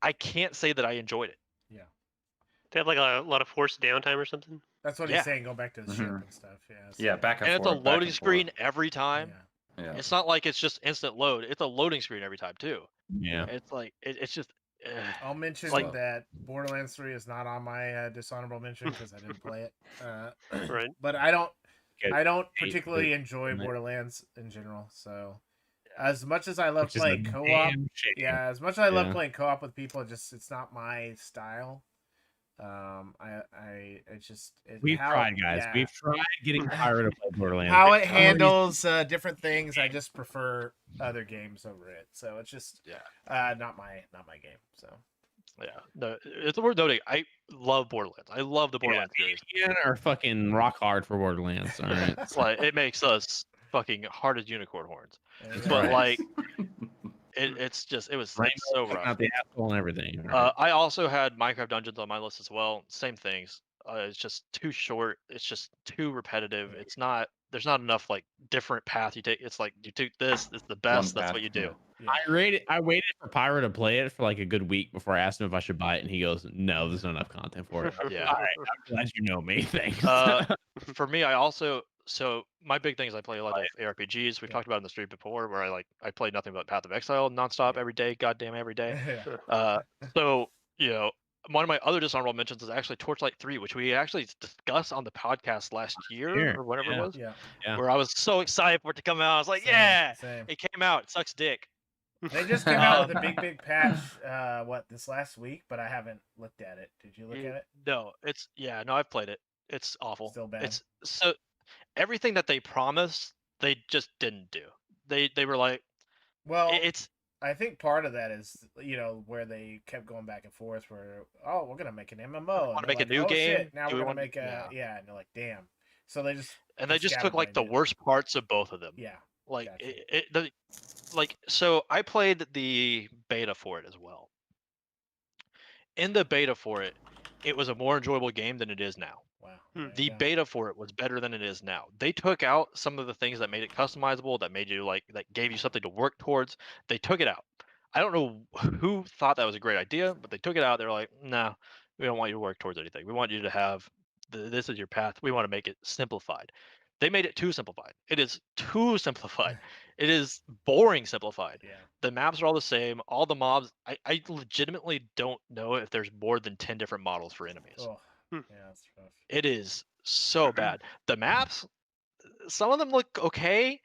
I can't say that I enjoyed it. They have like a lot of forced downtime or something. That's what Yeah. he's saying. Go back to the ship Mhm. and stuff. Yeah. so- Yeah, back and And it's forth. a back loading and screen forth. every time. Yeah. Yeah. It's not like it's just instant load. It's a loading screen every time too. Yeah. It's like it's just I'll mention Like- that Borderlands 3 is not on my dishonorable mention because I didn't play it. Right. But I don't Okay. particularly enjoy Right. Borderlands in general. So as much as I love Which is a playing co-op, damn shame. yeah, as much as I love Yeah. playing co-op with people, it's not my style. We've tried, guys. yeah, We've tried getting Pyro to play Borderlands. how It's it already- handles different things. I just prefer other games over it. So it's just not my game. So yeah. No, it's worth noting. I love Borderlands. I love the Borderlands series. Ian are fucking rock hard for Borderlands. All right. It's like it makes us fucking hard as unicorn horns. there you But go. like it's Rainbow so taking rough. out the asshole and everything. All right. I also had Minecraft Dungeons on my list as well. Same things. It's just too short. It's just too repetitive. It's not. There's not enough like different path you take. It's like you take this. It's the best. That's path, what you do. Yeah. I waited for Pyro to play it for like a good week before I asked him if I should buy it, and he goes, "No, there's not enough content for it." Yeah. All right, I'm glad you know me. Thanks. For me, I also my big thing is I play a lot of ARPGs. We've Yeah. talked about it in the street before, where I play nothing but Path of Exile nonstop every day, goddamn every day. Yeah. So one of my other dishonorable mentions is actually Torchlight 3, which we actually discussed on the podcast last year year, or whatever yeah. it was, Yeah. Yeah. where I was so excited for it to come out. I was like, Same, yeah, same. it came out. It sucks dick. They just came out with a big patch. This last week? But I haven't looked at it. Did you look at it? No, no, I've played it. It's awful. Still bad? It's so everything that they promised, they just didn't do. They were like, Well, it's I think part of that is, where they kept going back and forth. Where we're gonna make an MMO, and want to they're make a like, new oh game. shit, now Do we're we gonna want? make Yeah. and they're like, damn. So they just And they just took like the worst parts of both of them. Yeah, Like gotcha. so I played the beta for it as well. In the beta for it, it was a more enjoyable game than it is now. Wow. The beta for it was better than it is now. They took out some of the things that made it customizable, that made you that gave you something to work towards. They took it out. I don't know who thought that was a great idea, but they took it out. They're like, no, we don't want you to work towards anything. We want you to have this is your path. We want to make it simplified. They made it too simplified. It is too simplified. It is boring simplified. Yeah. The maps are all the same. All the mobs. I legitimately don't know if there's more than 10 different models for enemies. Oh, Hmm. yeah, that's rough. It is so bad. The maps, some of them look okay.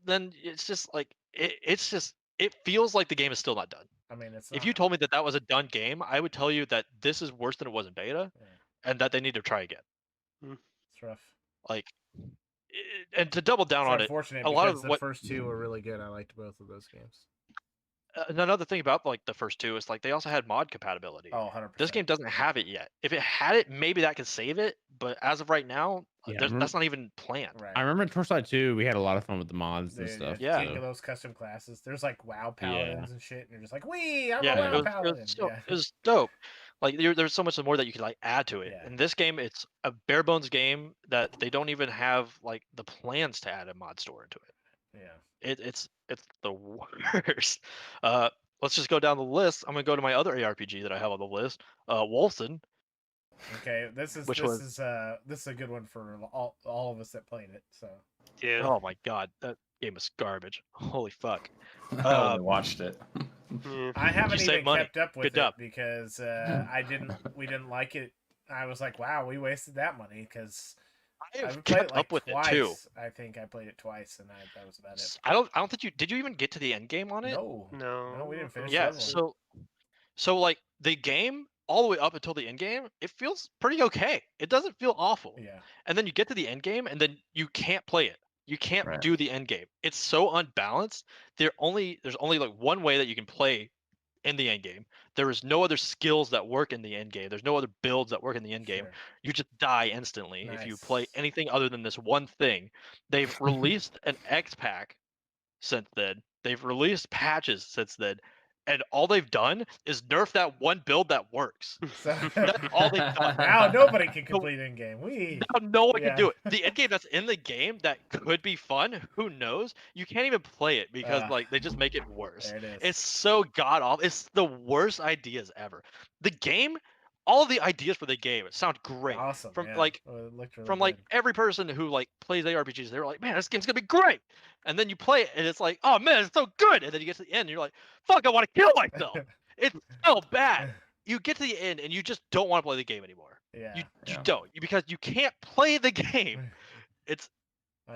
Then it's just like it feels like the game is still not done. I mean, it's If you told me that that was a done game, I would tell you that this is worse than it was in beta, and that they need to try again. It's rough. Like, and to double down It's on it, unfortunate a lot because of the what first two were really good. I liked both of those games. another thing about like the first two is like they also had mod compatibility. Oh, 100%. This game doesn't have it yet. If it had it, maybe that could save it. But as of right now, that's not even planned. Right. I remember Torchlight 2, we had a lot of fun with the mods and stuff. Yeah, think of those custom classes. There's like WoW paladins and shit, and you're just like, wee, I'm a WoW paladin. It was dope. Like there's so much more that you could like add to it. Yeah. In this game, it's a bare bones game that they don't even have like the plans to add a mod store into it. Yeah. It's the worst. Let's just go down the list. I'm gonna go to my other ARPG that I have on the list, Wolfen. Okay, this is a good one for all of us that played it. So. Yeah. Oh my god, that game is garbage. Holy fuck. I only watched it. I haven't even kept up with it because we didn't like it. I was like, wow, we wasted that money because I've played kept it like up with twice. It too. I think I played it twice, and that was about it. I don't think did you even get to the end game on it? No, we didn't finish. Yeah, so like the game all the way up until the end game, it feels pretty okay. It doesn't feel awful. Yeah. And then you get to the end game, and then you can't play it. You can't Right. do the end game. It's so unbalanced. There's only like one way that you can play in the end game. There is no other skills that work in the end game. There's no other builds that work in the end game. You just die instantly if you play anything other than this one thing. They've released an X pack since then. They've released patches since then. And all they've done is nerf that one build that works. That's all they've done. Now nobody can complete in game. Now no one can do it. The end game that's in the game that could be fun, who knows? You can't even play it because like they just make it worse. There it is. It's so god awful. It's the worst ideas ever. The game, all of the ideas for the game sound great. Awesome. From really every person who like plays ARPGs, they were like, man, this game's gonna be great. And then you play it and it's like, oh man, it's so good. And then you get to the end and you're like, fuck, I want to kill myself. It's so bad. You get to the end and you just don't want to play the game anymore. Yeah. You don't, because you can't play the game. It's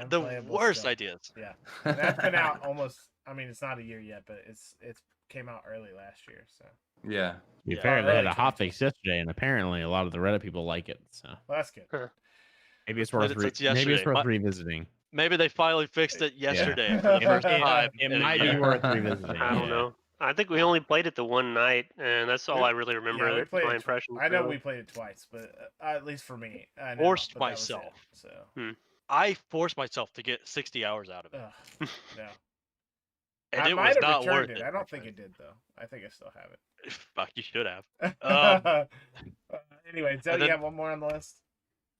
the worst still. Ideas. Yeah. And that's been out almost. I mean, it's not a year yet, but it's came out early last year. So. Yeah. To be fair, they had a hotfix yesterday, and apparently a lot of the Reddit people like it. So well, that's good. Maybe it's worth revisiting. Maybe they finally fixed it yesterday for the first time. It might be worth revisiting. I don't know. I think we only played it the one night, and that's all I really remember. Yeah, we played my impression. I know we played it twice, but at least for me, I forced myself. So I forced myself to get 60 hours out of it. No. And it was not worth it. I don't think it did though. I think I still have it. Fuck, you should have. Anyway, so you have one more on the list?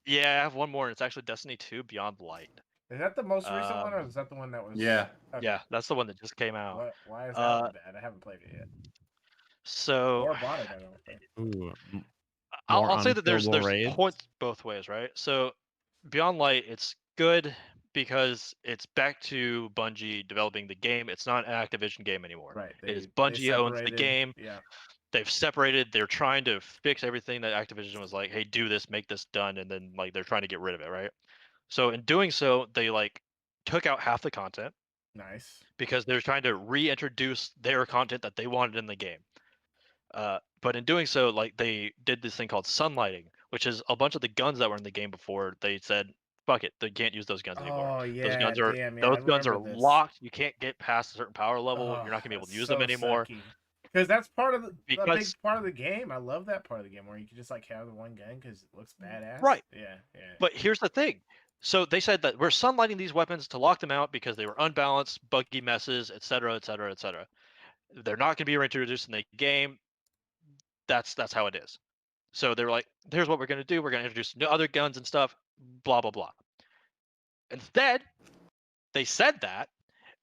Yeah, I have one more. It's actually Destiny 2 Beyond Light. Is that the most recent one, or is that the one that was? Yeah. Okay. Yeah, that's the one that just came out. Why is that bad? I haven't played it yet. So. Or bought it, I don't think. I'll say that there's points both ways, right? So Beyond Light, it's good because it's back to Bungie developing the game. It's not an Activision game anymore. Right. It is Bungie owns the game. Yeah. They've separated. They're trying to fix everything that Activision was like, hey, do this, make this done, and then like they're trying to get rid of it, right? So in doing so, they like took out half the content. Nice. Because they're trying to reintroduce their content that they wanted in the game. But in doing so, like they did this thing called sunlighting, which is a bunch of the guns that were in the game before. They said, fuck it, they can't use those guns anymore. Oh yeah, Those guns are damn, yeah, I remember this. locked. You can't get past a certain power level. Oh, You're not gonna be able to that's use so them anymore. Because that's part of a big Because part of the game. I love that part of the game where you can just like have the one gun because it looks badass. Right. Yeah, yeah. But here's the thing. So they said that we're sunlighting these weapons to lock them out because they were unbalanced, buggy messes, etc., etc., etc. They're not going to be reintroduced in the game. That's how it is. So they were like, here's what we're going to do. We're going to introduce other guns and stuff, blah, blah, blah. Instead, they said that,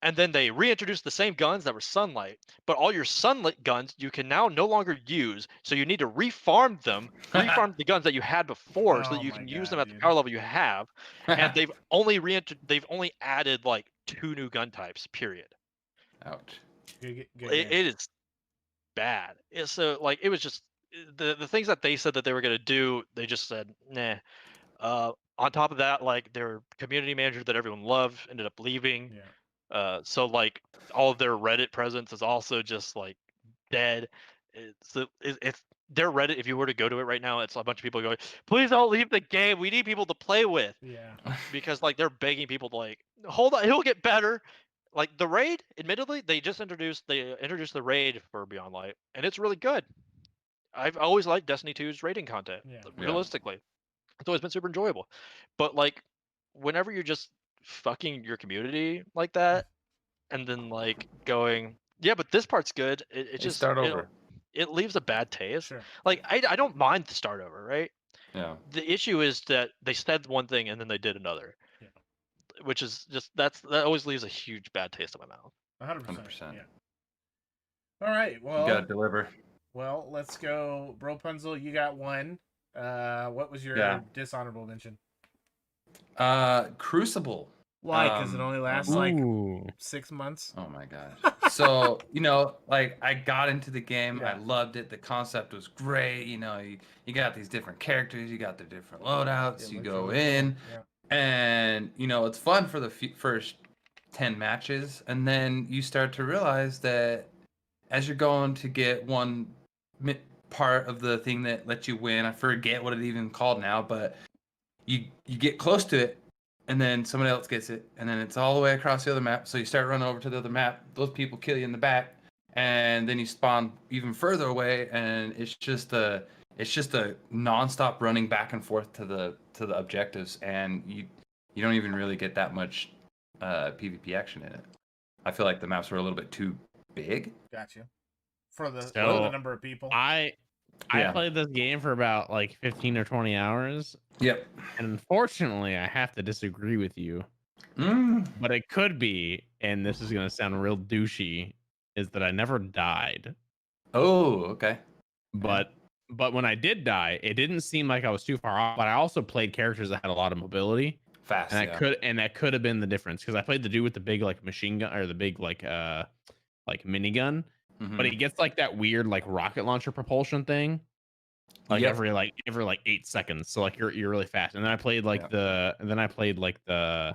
and then they reintroduced the same guns that were sunlight, but all your sunlit guns you can now no longer use. So you need to refarm them, refarm the guns that you had before, so that you can use them at the power level you have. And they've only added like 2 new gun types. Period. Ouch. Good, It is bad. So like it was just the things that they said that they were gonna do. They just said nah. On top of that, like their community manager that everyone loved ended up leaving. Yeah. So like all of their Reddit presence is also just like dead. It's their Reddit. If you were to go to it right now, it's a bunch of people going, "Please don't leave the game. We need people to play with." Yeah. Because like they're begging people to like, hold on, he'll get better. Like the raid, admittedly, they introduced the raid for Beyond Light, and it's really good. I've always liked Destiny 2's raiding content. Yeah. Realistically, it's always been super enjoyable. But like, whenever you're just fucking your community like that, and then like going, yeah, but this part's good. It just start over. It leaves a bad taste. Sure. Like I don't mind the start over, right? Yeah. The issue is that they said one thing and then they did another. Yeah. Which is just that always leaves a huge bad taste in my mouth. 100%. Yeah. All right. Well, You gotta deliver. Well, let's go, Bro Punzel. You got one. What was your dishonorable mention? Crucible. Why? Because it only lasts like 6 months. Oh my god. So like I got into the game. I loved it. The concept was great. You got these different characters. You got the different loadouts. You go in, and it's fun for the first 10 matches, and then you start to realize that as you're going to get one part of the thing that lets you win, I forget what it even called now, but you get close to it, and then somebody else gets it, and then it's all the way across the other map. So you start running over to the other map. Those people kill you in the back, and then you spawn even further away, and it's just a nonstop running back and forth to the objectives, and you don't even really get that much PvP action in it. I feel like the maps were a little bit too big. Got you. For the number of people. I played this game for about like 15 or 20 hours. Yep. And unfortunately, I have to disagree with you. But it could be, and this is going to sound real douchey, is that I never died. Oh, okay. But when I did die, it didn't seem like I was too far off. But I also played characters that had a lot of mobility. Fast. And that could have been the difference, because I played the dude with the big like machine gun, or the big like minigun. But he gets like that weird like rocket launcher propulsion thing, like every 8 seconds. So like you're really fast. And then I played like I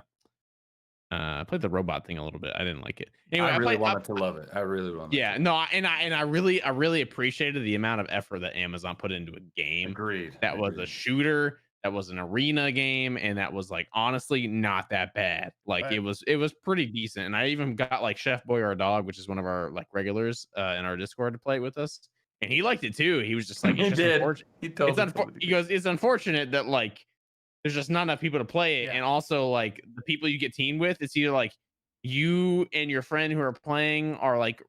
played the robot thing a little bit. I didn't like it. Anyway, I really wanted to love it. I really wanted. Yeah, no, and I really appreciated the amount of effort that Amazon put into a game. Agreed. That was a shooter. That was an arena game, and that was like honestly not that bad. Like it was pretty decent. And I even got like Chef Boy or Dog, which is one of our like regulars in our Discord, to play with us, and he liked it too. He was just like, it's he goes, it's unfortunate that like there's just not enough people to play it, and also like the people you get teamed with, it's either like you and your friend who are playing are like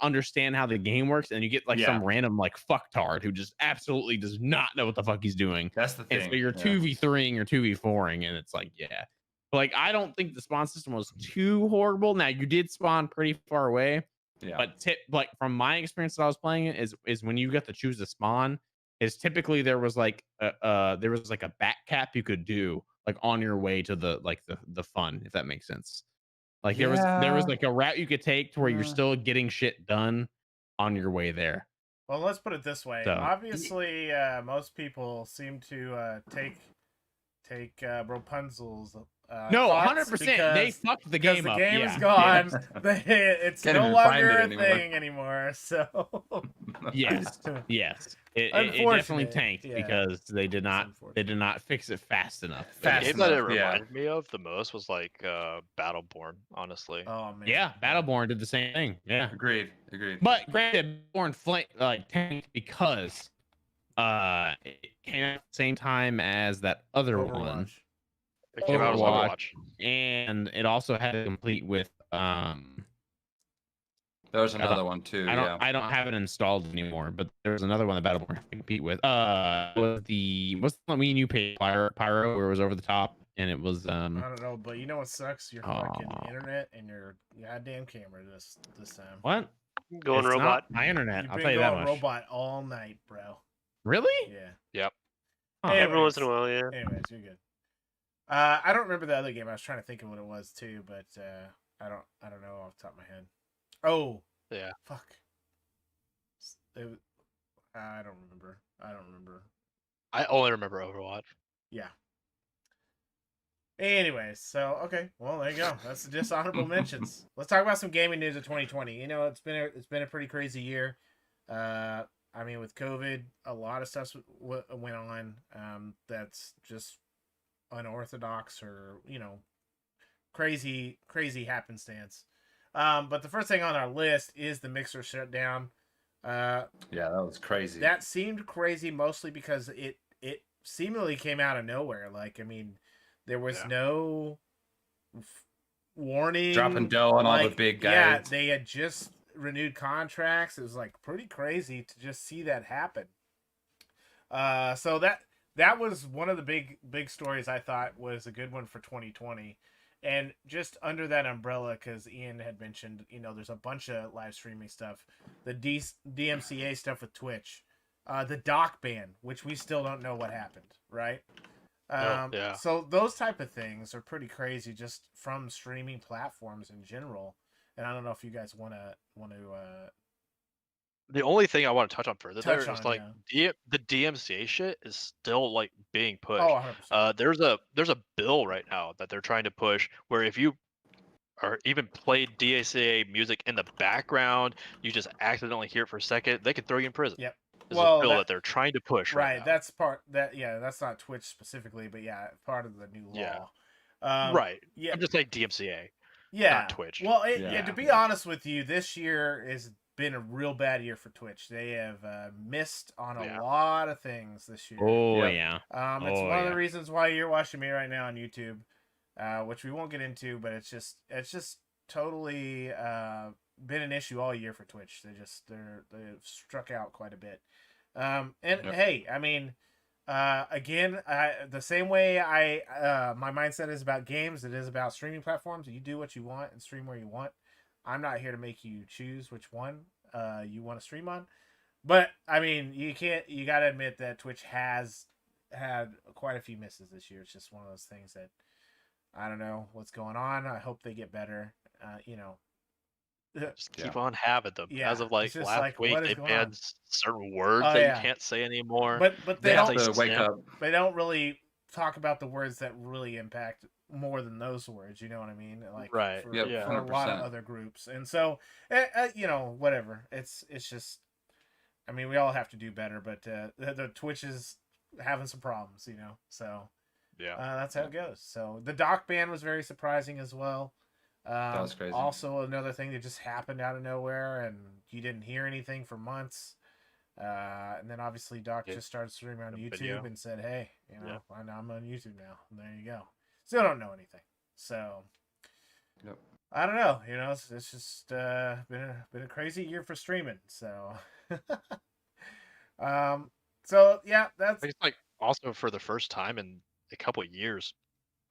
understand how the game works, and you get like some random like fucktard who just absolutely does not know what the fuck he's doing. That's the thing. And so you're 2v3ing or 2v4ing, and it's like, but like I don't think the spawn system was too horrible. Now you did spawn pretty far away, but like from my experience that I was playing it is when you got to choose the spawn, is typically there was like a back cap you could do like on your way to the fun, if that makes sense. Like there was like a route you could take to where you're still getting shit done on your way there. Well, let's put it this way. So, obviously, most people seem to take Rapunzel's. No, 100%. They fucked the game up. The game is gone. It's no longer a thing anymore. So yes. it definitely Unfortunate, tanked yeah. because they did not unfortunate. fix it fast enough. The Fast game that it enough, yeah. reminded me of the most was like Battleborn, honestly. Oh man. Yeah, Battleborn did the same thing. Yeah, Agreed. but granted, Battleborn tanked because it came out at the same time as that other one, Overwatch. It came out as Overwatch. Overwatch. and it also had to complete with There was another one too. I don't have it installed anymore, but there was another one that Battleborn had to compete with. Was the what's the one we knew Pyro, where it was over the top and it was I don't know, but you know what sucks? Your fucking Aw. internet and your goddamn camera this time. what? Going It's robot. not my internet. You've I'll been tell you that going much. robot all night, bro. Really? Yeah. Yep. Huh. Every once in a while, yeah. Anyways, you're good. I don't remember the other game. I was trying to think of what it was too, but I don't know off the top of my head. Oh. Yeah. Fuck. I don't remember. I only remember Overwatch. Yeah. Anyways, so okay, well there you go. That's the dishonorable mentions. Let's talk about some gaming news of 2020. You know, it's been a pretty crazy year. I mean, with COVID, a lot of stuff went on. That's just unorthodox or crazy happenstance. But the first thing on our list is the Mixer shutdown. Yeah, that was crazy. That seemed crazy mostly because it seemingly came out of nowhere. Like, I mean, there was no warning. Dropping dough on all the big guys. Yeah, they had just renewed contracts. It was like pretty crazy to just see that happen. So that was one of the big stories I thought was a good one for 2020. And just under that umbrella, because Ian had mentioned, there's a bunch of live streaming stuff, the DMCA stuff with Twitch, the dock ban, which we still don't know what happened, right? Yeah. So those type of things are pretty crazy, just from streaming platforms in general. And I don't know if you guys want to. The only thing I want to touch on further Touch there is on, like the DMCA shit is still like being pushed. Oh, 100%. There's a bill right now that they're trying to push where if you or even play DMCA music in the background, you just accidentally hear it for a second, they can throw you in prison. Yep. There's a bill that they're trying to push right now. That's that's not Twitch specifically, but yeah, part of the new law. Yeah. Right. Yeah. I'm just saying DMCA. Yeah. Not Twitch. Well, to be honest with you, this year has been a real bad year for Twitch. They have missed on a lot of things this year. Oh yeah. It's one of the reasons why you're watching me right now on YouTube, which we won't get into, but it's just totally been an issue all year for Twitch. They've struck out quite a bit. Hey, I mean, again, the same way my mindset is about games, it is about streaming platforms. You do what you want and stream where you want. I'm not here to make you choose which one you want to stream on. But I mean, you got to admit that Twitch has had quite a few misses this year. It's just one of those things that I don't know what's going on. I hope they get better. Just keep on having them. Yeah, As of like it's just last week, they banned certain words that you can't say anymore. But they have to wake up. They don't really talk about the words that really impact more than those words. You know what I mean? Like right. For a lot of other groups, and so whatever. It's just. I mean, we all have to do better, but the Twitch is having some problems, So that's how it goes. So the dock ban was very surprising as well. That was crazy. Also, another thing that just happened out of nowhere, and you didn't hear anything for months. And then obviously Doc just started streaming on YouTube and said, "Hey, I'm on YouTube now." And there you go. Still don't know anything. So I don't know. It's just been a crazy year for streaming. So that's. It's like also for the first time in a couple of years,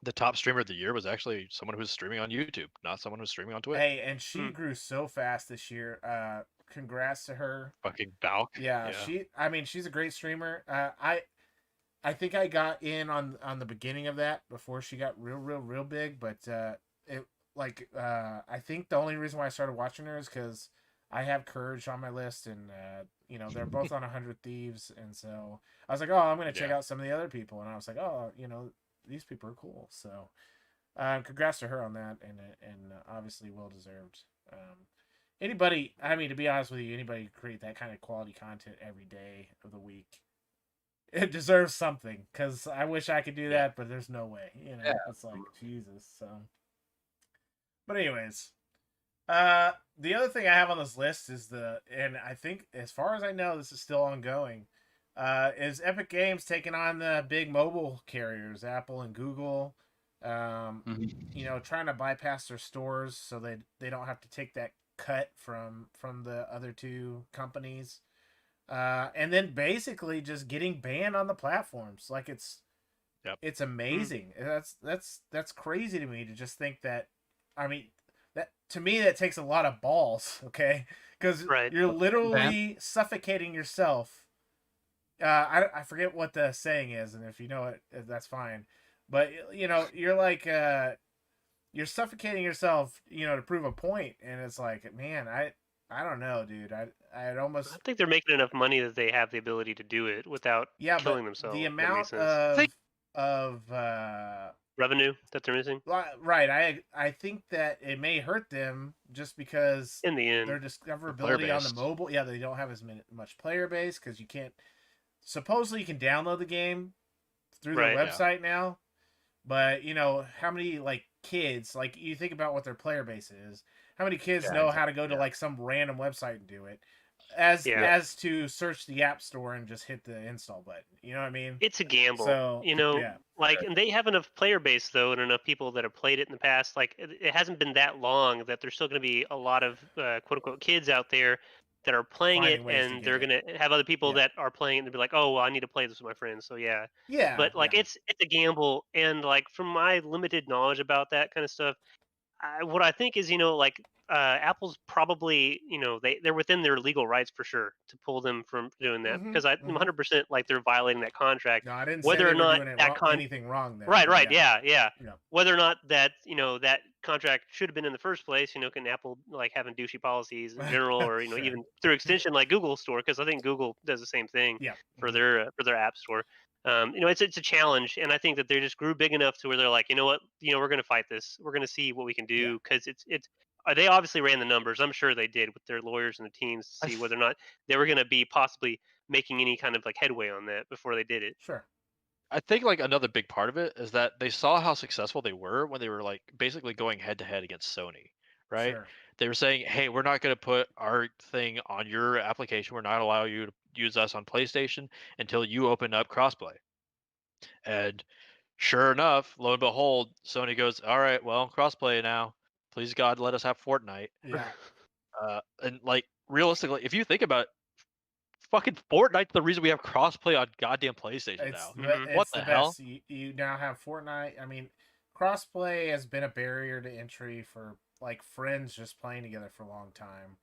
the top streamer of the year was actually someone who was streaming on YouTube, not someone who was streaming on Twitch. Hey, and she grew so fast this year. Congrats to her. Fucking Balk. Yeah, she's a great streamer. I think I got in on the beginning of that before she got real big, but I think the only reason why I started watching her is because I have Courage on my list, and they're both on 100 Thieves, and so I was like, oh, I'm gonna check out some of the other people, and I was like, oh, these people are cool. So, congrats to her on that, and obviously well deserved. anybody, I mean, to be honest with you, anybody who create that kind of quality content every day of the week, it deserves something. Because I wish I could do that, but there's no way. You know, Yeah. it's like Jesus. So, but anyways, the other thing I have on this list is and I think as far as I know, this is still ongoing. Is Epic Games taking on the big mobile carriers, Apple and Google? You know, trying to bypass their stores so they don't have to take that cut from the other two companies. And then basically just getting banned on the platforms. Like it's amazing. That's crazy to me to just think that. I mean, that to me that takes a lot of balls. Okay, because you're literally suffocating yourself. I forget what the saying is, and if you know it, that's fine. But you know, you're like you're suffocating yourself, you know, to prove a point, and it's like, man, I don't know, dude. I'd almost. I think they're making enough money that they have the ability to do it without killing But themselves. the If that makes amount sense. of Revenue that they're missing. right. I think that it may hurt them just because In the end, their discoverability on the mobile. Yeah, they don't have as much player base because you can't. Supposedly, you can download the game through their website now, but you know how many like kids, like you think about what their player base is. How many kids know how to go to like some random website and do it? As to search the app store and just hit the install button. You know what I mean? it's a gamble. So, you know, yeah. like, and they have enough player base though, and enough people that have played it in the past. Like, it hasn't been that long that there's still going to be a lot of quote unquote kids out there that are playing Finding it, ways to and get they're it. going to have other people that are playing it and they'll be like, oh, well, I need to play this with my friends. So yeah. But like, it's a gamble, and like from my limited knowledge about that kind of stuff, what I think is, you know, like Apple's probably, you know, they're within their legal rights for sure to pull them from doing that, because I'm 100% like they're violating that contract. No, I didn't say Whether they or were not doing that anything wrong there. right, yeah. Yeah. Whether or not that, you know, that contract should have been in the first place, you know, can Apple like having douchey policies in general, or you know, even through extension like Google Store, because I think Google does the same thing for their app store. You know, it's a challenge, and I think that they just grew big enough to where they're like, you know what, you know, we're going to fight this. We're going to see what we can do, because it's they obviously ran the numbers. I'm sure they did with their lawyers and the teams to see whether or not they were going to be possibly making any kind of like headway on that before they did it. Sure. I think like another big part of it is that they saw how successful they were when they were like basically going head to head against Sony, right? Sure. They were saying, "Hey, we're not going to put our thing on your application. We're not allow you to use us on PlayStation until you open up crossplay." And sure enough, lo and behold, Sony goes, "All right, well, crossplay now. Please God, let us have Fortnite." Yeah. And like realistically, if you think about it, fucking Fortnite's the reason we have crossplay on goddamn PlayStation now. What It's the hell? best. You now have Fortnite. I mean, crossplay has been a barrier to entry for like friends just playing together for a long time.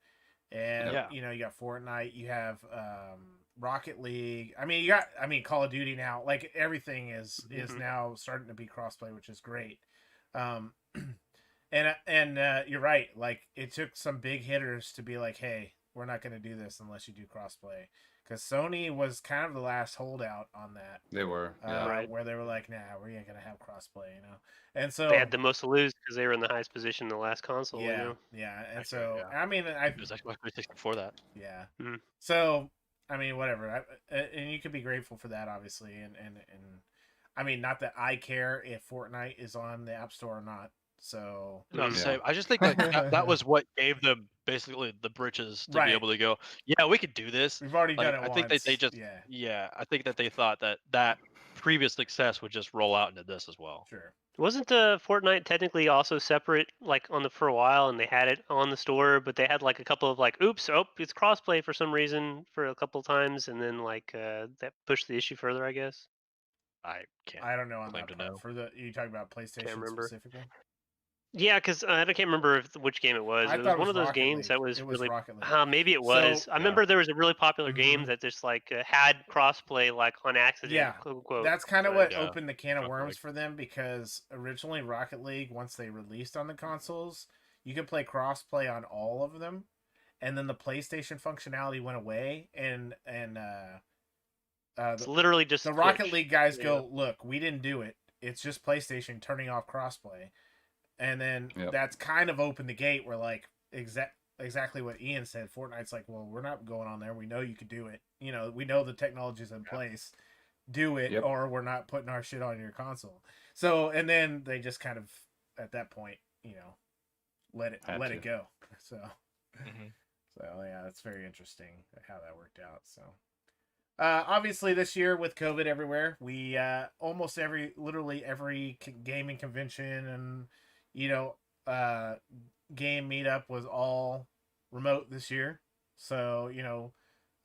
And you know, you got Fortnite, you have Rocket League. I mean, Call of Duty now. Like everything is now starting to be crossplay, which is great. And you're right. Like it took some big hitters to be like, hey, we're not going to do this unless you do crossplay. Because Sony was kind of the last holdout on that. They were, where they were like, nah, we ain't gonna have crossplay, you know. And so they had the most to lose because they were in the highest position in the last console. Yeah, you know? yeah. And so I mean, it was Xbox 360 before that. Yeah. So I mean, whatever. And you could be grateful for that, obviously. And I mean, not that I care if Fortnite is on the App Store or not. So No, same. I just think like that was what gave them basically the britches to be able to go, yeah, we could do this. We've already done it I once. think that they just I think that they thought that previous success would just roll out into this as well. Sure. Wasn't Fortnite technically also separate like for a while, and they had it on the store, but they had like a couple of like, oops, it's crossplay for some reason for a couple times, and then like that pushed the issue further, I guess. I can't. I don't know on claim that to part. know. For you talking about PlayStation specifically? Yeah, because I can't remember which game it was. It was one of those games that was really. Maybe it was. I remember there was a really popular game that just like had crossplay like on accident. Yeah, quote unquote. that's kind of what opened the can of worms for them, because originally Rocket League, once they released on the consoles, you could play crossplay on all of them, and then the PlayStation functionality went away, and it's literally just the Rocket League guys go, look, we didn't do it. It's just PlayStation turning off crossplay. And then that's kind of opened the gate where like exactly what Ian said. Fortnite's like, well, we're not going on there. We know you could do it. You know, we know the technology's in place. Do it, Yep. or we're not putting our shit on your console. So, and then they just kind of at that point, you know, let it go. So, so yeah, that's very interesting how that worked out. So, obviously this year with COVID everywhere, we almost literally every gaming convention and you know game meetup was all remote this year. So you know,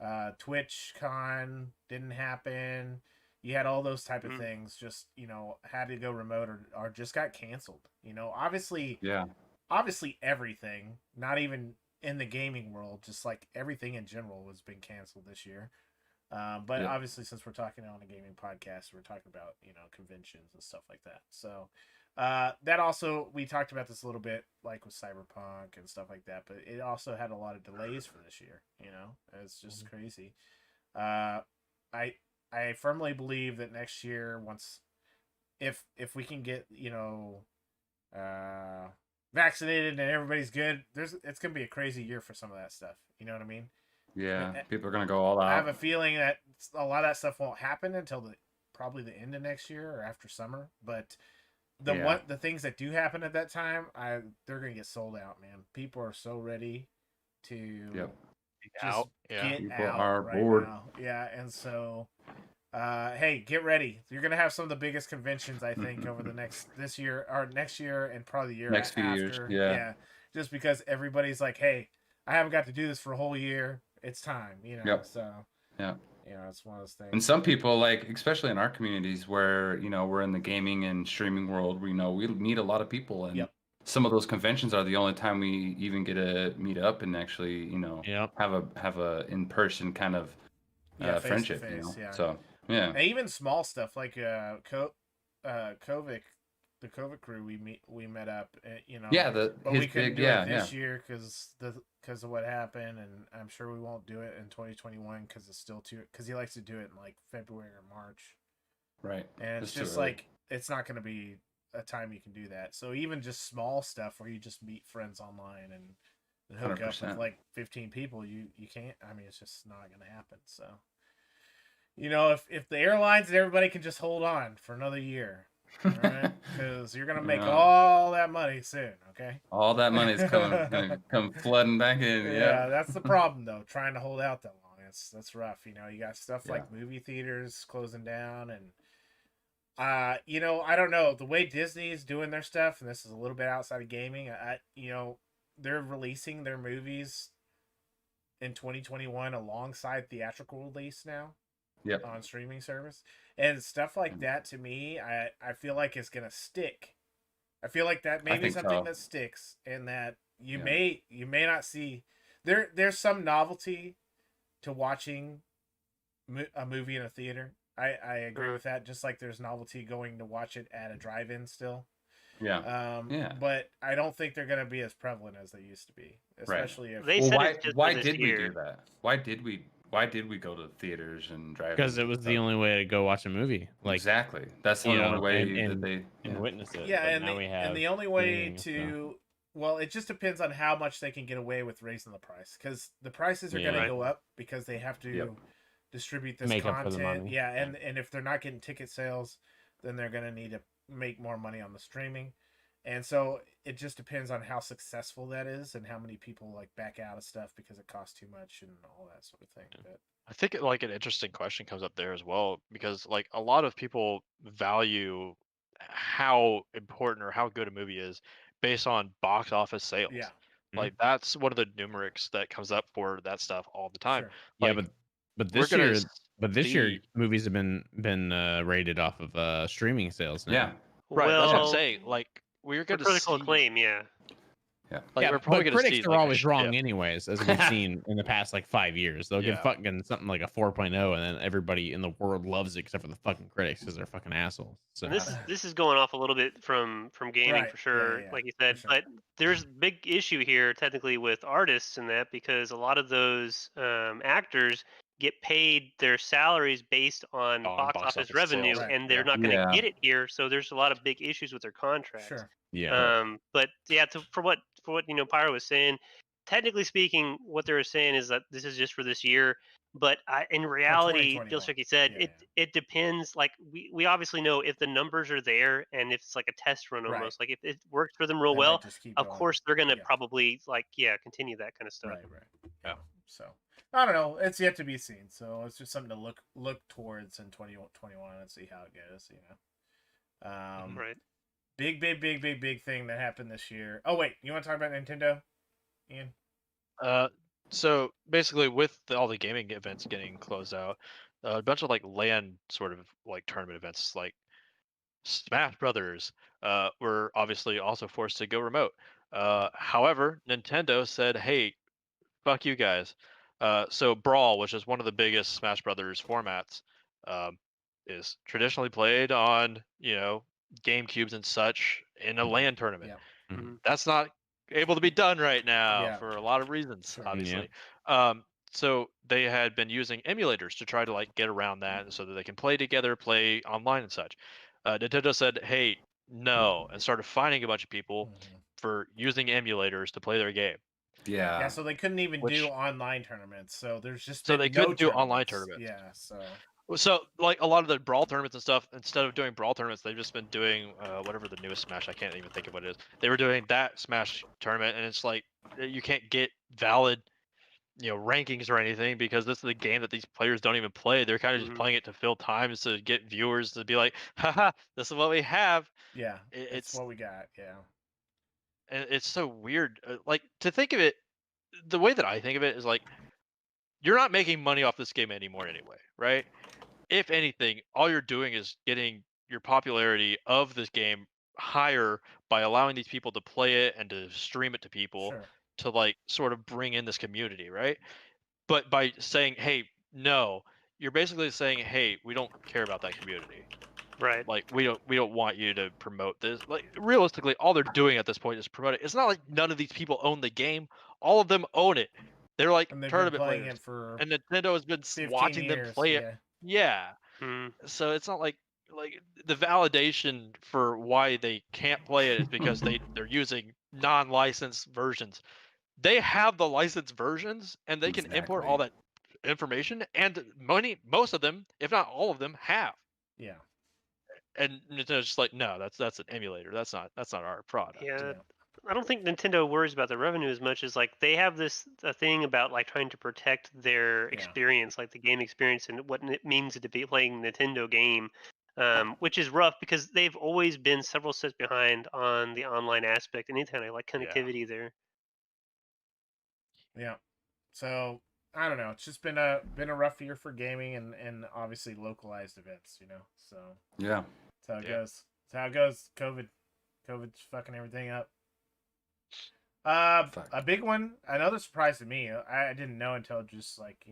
TwitchCon didn't happen. You had all those type of things just you know had to go remote or just got canceled. You know, obviously everything, not even in the gaming world, just like everything in general was been canceled this year. But obviously, since we're talking on a gaming podcast, we're talking about you know conventions and stuff like that. So that also we talked about this a little bit, like with Cyberpunk and stuff like that. But it also had a lot of delays for this year. You know, it's just crazy. I firmly believe that next year, once if we can get you know vaccinated and everybody's good, it's gonna be a crazy year for some of that stuff. You know what I mean? Yeah, people are gonna go all out. I have a feeling that a lot of that stuff won't happen until probably the end of next year or after summer. But the things that do happen at that time, they're gonna get sold out, man. People are so ready to just get people out are right bored now. Yeah, and so hey, get ready. You're gonna have some of the biggest conventions I think over this year or next year and probably the year next after. few years. Yeah, just because everybody's like, hey, I haven't got to do this for a whole year. It's time, you know. So yeah, you know, it's one of those things. And some people, like especially in our communities where you know we're in the gaming and streaming world, we know we meet a lot of people, and some of those conventions are the only time we even get to meet up and actually you know have a in person kind of friendship. Face-to-face, you know, yeah. so yeah, and even small stuff like Kovic, the COVID crew we met up, you know. But we couldn't do it this year because of what happened, and I'm sure we won't do it in 2021 because it's still because he likes to do it in like February or March. Right. And it's just like it's not going to be a time you can do that. So even just small stuff where you just meet friends online and hook 100%. up with like 15 people, you can't. I mean, it's just not going to happen. So. You know, if the airlines and everybody can just hold on for another year, right? Because you're gonna make all that money soon, okay? All that money is gonna come flooding back in. Yeah, that's the problem though. Trying to hold out that long, that's rough. You know, you got stuff like movie theaters closing down, and you know, I don't know the way Disney is doing their stuff, and this is a little bit outside of gaming. You know, they're releasing their movies in 2021 alongside theatrical release now. On streaming service and stuff like that. To me, I feel like it's gonna stick. I feel like that maybe something that sticks, and that you may not see. There's some novelty to watching a movie in a theater. I agree with that. Just like there's novelty going to watch it at a drive-in still. But I don't think they're gonna be as prevalent as they used to be, especially if. Why did we do that? Why did we go to theaters and drive? Because it was the only way to go watch a movie. Like exactly, that's the only way that they witness it. Yeah, and the only way to it just depends on how much they can get away with raising the price, because the prices are going to go up because they have to distribute this content. Yeah, and if they're not getting ticket sales, then they're going to need to make more money on the streaming. And so it just depends on how successful that is and how many people like back out of stuff because it costs too much and all that sort of thing. But I think like an interesting question comes up there as well, because like a lot of people value how important or how good a movie is based on box office sales. Yeah. Like that's one of the numerics that comes up for that stuff all the time. Sure. Yeah, but this year movies have been rated off of streaming sales now. Yeah. Right. That's what I'm saying. Like we're going to critical acclaim, Like, we're probably but gonna critics see, are like, always wrong anyways, as we've seen in the past like 5 years. They'll give fucking something like a 4.0, and then everybody in the world loves it except for the fucking critics because they're fucking assholes. So this is going off a little bit from gaming for sure, like you said. Sure. But there's a big issue here technically with artists in that, because a lot of those actors get paid their salaries based on box office revenue, and they're not going to get it here. So there's a lot of big issues with their contracts. Sure. Yeah. But yeah, for what Pyro was saying, technically speaking, what they're saying is that this is just for this year. But in reality, just like you said, it depends. Like we obviously know if the numbers are there and if it's like a test run almost, like if it works for them real well, of course they're gonna probably continue that kind of stuff. Right. Yeah. So I don't know. It's yet to be seen. So it's just something to look towards in 2021 and see how it goes. Right. Big thing that happened this year. Oh wait, you want to talk about Nintendo, Ian? So basically, with all the gaming events getting closed out, a bunch of like LAN sort of like tournament events, like Smash Brothers, were obviously also forced to go remote. However, Nintendo said, "Hey, fuck you guys." So Brawl, which is one of the biggest Smash Brothers formats, um, is traditionally played on GameCubes and such in a LAN tournament. That's not able to be done right now for a lot of reasons, obviously. So they had been using emulators to try to like get around that so that they can play together, play online and such. Nintendo said, "Hey, no," and started fining a bunch of people for using emulators to play their game. Yeah, so they couldn't even do online tournaments. So there's just they couldn't do online tournaments. Yeah, so like a lot of the Brawl tournaments and stuff, instead of doing Brawl tournaments, they've just been doing whatever the newest Smash. I can't even think of what it is. They were doing that Smash tournament, and it's like you can't get valid, rankings or anything because this is a game that these players don't even play. They're kind of just playing it to fill times to get viewers to be like, haha, this is what we have. Yeah, it's what we got. Yeah, and it's so weird. Like to think of it, the way that I think of it is like, you're not making money off this game anymore anyway, right? If anything, all you're doing is getting your popularity of this game higher by allowing these people to play it and to stream it to people to like sort of bring in this community, right? But by saying, "Hey, no," you're basically saying, "Hey, we don't care about that community." Right. Like we don't want you to promote this. Like realistically, all they're doing at this point is promote it. It's not like none of these people own the game. All of them own it. They're like tournament players, and Nintendo has been watching them play it. Yeah. So it's not like the validation for why they can't play it is because they're using non-licensed versions. They have the licensed versions, and they can import all that information, and most of them, if not all of them, have. Yeah. And Nintendo's just like, no, that's an emulator. That's not our product. Yeah. I don't think Nintendo worries about the revenue as much as like they have a thing about like trying to protect their experience, like the game experience and what it means to be playing a Nintendo game, which is rough because they've always been several steps behind on the online aspect and any kind of like connectivity there. Yeah. So I don't know. It's just been a rough year for gaming and obviously localized events, So yeah, that's how it goes. That's how it goes. COVID's fucking everything up. A big one, another surprise to me. I didn't know until just like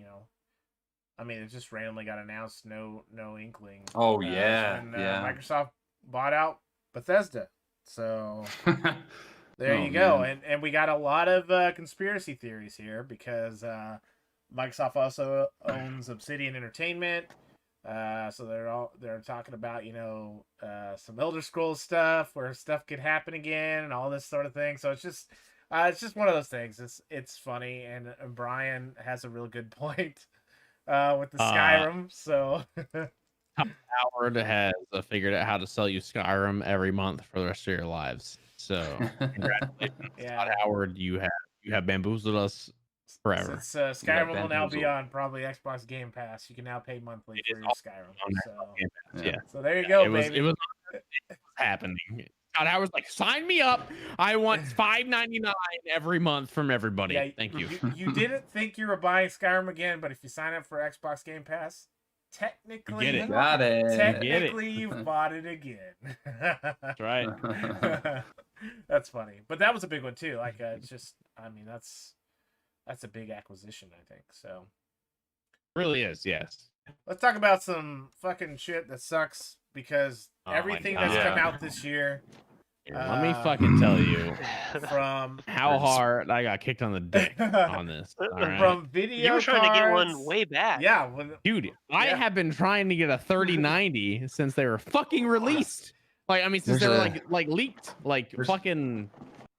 I mean, it just randomly got announced. No inkling. Oh when, Microsoft bought out Bethesda. So there you go. And we got a lot of conspiracy theories here because Microsoft also owns Obsidian Entertainment. So they're talking about some Elder Scrolls stuff where stuff could happen again and all this sort of thing. So it's just one of those things. It's funny, and Brian has a real good point with the Skyrim. So Howard has figured out how to sell you Skyrim every month for the rest of your lives. So congratulations, Howard. You have bamboozled us forever. Since Skyrim will now be on probably Xbox Game Pass, you can now pay monthly for your Skyrim. So there you go, baby. It was happening. God, I was like, sign me up. I want $5.99 every month from everybody. Yeah, thank you. You didn't think you were buying Skyrim again, but if you sign up for Xbox Game Pass, technically, you got it. Technically, you've bought it again. That's right. That's funny, but that was a big one too. Like, it's just, I mean, that's a big acquisition, I think. So, it really is. Yes. Let's talk about some fucking shit that sucks because everything that's come out this year. Let me fucking tell you from how hard I got kicked on the dick on this. Right? From video you were trying cards, to get one way back. Yeah, dude, I have been trying to get a 3090 since they were fucking released. Like, I mean, since they were like leaked, like fucking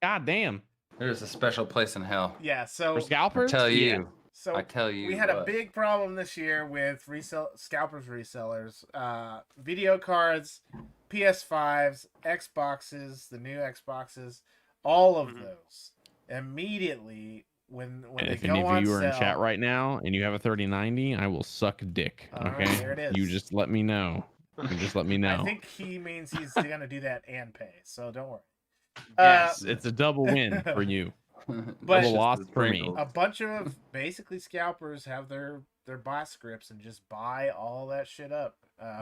goddamn. There's a special place in hell. Yeah, For so I scalpers, tell yeah. you. so I tell you. we had a what. big problem this year with scalpers resellers, video cards, PS5s, Xboxes, the new Xboxes, all of those immediately when And they if any go of on you are in sale. chat right now and you have a 3090, I will suck dick. All right, Okay, there it you is. just let me know. You just let me know. I think he means he's gonna do that and pay, so don't worry. Yes, it's a double win for you. But Double loss for me. sprinkles. A bunch of basically scalpers have their bot scripts and just buy all that shit up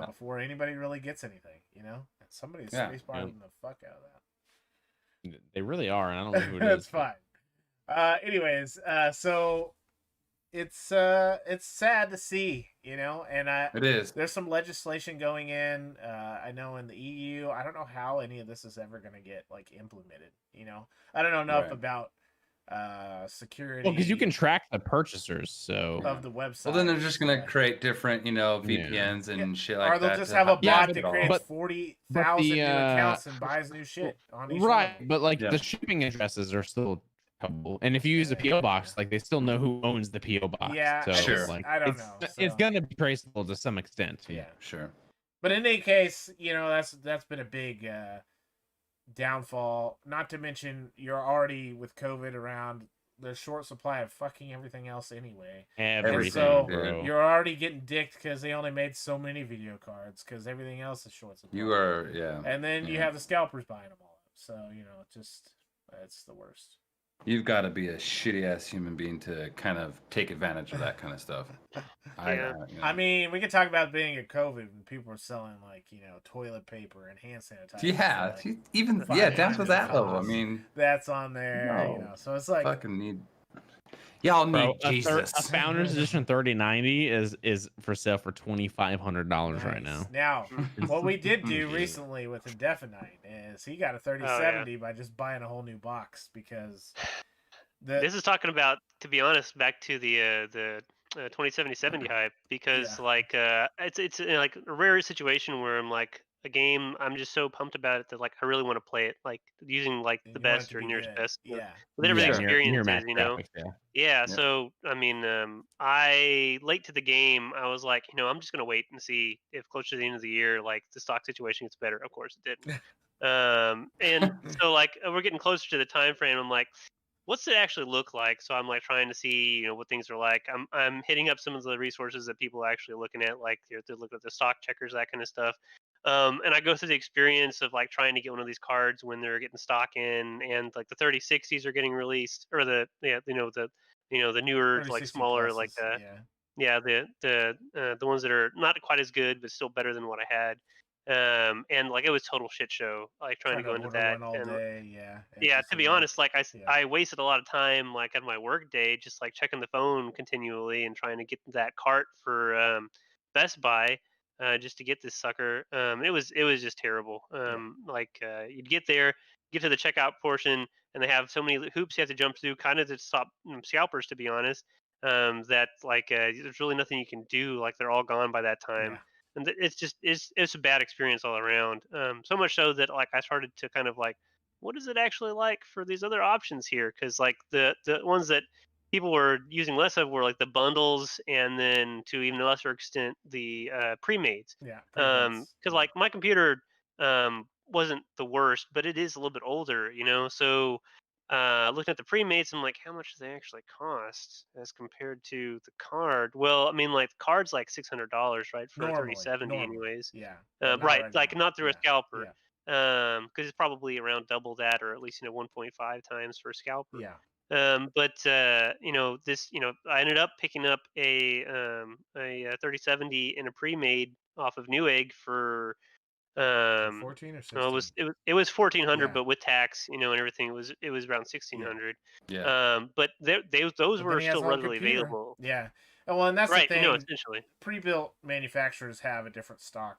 before anybody really gets anything, you know? And somebody's space barring the fuck out of that. They really are, and I don't know who it That's is. fine. Anyways, so it's sad to see, you know, and It is. there's some legislation going in. I know in the EU. I don't know how any of this is ever going to get like implemented. You know, I don't know enough Right. about security. Well, because you can track the purchasers, so of the website. Well, then they're just gonna create different, VPNs and shit like that. Or they'll just have a Yeah, bot that but- creates but 40,000 new accounts and buys new shit on each right. one. But like Yeah. the shipping addresses are still trouble, and if you use a PO box, like they still know who owns the PO box. Yeah, so Sure. like I don't it's, know, It's so. gonna be traceable to some extent. Yeah. Sure. But in any case, you know, that's been a big downfall. Not to mention you're already with COVID around. There's short supply of fucking everything else anyway. Everything, so bro. you're already getting dicked because they only made so many video cards because everything else is short supply. You are, yeah. And then you yeah. have the scalpers buying them all up. So, you know, it's the worst. You've got to be a shitty ass human being to kind of take advantage of that kind of stuff. I mean, we could talk about being at COVID when people were selling like, you know, toilet paper and hand sanitizer. Yeah, for, like, even down to that level. I mean, that's on there, you know. So it's like fucking need. Y'all need Bro, Jesus. a Founders Edition 3090 is for sale for $2,500 right now. Now, what we did do Jesus. recently with Indefinite is he got a 3070 by just buying a whole new box because this is talking about, to be honest, back to the 2070 hype because like it's like a rare situation where I'm like a game I'm just so pumped about it that like I really want to play it like using like the best or nearest best whatever the experience is, you know. Graphics, so I mean I late to the game I was like, you know, I'm just gonna wait and see if closer to the end of the year like the stock situation gets better. Of course it didn't. And so like we're getting closer to the time frame. I'm like, what's it actually look like? So I'm like trying to see, you know, what things are like. I'm hitting up some of the resources that people are actually looking at, like they're looking at the stock checkers, that kind of stuff. And I go through the experience of like trying to get one of these cards when they're getting stock in, and like the 3060s are getting released, or the newer like smaller pluses, like the ones that are not quite as good but still better than what I had. And like it was total shit show like trying to go into that and to be honest like I wasted a lot of time like on my work day just like checking the phone continually and trying to get that cart for Best Buy just to get this sucker. It was just terrible. You'd get there, get to the checkout portion, and they have so many hoops you have to jump through kind of to stop scalpers, to be honest, that like there's really nothing you can do. Like they're all gone by that time. And it's a bad experience all around. So much so that like I started to kind of like, what is it actually like for these other options here? Because like the ones that people were using less of were like the bundles, and then to even a lesser extent the pre-mades. Because like my computer wasn't the worst, but it is a little bit older, you know. So looking at the pre-mates, I'm like, how much do they actually cost as compared to the card? Well, I mean, like the card's like $600, right, for a 3070, anyways. Right, like not through a scalper, because it's probably around double that, or at least 1.5 times for a scalper. But you know, this, you know, I ended up picking up a 3070 in a pre-made off of Newegg for 14 or 16? it was 1400, but with tax, you know, and everything, it was around 1600. But those were still readily available. Well, and that's the thing. Essentially, pre-built manufacturers have a different stock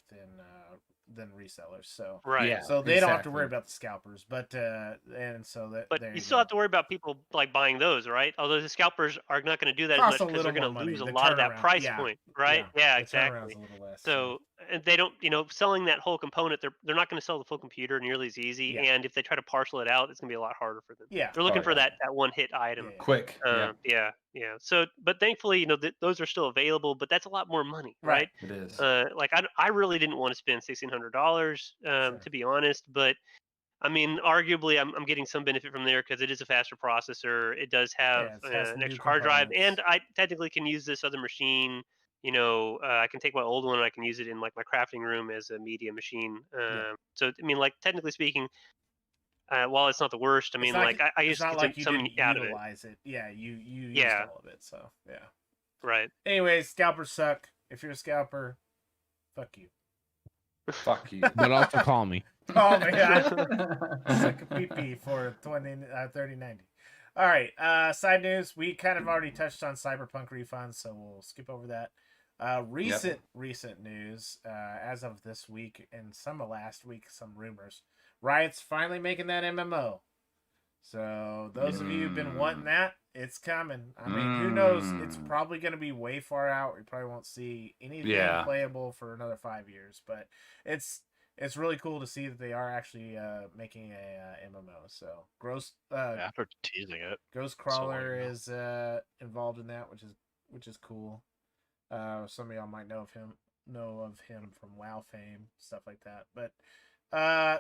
than resellers, so so they don't have to worry about the scalpers, but and so that. But you still have to worry about people like buying those, right? Although the scalpers are not going to do that as much because they're going to lose a lot of that price point, right? Exactly. So and they don't, selling that whole component, they're not going to sell the full computer nearly as easy. Yeah. And if they try to parcel it out, it's going to be a lot harder for them. Yeah. They're looking Oh, for yeah. that one hit item. Yeah. Quick. Yeah, Yeah. So, but thankfully, those are still available, but that's a lot more money, right? it is. Like I really didn't want to spend $1,600, Sure. to be honest, but I mean, arguably, I'm getting some benefit from there because it is a faster processor. It does have Yeah, it has an new extra hard drive, components. and I technically can use this other machine. I can take my old one and I can use it in like my crafting room as a media machine. So I mean, like technically speaking, while it's not the worst, I mean, like I it's just not get like you something didn't out of it. utilize it. Yeah, you used Yeah. all of it. So yeah. Right. Anyways, scalpers suck. If you're a scalper, fuck you. Fuck you. But also call me. Oh my god. Suck a pee for 3090. All right. Side news. We kind of already touched on Cyberpunk refunds, so we'll skip over that. Recent news, as of this week and some of last week, some rumors. Riot's finally making that MMO. So those of you who've been wanting that, it's coming. I mean, who knows? It's probably going to be way far out. We probably won't see anything playable for another 5 years. But it's really cool to see that they are actually making a MMO. So After teasing it, Ghost Crawler is involved in that, which is cool. Some of y'all might know of him from WoW fame, stuff like that. But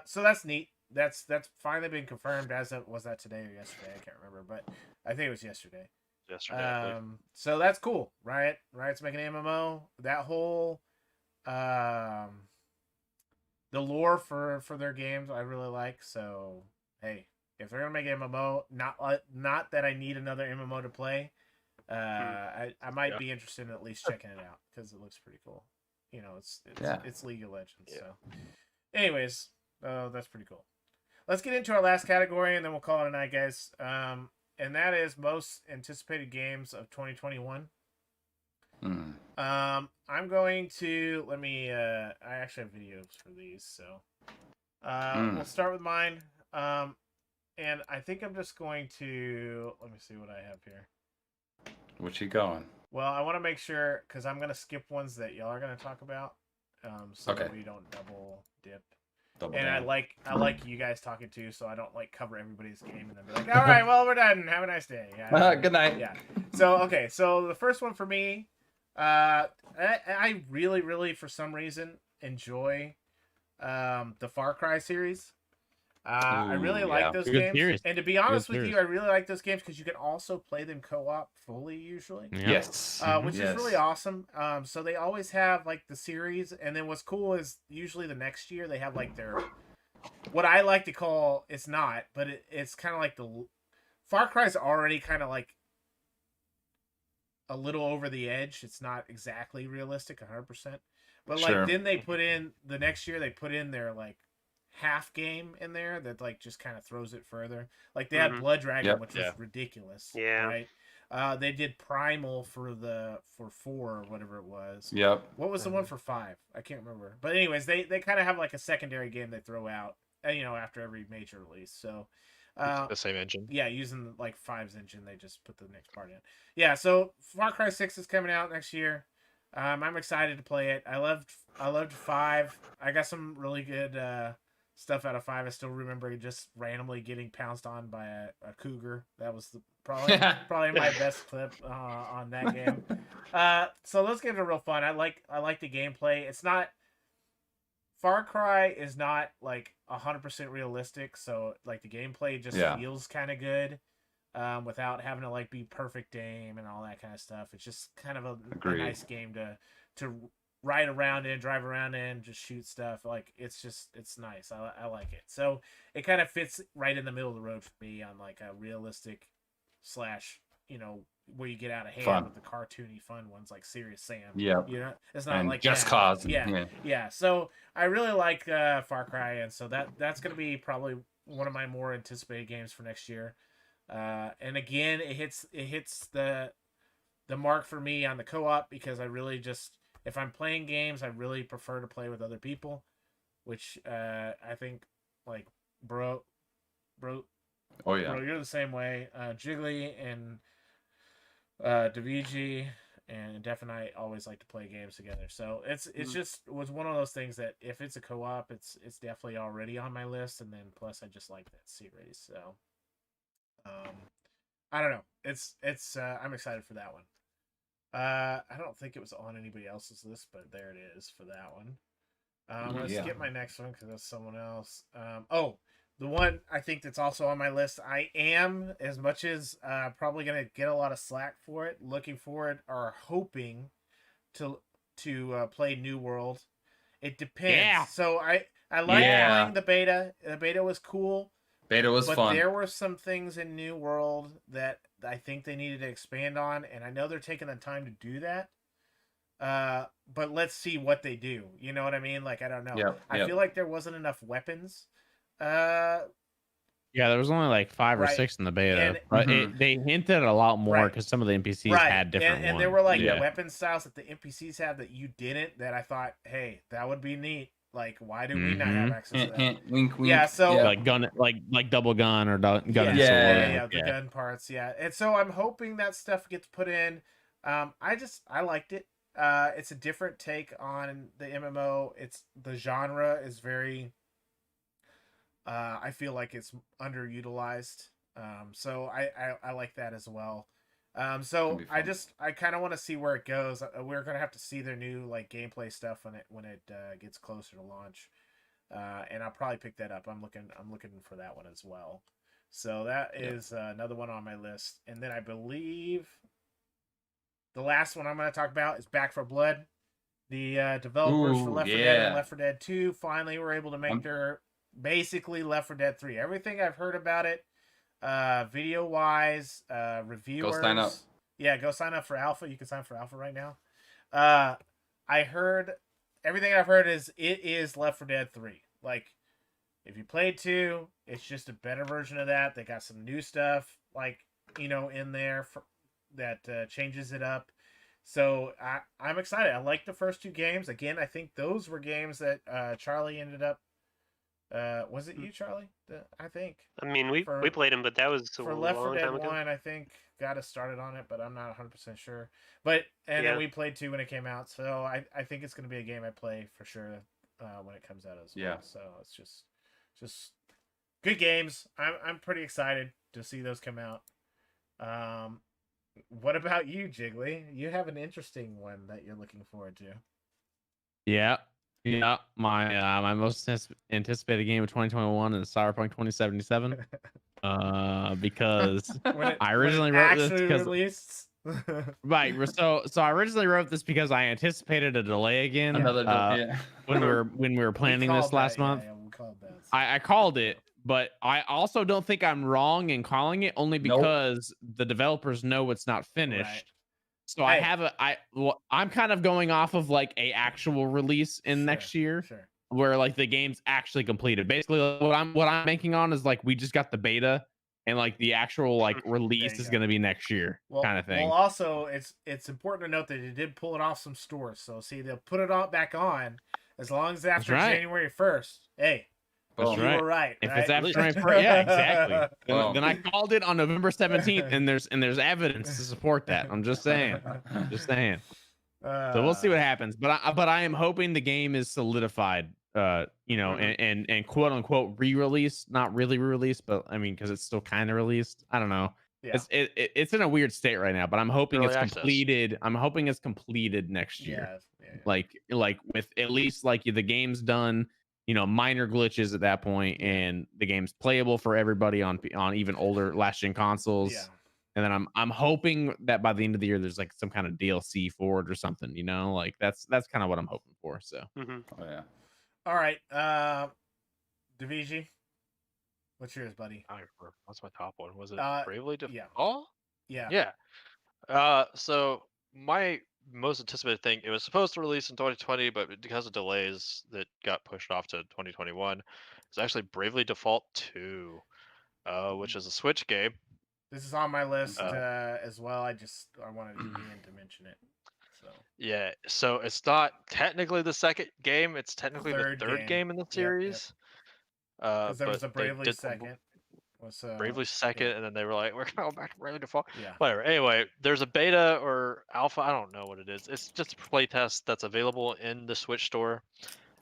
so that's neat. That's finally been confirmed was that today or yesterday? I can't remember, but I think it was yesterday. yesterday. So that's cool. Riot's making an MMO. That whole the lore for their games I really like. So hey, if they're gonna make an MMO, not that I need another MMO to play, I might be interested in at least checking it out because it looks pretty cool. It's League of Legends. Yeah. So, anyways, that's pretty cool. Let's get into our last category and then we'll call it a night, guys. And that is most anticipated games of 2021. I'm going to I actually have videos for these, so we'll start with mine. And I think I'm just going to let me see what I have here. What you going? Well, I want to make sure because I'm gonna skip ones that y'all are gonna talk about, so that we don't double dip. I like you guys talking too, so I don't like cover everybody's game and then be like, all right, well, we're done. Have a nice day. Yeah. Good night. Yeah. So okay, so the first one for me, I really, really for some reason enjoy the Far Cry series. I really like those games. Series. And to be honest with you, I really like those games because you can also play them co-op fully usually. Yeah. Yes. Which is really awesome. So they always have like the series, and then what's cool is usually the next year they have like their what I like to call it's not, but it's kind of like the Far Cry's already kind of like a little over the edge. It's not exactly realistic 100%. But like then they put in the next year they put in their like half game in there that like just kind of throws it further. Like they had Blood Dragon, which was ridiculous. Yeah. Right. They did Primal for 4 or whatever it was. Yep. What was the one for 5? I can't remember. But anyways, they kind of have like a secondary game they throw out, after every major release. So the same engine. Yeah, using like 5's engine, they just put the next part in. Yeah, so Far Cry 6 is coming out next year. I'm excited to play it. I loved 5. I got some really good stuff out of 5. I still remember just randomly getting pounced on by a cougar. That was probably my best clip on that game. So those games are real fun. I like the gameplay. It's not Far Cry is not like 100% realistic, so like the gameplay just feels kind of good without having to like be perfect aim and all that kind of stuff. It's just kind of a nice game to ride around in, drive around in, just shoot stuff. Like it's nice. I like it. So it kind of fits right in the middle of the road for me on like a realistic / where you get out of hand with the cartoony fun ones like Serious Sam. Yeah. It's not like Just that. Cause. Yeah. So I really like Far Cry, and so that's gonna be probably one of my more anticipated games for next year. And again, it hits the mark for me on the co-op because I really just if I'm playing games, I really prefer to play with other people, which I think like bro. Oh yeah. Bro, you're the same way. Jiggly and Daviji, and Def and I always like to play games together. So it's just was one of those things that if it's a co-op, it's definitely already on my list, and then plus I just like that series. So I don't know. It's I'm excited for that one. I don't think it was on anybody else's list, but there it is for that one. I'm gonna skip my next one because that's someone else. The one I think that's also on my list. I am, as much as probably gonna get a lot of slack for it, looking forward or hoping to play New World. It depends. Yeah. So I like playing the beta. The beta was cool. Beta was but fun. There were some things in New World that I think they needed to expand on, and I know they're taking the time to do that. But let's see what they do. You know what I mean? Like, I don't know. I feel like there wasn't enough weapons. Yeah, there was only like 5 or 6 in the beta, but they hinted a lot more because some of the NPCs had different ones. And there were like weapon styles that the NPCs have that you didn't. That I thought, hey, that would be neat. Like, why do we not have access to that? Wink, wink. Yeah, so like gun, like double gun or gun and sword. Yeah, the gun parts. Yeah, and so I'm hoping that stuff gets put in. I liked it. It's a different take on the MMO. It's the genre is very. I feel like it's underutilized. So I like that as well. So I kind of want to see where it goes. We're gonna have to see their new like gameplay stuff when it gets closer to launch, and I'll probably pick that up. I'm looking for that one as well. So that is another one on my list. And then I believe the last one I'm going to talk about is Back 4 Blood. The developers for Left 4 Dead and Left 4 Dead 2 finally were able to make their basically Left 4 Dead 3. Everything I've heard about it, video wise, reviewers. Go sign up. Yeah, go sign up for Alpha. You can sign for Alpha right now. I heard everything I've heard is it is Left 4 Dead 3. Like, if you played 2, it's just a better version of that. They got some new stuff, like, in there that changes it up. So I'm excited. I like the first 2 games. Again, I think those were games that Charlie ended up. Was it you, Charlie? I think. I mean, we played them, but that was for Left 4 Dead 1. I think got us started on it, but I'm not 100% sure. But then we played 2 when it came out, so I think it's going to be a game I play for sure when it comes out as well. So it's just good games. I'm pretty excited to see those come out. What about you, Jiggly? You have an interesting one that you're looking forward to. Yeah. My most anticipated game of 2021 is Cyberpunk 2077. Because I originally wrote this because right. So I originally wrote this because I anticipated a delay again. When we were planning this last month. Yeah, we called that. I called it. But I also don't think I'm wrong in calling it, only because the developers know it's not finished. Right. So I'm kind of going off of like a actual release in next year, where like the game's actually completed. Basically, what I'm banking on is like we just got the beta, and like the actual like release is going to be next year, kind of thing. Well, also it's important to note that it did pull it off some stores. So see, they'll put it all back on as long as after January 1st. Hey. That's right. You were right. If it's after yeah, exactly. Then I called it on November 17th, and there's evidence to support that. I'm just saying. So we'll see what happens. But I am hoping the game is solidified. And quote unquote re-release, not really re-release, but I mean because it's still kind of released. I don't know. Yeah. It's in a weird state right now, but I'm hoping it's completed. I'm hoping it's completed next year. Yeah. Like with at least like the game's done. Minor glitches at that point, and the game's playable for everybody on even older last gen consoles. Yeah. And then I'm hoping that by the end of the year there's like some kind of DLC for it or something. Like that's kind of what I'm hoping for. So. Mm-hmm. Oh yeah. All right, Daviji, what's yours, buddy? I remember. What's my top one? Was it Bravely Default? Yeah. So my most anticipated thing, it was supposed to release in 2020, but because of delays that got pushed off to 2021, it's actually Bravely Default 2, which is a Switch game. This is on my list as well. I wanted Ian to mention it. So yeah, so it's not technically the second game; it's technically the third game in the series. Because there was a Bravely second. Bravely second, and then they were like, "We're going back to Bravely Default." Yeah. Whatever. Anyway, there's a beta or alpha. I don't know what it is. It's just a playtest that's available in the Switch store.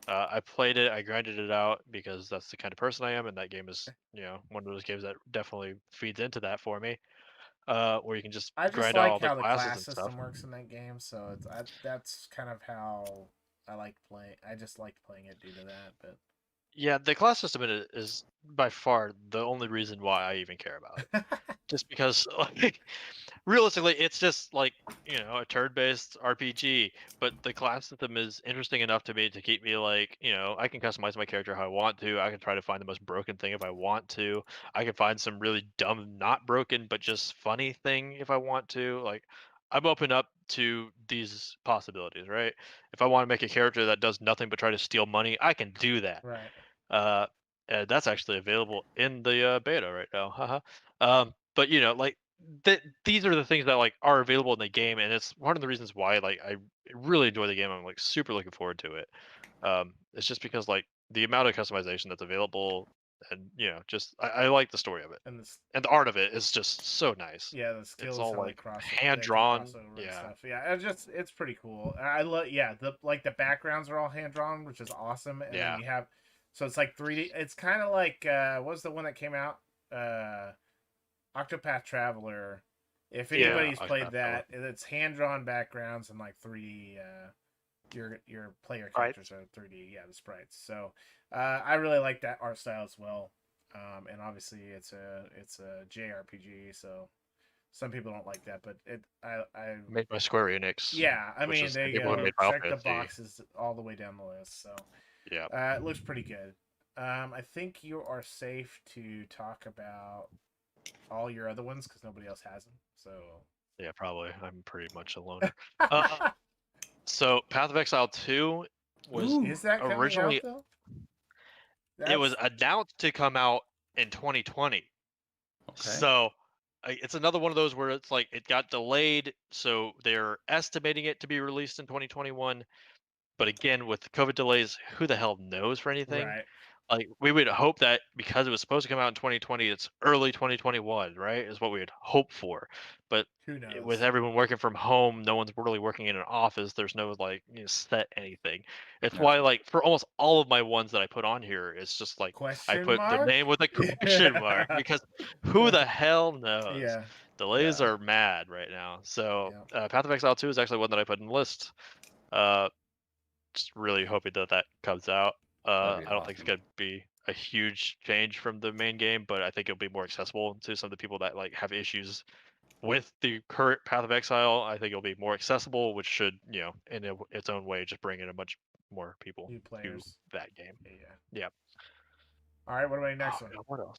I played it. I grinded it out because that's the kind of person I am, and that game is, one of those games that definitely feeds into that for me. Where you can just I just grind out like all the how the classes class and stuff. system works in that game, so that's kind of how I like playing. I just liked playing it due to that, but Yeah, the class system in it is by far the only reason why I even care about it. Just because, like, realistically, it's just like, a turn-based RPG, but the class system is interesting enough to me to keep me like, I can customize my character how I want to. I can try to find the most broken thing if I want to. I can find some really dumb, not broken, but just funny thing if I want to. Like, I'm open up to these possibilities, right? If I want to make a character that does nothing but try to steal money, I can do that. right. Uh, that's actually available in the beta right now. Haha. But like these are the things that like are available in the game, and it's one of the reasons why like I really enjoy the game. I'm like super looking forward to it. It's just because like the amount of customization that's available, and just I like the story of it, And and the art of it is just so nice. the It's skills all how like they hand can drawn. cross over and Yeah, stuff. Yeah, it's pretty cool. I love the backgrounds are all hand drawn, which is awesome. And yeah. then you have it's like 3D. It's kind of like what was the one that came out? Octopath Traveler. If Yeah, anybody's Octopath played that, it's hand drawn backgrounds and like 3D. Your player Right. characters are 3D. Yeah, the sprites. So I really like that art style as well. And obviously it's a JRPG, so some people don't like that, but I made by Square Enix. yeah, I which mean is the there you people who go. made Final Check the Fantasy. boxes all the way down the list. So Yeah. it looks pretty good. I think you are safe to talk about all your other ones because nobody else has them. So Yeah, probably. I'm pretty much a loner. So Path of Exile 2 was Ooh. is that coming originally out though? it was announced to come out in 2020. Okay. So it's another one of those where it's like it got delayed, so they're estimating it to be released in 2021. But again, with the COVID delays, who the hell knows for anything? Right. Like we would hope that because it was supposed to come out in 2020, it's early 2021, right? Is what we would hope for. But Who knows? with everyone working from home, no one's really working in an office. There's no like set anything. It's Yeah. why like for almost all of my ones that I put on here, it's just like I Question put the mark? name with a question mark because who the hell knows? Yeah. Delays Yeah. are mad right now. So Yeah. Path of Exile 2 is actually one that I put in the list. Just really hoping that that comes out. That'd be I don't think it's awesome. gonna be a huge change from the main game, but I think it'll be more accessible to some of the people that like have issues with the current Path of Exile. I think it'll be more accessible, which should, in its own way, just bring in a much more people New to players. that game. Yeah. Yeah. All right. What about your next Oh, one? God, what else?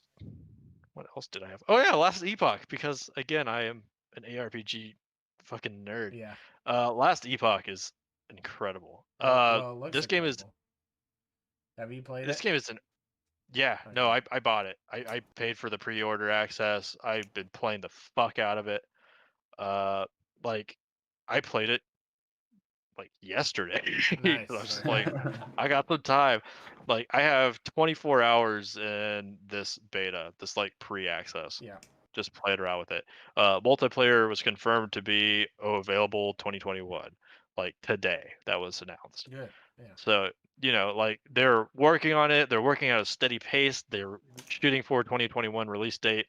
What else did I have? Oh yeah, Last Epoch, because again, I am an ARPG fucking nerd. Yeah. Last Epoch is incredible. Well, it looks This game is incredible. Have you played this it? game is an yeah, no, Okay. I bought it. I paid for the pre-order access. I've been playing the fuck out of it. Like I played it like yesterday. Nice. I was just Okay. like, I got some time. Like I have 24 hours in this beta, this like pre-access. Yeah. Just played around with it. Multiplayer was confirmed to be available 2021, like today. That was announced. Good. Yeah. So, like they're working on it. They're working at a steady pace. They're shooting for a 2021 release date.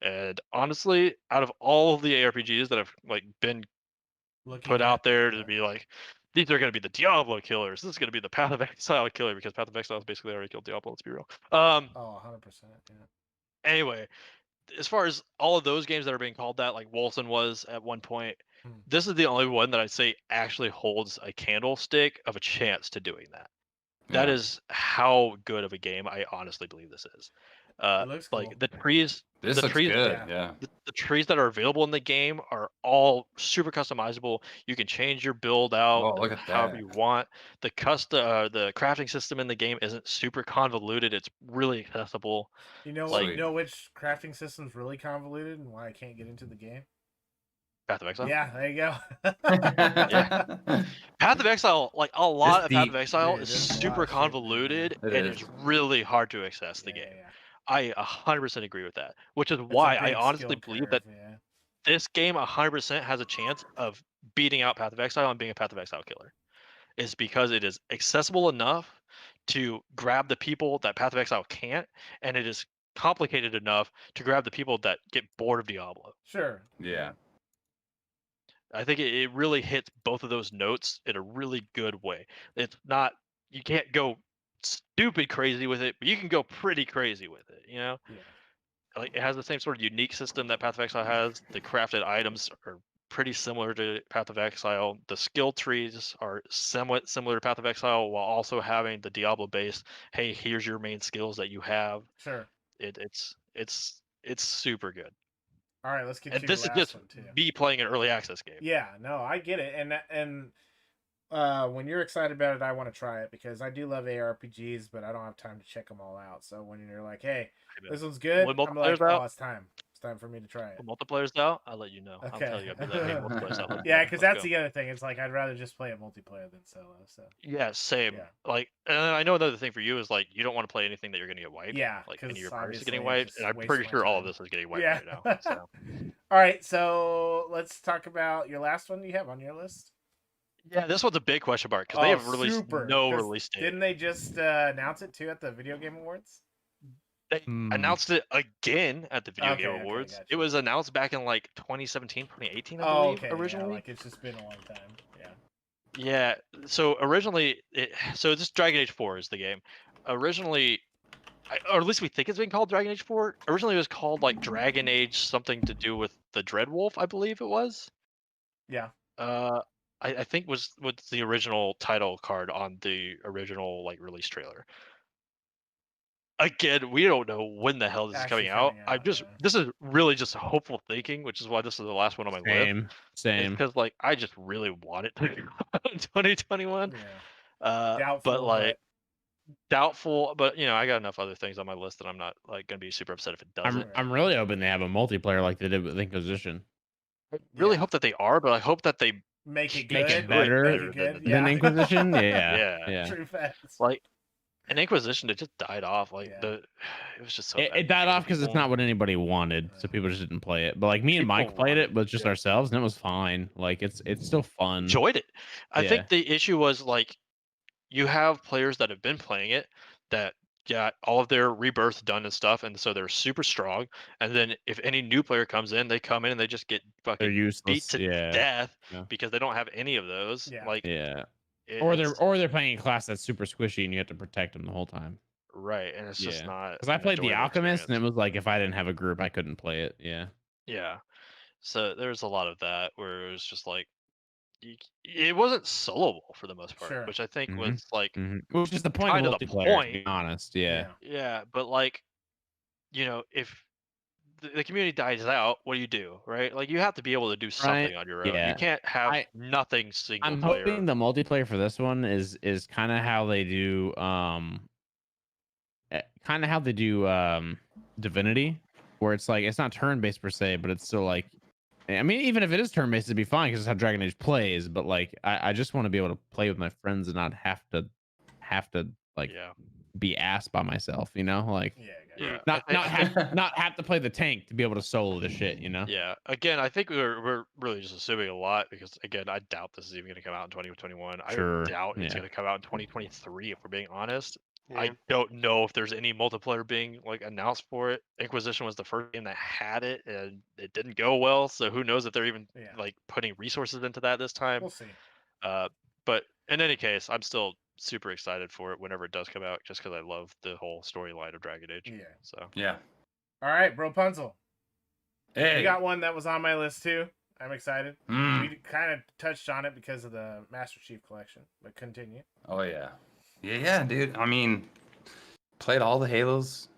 And honestly, out of all of the ARPGs that have like been Looking put out there yeah. to be like, these are going to be the Diablo killers. This is going to be the Path of Exile killer because Path of Exile is basically already killed Diablo. Let's be real. Oh, 100%. Yeah. Anyway, as far as all of those games that are being called that, like Wolfen was at one point, this is the only one that I'd say actually holds a candlestick of a chance to doing that. That is how good of a game I honestly believe this is. It looks like cool. the trees, This the looks trees, good. yeah. Yeah. the trees that are available in the game are all super customizable. You can change your build out Oh, look at however that. you want. The crafting system in the game isn't super convoluted. It's really accessible. You know, Like- you know which crafting system's really convoluted and why I can't get into the game? Path of Exile. Yeah, there you go. Path of Exile, like a lot It's of Path deep. of Exile, Dude, is there's a lot super of shit, man. convoluted It and is. it's really hard to access the Yeah, game. yeah. I 100% agree with that, which is It's a why I big honestly skill believe curve, that yeah. this game 100% has a chance of beating out Path of Exile and being a Path of Exile killer. Is because it is accessible enough to grab the people that Path of Exile can't, and it is complicated enough to grab the people that get bored of Diablo. Sure. Yeah. I think it really hits both of those notes in a really good way. It's not, you can't go stupid crazy with it, but you can go pretty crazy with it, you know? Yeah. Like, it has the same sort of unique system that Path of Exile has. The crafted items are pretty similar to Path of Exile. The skill trees are somewhat similar to Path of Exile, while also having the Diablo base. Hey, here's your main skills that you have. Sure. It's super good. All right, let's get And to your this is last just one too. me playing an early access game. Yeah, no, I get it, and when you're excited about it, I want to try it because I do love ARPGs, but I don't have time to check them all out. So when you're like, "Hey, this one's good," When I'm like, multiplayer's "Oh, out, it's time. It's time for me to try it." when multiplayer's out, I'll let you know. I'll Okay. tell you. I'll be like, hey, multiplayer's out. Yeah, because that's go. the other thing. It's like I'd rather just play a multiplayer than solo. So Yeah, same. Yeah. Like, and I know another thing for you is like you don't want to play anything that you're gonna get wiped. yeah, Like any of your because players are obviously getting it wiped, just and I'm wastes pretty my sure all of time. this is getting wiped Yeah. right now. So All right, so let's talk about your last one you have on your list. yeah, this one's a big question mark because they have released super. no 'Cause release date. Didn't they just announce it too at the Video Game Awards? They announced it again at the Video Game Okay, Awards. gotcha. It was announced back in like 2017, 2018, I Oh, believe, okay. originally. Yeah, like it's just been a long time. Yeah. Yeah. So originally, so this Dragon Age 4 is the game. Originally, or at least we think it's been called Dragon Age 4. Originally, it was called like Dragon Age something to do with the Dreadwolf, I believe it was. Yeah. Uh, I think was the original title card on the original like release trailer. Again, we don't know when the hell this is coming out. I'm just yeah. this is really just hopeful thinking, which is why this is the last one on my list. Same. Because like I just really want it to come out in 2021. Yeah. Doubtful, but like doubtful. But you know, I got enough other things on my list that I'm not like gonna be super upset if it doesn't. I'm really hoping they have a multiplayer like they did with Inquisition. I really Yeah. hope that they are, but I hope that they make it Make good. it better Make it good. than than Inquisition. Yeah, Yeah. yeah. True facts. like an Inquisition. It just died off. Like Yeah. it was just so. It died off because it's not what anybody wanted, so people just didn't play it. But like me and People Mike played it, wanted but just it. ourselves, and it was fine. Like it's still fun. Enjoyed it. I Yeah. think the issue was like you have players that have been playing it that got all of their rebirths done and stuff, and so they're super strong. And then if any new player comes in, they come in and they just get They're fucking beat useless. to Yeah. death Yeah. because they don't have any of those. Yeah. Like Yeah. Or it's they're playing a class that's super squishy, and you have to protect them the whole time. right, and it's just Yeah. not. Because I an played the enjoyable Alchemist, and it experience. was like if I didn't have a group, I couldn't play it. Yeah. Yeah. So there's a lot of that where it was just like it wasn't soloable for the most part, Sure. which I think Mhm. was like Which is the point kind of of the multiplayer, to point. be honest. Yeah. Yeah, but like, you know, if the community dies out, what do? Right? Like you have to be able to do something Right. on your own. You Yeah. can't have I nothing single I'm player. hoping the multiplayer for this one is kind of how they do Divinity, where it's like it's not turn based per se, but it's still like, I mean, even if it is turn based, it'd be fine because it's how Dragon Age plays. But like, I just want to be able to play with my friends and not have to like Yeah. be asked by myself, you know, like Yeah. not have to play the tank to be able to solo the shit, you know. Yeah. Again, I think we're really just assuming a lot because again, I doubt this is even going to come out in 2021. Sure. I doubt it's Yeah. going to come out in 2023 if we're being honest. Yeah. I don't know if there's any multiplayer being like announced for it. Inquisition was the first game that had it, and it didn't go well. So who knows if they're even like putting resources into that this time. We'll see. But in any case, I'm still super excited for it whenever it does come out, just because I love the whole storyline of Dragon Age. Yeah. So Yeah. All right, Bro Punzel. Hey. You got one that was on my list too. I'm excited. Mm. We kind of touched on it because of the Master Chief Collection, but continue. Oh yeah. Yeah, dude. I mean, played all the Halos.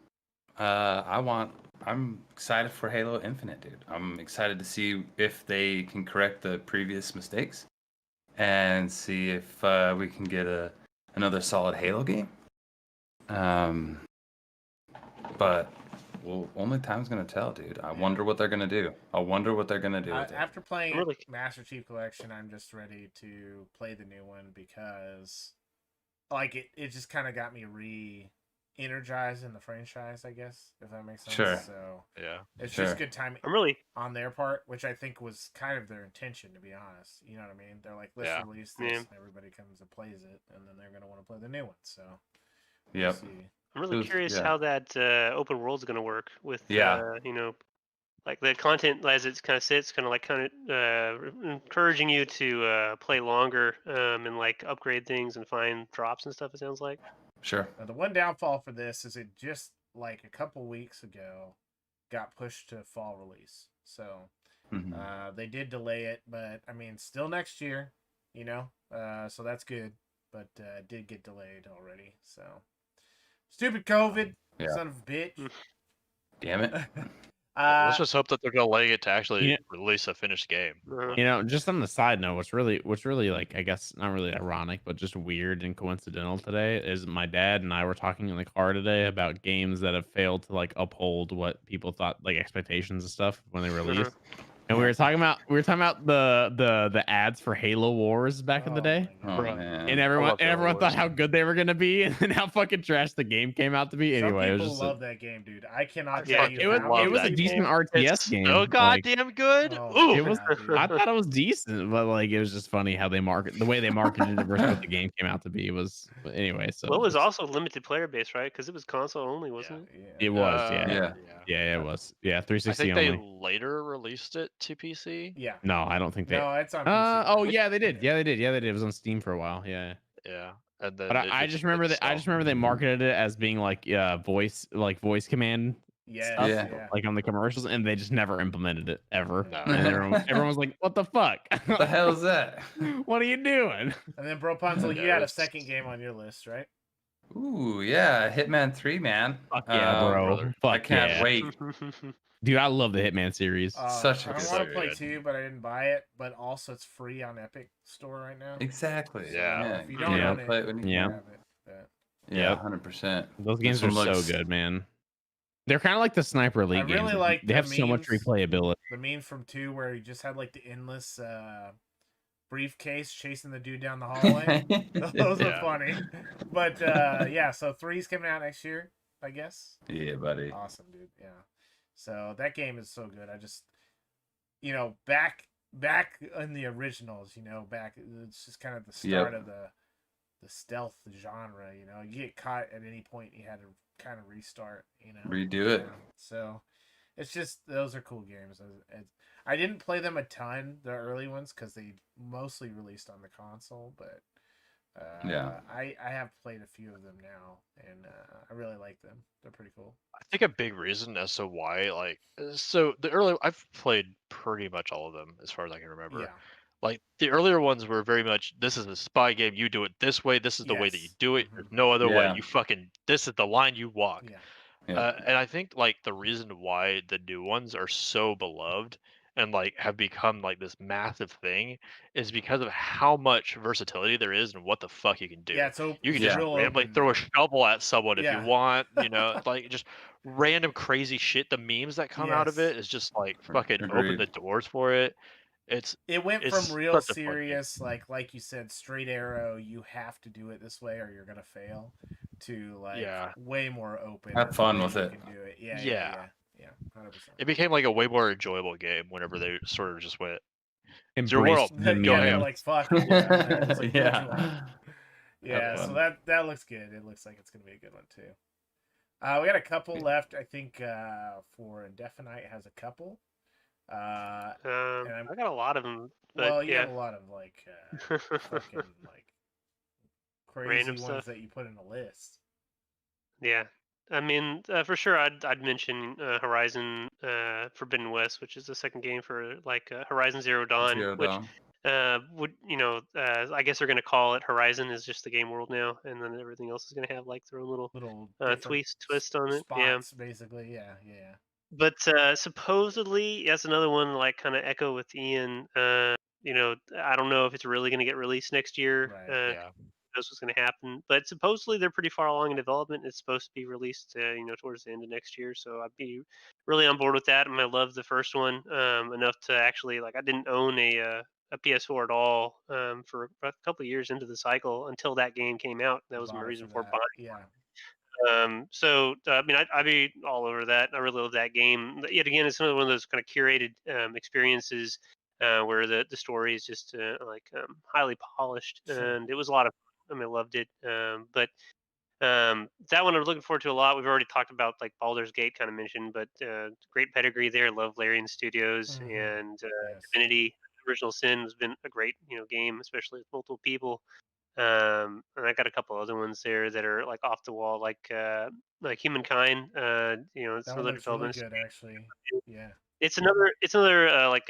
I'm excited for Halo Infinite, dude. I'm excited to see if they can correct the previous mistakes and see if we can get another solid Halo game. But well, only time's gonna tell, dude. I wonder what they're gonna do. With it. After playing Really? Master Chief Collection, I'm just ready to play the new one because, like, it just kind of got me energizing the franchise, I guess, if that makes sense. Sure. So Yeah. it's Sure. just good timing I'm really on their part, which I think was kind of their intention, to be honest. You know what I mean? They're like, let's Yeah. release this, Yeah. and everybody comes and plays it, and then they're gonna want to play the new one. So we'll Yep. see. I'm really curious Yeah. how that open world's going to work with Yeah. you know, like the content as it's kind of sits, kind of encouraging you to play longer and like upgrade things and find drops and stuff. It sounds like. Sure. Now, the one downfall for this is it just like a couple weeks ago got pushed to fall release. So Mhm. they did delay it, but I mean, still next year, you know. So that's good, but it did get delayed already. So stupid COVID, Yeah. son of a bitch. Mm. Damn it. Let's just hope that they're delaying it to actually Yeah. release a finished game. You know, just on the side note, what's really like, I guess not really ironic, but just weird and coincidental today is my dad and I were talking in the car today about games that have failed to like uphold what people thought like expectations and stuff when they released. And we were talking about the ads for Halo Wars back in the day. Oh Bruh. man. And I everyone love Halo thought Wars. how good they were gonna be, and then how fucking trash the game came out to be. Some Anyway, it was people just love that game, dude. I cannot Yeah, tell you it was how love it was a that decent game. RTS It's game. so Like, goddamn good. Oh, Ooh. it was. God, dude. I thought it was decent, but like it was just funny how they the way they marketed it versus what the game came out to be was. But anyway, so Well, it was just- also limited player base, right? Because it was console only, wasn't it? it was, yeah. Yeah. Yeah, it was. Yeah, I 360 think they only. later released it to PC. Yeah. No, I don't think they. No, it's on PC. Oh yeah, they did. Yeah, they did. Yeah, they did. It was on Steam for a while. Yeah. Yeah, and then But I just remember that. I just remember they marketed it as being like voice command Yes, stuff, yeah. like on the commercials, and they just never implemented it ever. No. And everyone was like, "What the fuck? What the hell is that? What are you doing?" And then Bro Punzel, you Yeah, had a it's- second game on your list, right? Ooh, yeah, Hitman 3, man. Fuck yeah, Um, bro. brother. Fuck I can't yeah. wait. Dude, I love the Hitman series. Such a I good want to game. play 2, but I didn't buy it. But also, it's free on Epic Store right now. Exactly. Yeah. If you don't Yeah. own it, Play it when you Yeah. can. grab it. But Yeah, Yep. 100%. Those games This are one so looks- good, man. They're kind of like the Sniper Elite really games. like They the have so much memes. replayability. the meme from 2 where he just had like the endless briefcase chasing the dude down the hallway. Those are Yeah. funny. But yeah, so 3's coming out next year, I guess. Yeah, buddy. Awesome, dude. Yeah. So that game is so good. I just, you know, back in the originals, you know, it's just kind of the start of the stealth genre. You know, you get caught at any point, you had to kind of restart. You know, Redo it. Yeah. So it's just those are cool games. I didn't play them a ton, the early ones, because they mostly released on the console, but. Yeah. I have played a few of them now, and I really like them. They're pretty cool. I think a big reason as to why, like, so the early I've played pretty much all of them as far as I can remember. Yeah. Like the earlier ones were very much this is a spy game. You do it this way. This is the way that you Yes. do it. Mhm. There's no other way. Yeah. You fucking this is the line you walk. Yeah. Yeah. And I think like the reason why the new ones are so beloved and like have become like this massive thing is because of how much versatility there is and what the fuck you can do. Yeah, so You can it's just real randomly open throw a now. shovel at someone if Yeah. you want, you know, like just random crazy shit. The memes that come out of Yes. it is just like fucking open Agreed. the doors for it. It's It went It's from real such a fun game. serious, like you said, straight arrow. You have to do it this way, or you're gonna fail. To like Yeah. way more open. Have or fun ways with you it. Can do it. Yeah. Yeah. 100%. it became like a way more enjoyable game whenever they sort of just went your Embrace world. the Go Yeah, they're ham. like fuck it. Yeah, they're just like, do what you want. Yeah. Yeah, Have so fun. that looks good. It looks like it's gonna be a good one too. We got a couple left. I think for Indefinite has a couple. I'm- I got a lot of them, but Well, you yeah. have a lot of like fucking like crazy Random ones stuff. that you put in a list. Yeah, I mean, for sure, I'd mention Horizon Forbidden West, which is the second game for like Horizon Zero Dawn, Zero which Dawn. would I guess they're gonna call it Horizon is just the game world now, and then everything else is gonna have like their own little Little different twist on it. Yeah, spots, basically. Yeah. but supposedly that's another one like kind of echo with Ian. I don't know if it's really gonna get released next year. Right. Yeah. Knows what's going to happen. But supposedly they're pretty far along in development. It's supposed to be released, towards the end of next year. So I'd be really on board with that. And I love the first one enough to actually I didn't own a PS4 at all for a couple of years into the cycle until that game came out. That was my Bought it reason for for that. buying. Yeah. I mean, I'd be all over that. I really love that game. Yet again, it's another one of those kind of curated experiences where the story is just highly polished, Sure. and it was a lot of fun. I mean, I loved it. That one I'm looking forward to a lot. We've already talked about like Baldur's Gate, kind of mentioned, but great pedigree there. Love Larian Studios and Yes. Divinity. Original Sin has been a great game, especially with multiple people. And I got a couple other ones there that are like off the wall, like Humankind. It's That one another looks really development. good, actually. Yeah. It's another a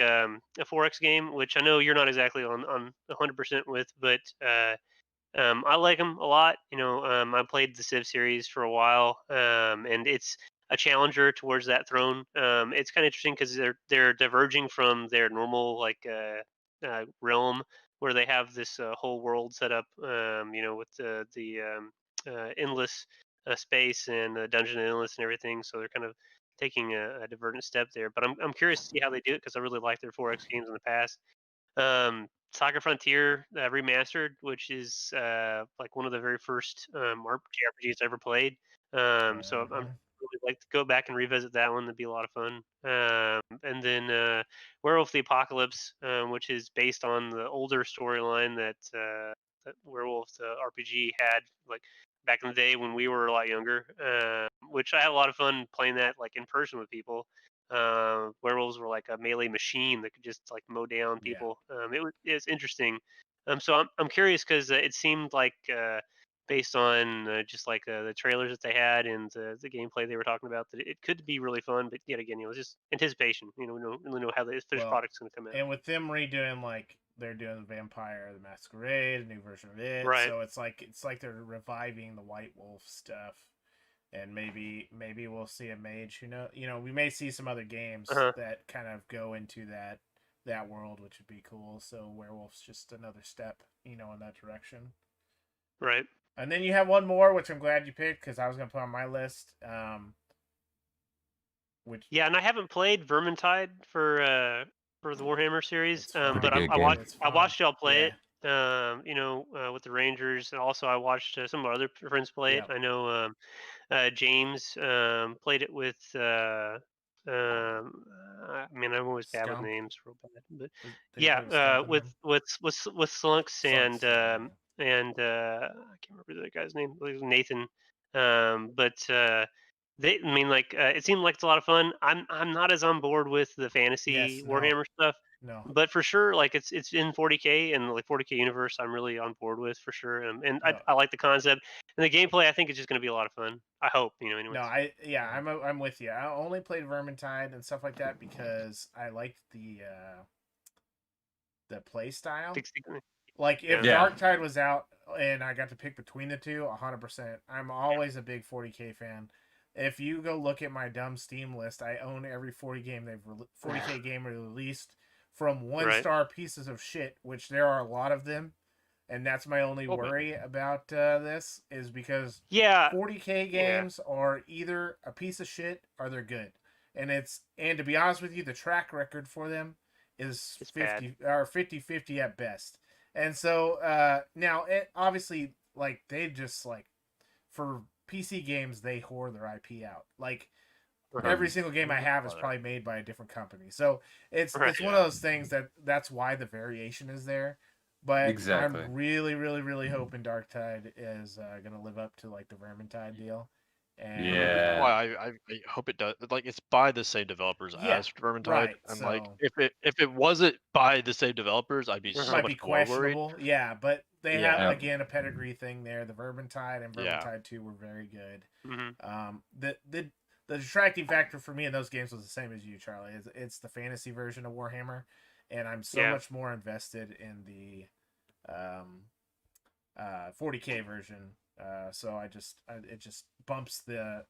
4X game, which I know you're not exactly on 100% with, but I like them a lot. I played the Civ series for a while, and it's a challenger towards that throne. It's kind of interesting because they're diverging from their normal realm, where they have this whole world set up. With the endless space and the dungeon endless and everything. So they're kind of taking a divergent step there. But I'm curious to see how they do it because I really liked their 4X games in the past. Saga Frontier remastered, which is like one of the very first RPGs I ever played. So I'm really like to go back and revisit that one. That'd be a lot of fun. And then Werewolf the Apocalypse, which is based on the older storyline that Werewolf the RPG had, like back in the day when we were a lot younger. Which I had a lot of fun playing that like in person with people. Werewolves were like a melee machine that could just like mow down Yeah. people. It's interesting. So I'm curious because it seemed like based on just like the trailers that they had and the gameplay they were talking about that it could be really fun. But yet again, it's just anticipation. We don't really know how the finished Well, product's going to come out. and with them redoing, like, they're doing Vampire the Masquerade, a new version of it, Right. so it's like they're reviving the White Wolf stuff, and maybe we'll see a mage. We may see some other games that kind of go into that world, which would be cool. So Werewolf's just another step, in that direction. Right. And then you have one more, which I'm glad you picked because I was gonna put on my list. Yeah, and I haven't played Vermintide for the Warhammer series, It's fine. but Good I game. watched It's I fine. watched y'all play Yeah. it. With the Rangers, and also I watched some of our other friends play Yep. it. I know James played it with. I mean, I'm always bad with Skunk. names, real bad. But Did you play with Skunk and them? with Slunks Slunks, and I can't remember the other guy's name. It was Nathan. I mean, like it seemed like it's a lot of fun. I'm not as on board with the fantasy Yes, no. Warhammer stuff. No. But for sure, like it's in 40K and like 40K universe, I'm really on board with for sure. And No. I like the concept and the gameplay. I think it's just going to be a lot of fun. I hope, anyways. No, I'm with you. I only played Vermintide and stuff like that because I liked the play style. Like if Yeah. Darktide was out and I got to pick between the two, 100%. I'm always a big 40K fan. If you go look at my dumb Steam list, I own every 40K game released from 1-star pieces of shit, which there are a lot of them. And that's my only worry about this is because 40K games are either a piece of shit or they're good. And to be honest with you, the track record for them is 50-50 at best. And so now obviously like they just like for PC games they whore their IP out. Like every single game I have is probably made by a different company. So it's one of those things that's why the variation is there. But Exactly. I'm really, really, really hoping Darktide is gonna live up to like the Vermintide deal. And Yeah. Well, I hope it does. Like it's by the same developers as Vermintide, right, and so like if it wasn't by the same developers, I'd be it so might much be more worried. questionable. Yeah, but they Yeah. have again a pedigree thing there. The Vermintide and Vermintide 2 were very good. The detracting factor for me in those games was the same as you, Charlie. It's the fantasy version of Warhammer, and I'm so much more invested in the 40K version. So it just bumps the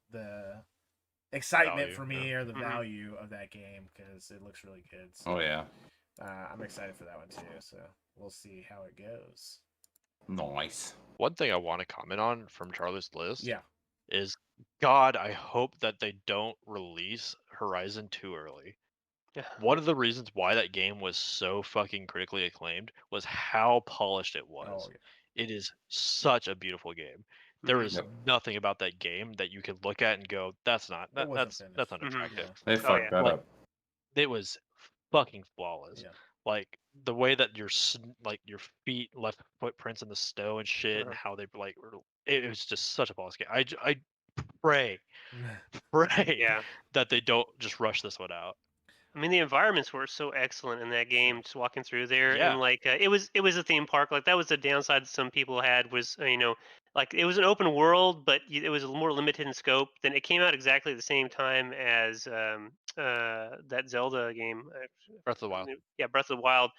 excitement Value, for me or the value of that game because it looks really good. So, Oh yeah. I'm excited for that one too. So we'll see how it goes. Nice. One thing I want to comment on from Charlie's list Yeah. is God, I hope that they don't release Horizon too early. One of the reasons why that game was so fucking critically acclaimed was how polished it was. Oh, yeah. It is such a beautiful game. There Mhm. is Yep. nothing about that game that you can look at and go, "That's not It wasn't that's finished. unattractive." They Yeah. Oh fucked yeah. that Like up. it was fucking flawless. Yeah. Like the way that like your feet left footprints in the snow and shit, and Uh-huh. how they like it was just such a flawless game. I pray pray Yeah. that they don't just rush this one out. I mean, the environments were so excellent in that game. Just walking through there, and Yeah, like it was a theme park. Like that was the downside some people had was like it was an open world, but it was more limited in scope. Then it came out exactly the same time as that Zelda game. Breath of the Wild. Yeah, Breath of the Wild,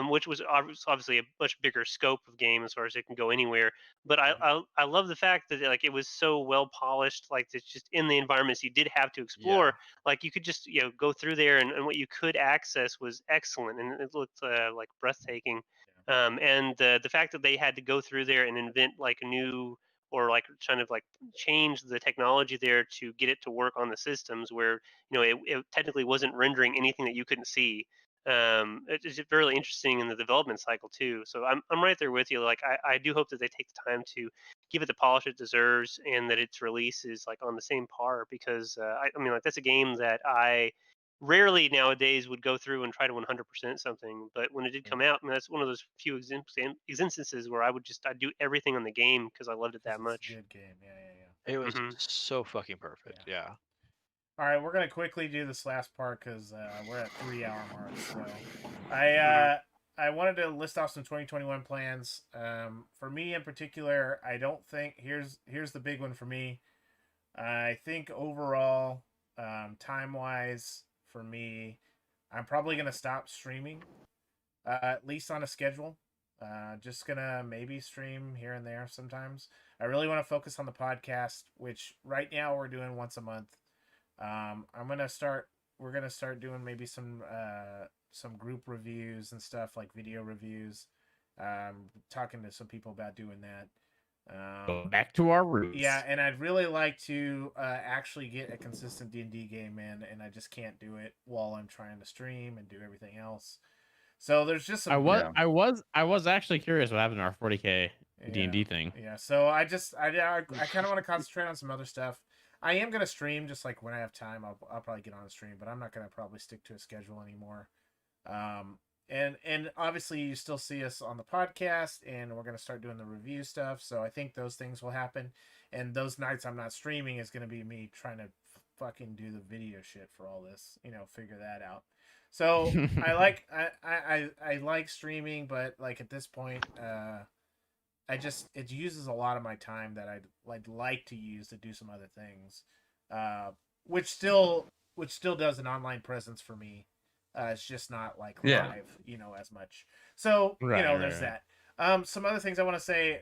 which was obviously a much bigger scope of game as far as it can go anywhere. But I love the fact that like it was so well polished. Like it's just in the environments you did have to explore. Yeah. Like you could just go through there, and what you could access was excellent, and it looked like breathtaking. And the fact that they had to go through there and invent like a new or like kind of like change the technology there to get it to work on the systems where it technically wasn't rendering anything that you couldn't see. It's just really interesting in the development cycle too. So I'm right there with you. Like I do hope that they take the time to give it the polish it deserves, and that its release is like on the same par, because I mean like that's a game that I rarely nowadays would go through and try to 100% something. But when it did come out, I mean, that's one of those few instances where I'd do everything on the game because I loved it that It's a much. good game. Yeah. It was Hmm. so fucking perfect. Yeah. All right, we're gonna quickly do this last part because we're at 3 hour mark. So, I Hmm. I wanted to list off some 2021 plans. For me in particular, I don't think here's the big one for me. I think overall, time wise, for me, I'm probably gonna stop streaming, at least on a schedule. Just gonna maybe stream here and there sometimes. I really want to focus on the podcast, which right now we're doing once a month. I'm gonna start. We're gonna start doing maybe some group reviews and stuff like video reviews. Talking to some people about doing that. Go back to our roots. Yeah, and I'd really like to actually get a consistent D&D game in, and I just can't do it while I'm trying to stream and do everything else. So there's just some. I was actually curious what happened to our 40K D&D Yeah, thing. yeah. So I kind of want to concentrate on some other stuff. I am gonna stream just like when I have time. I'll probably get on a stream, but I'm not gonna probably stick to a schedule anymore. And obviously you still see us on the podcast, and we're gonna start doing the review stuff. So I think those things will happen. And those nights I'm not streaming is gonna be me trying to fucking do the video shit for all this. Figure that out. So I like streaming, but like at this point, it uses a lot of my time that I'd like to use to do some other things, which still does an online presence for me. It's just not like live, as much. So there's that. Some other things I want to say.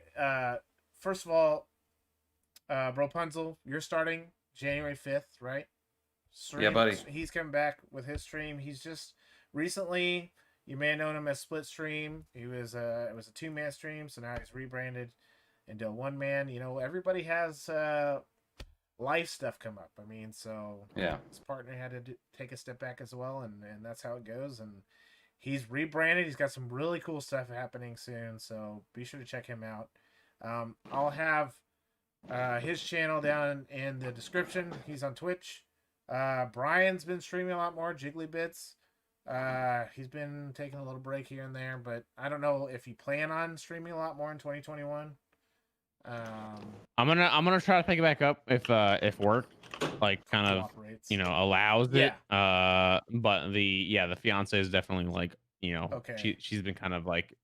First of all, Rapunzel, you're starting January 5th, right? Yeah, buddy. He's coming back with his stream. He's just recently. You may have known him as Split Stream. It was a 2-man stream, so now he's rebranded into a 1-man. Everybody has life stuff come up. I mean, so Yeah. his partner had to take a step back as well, and that's how it goes. And he's rebranded. He's got some really cool stuff happening soon, so be sure to check him out. I'll have his channel down in the description. He's on Twitch. Brian's been streaming a lot more, Jiggly Bits. He's been taking a little break here and there, but I don't know if you plan on streaming a lot more in 2021. I'm gonna try to pick it back up if work like kind of cooperates. allows it. Yeah. But the fiance is definitely like Okay. she's been kind of like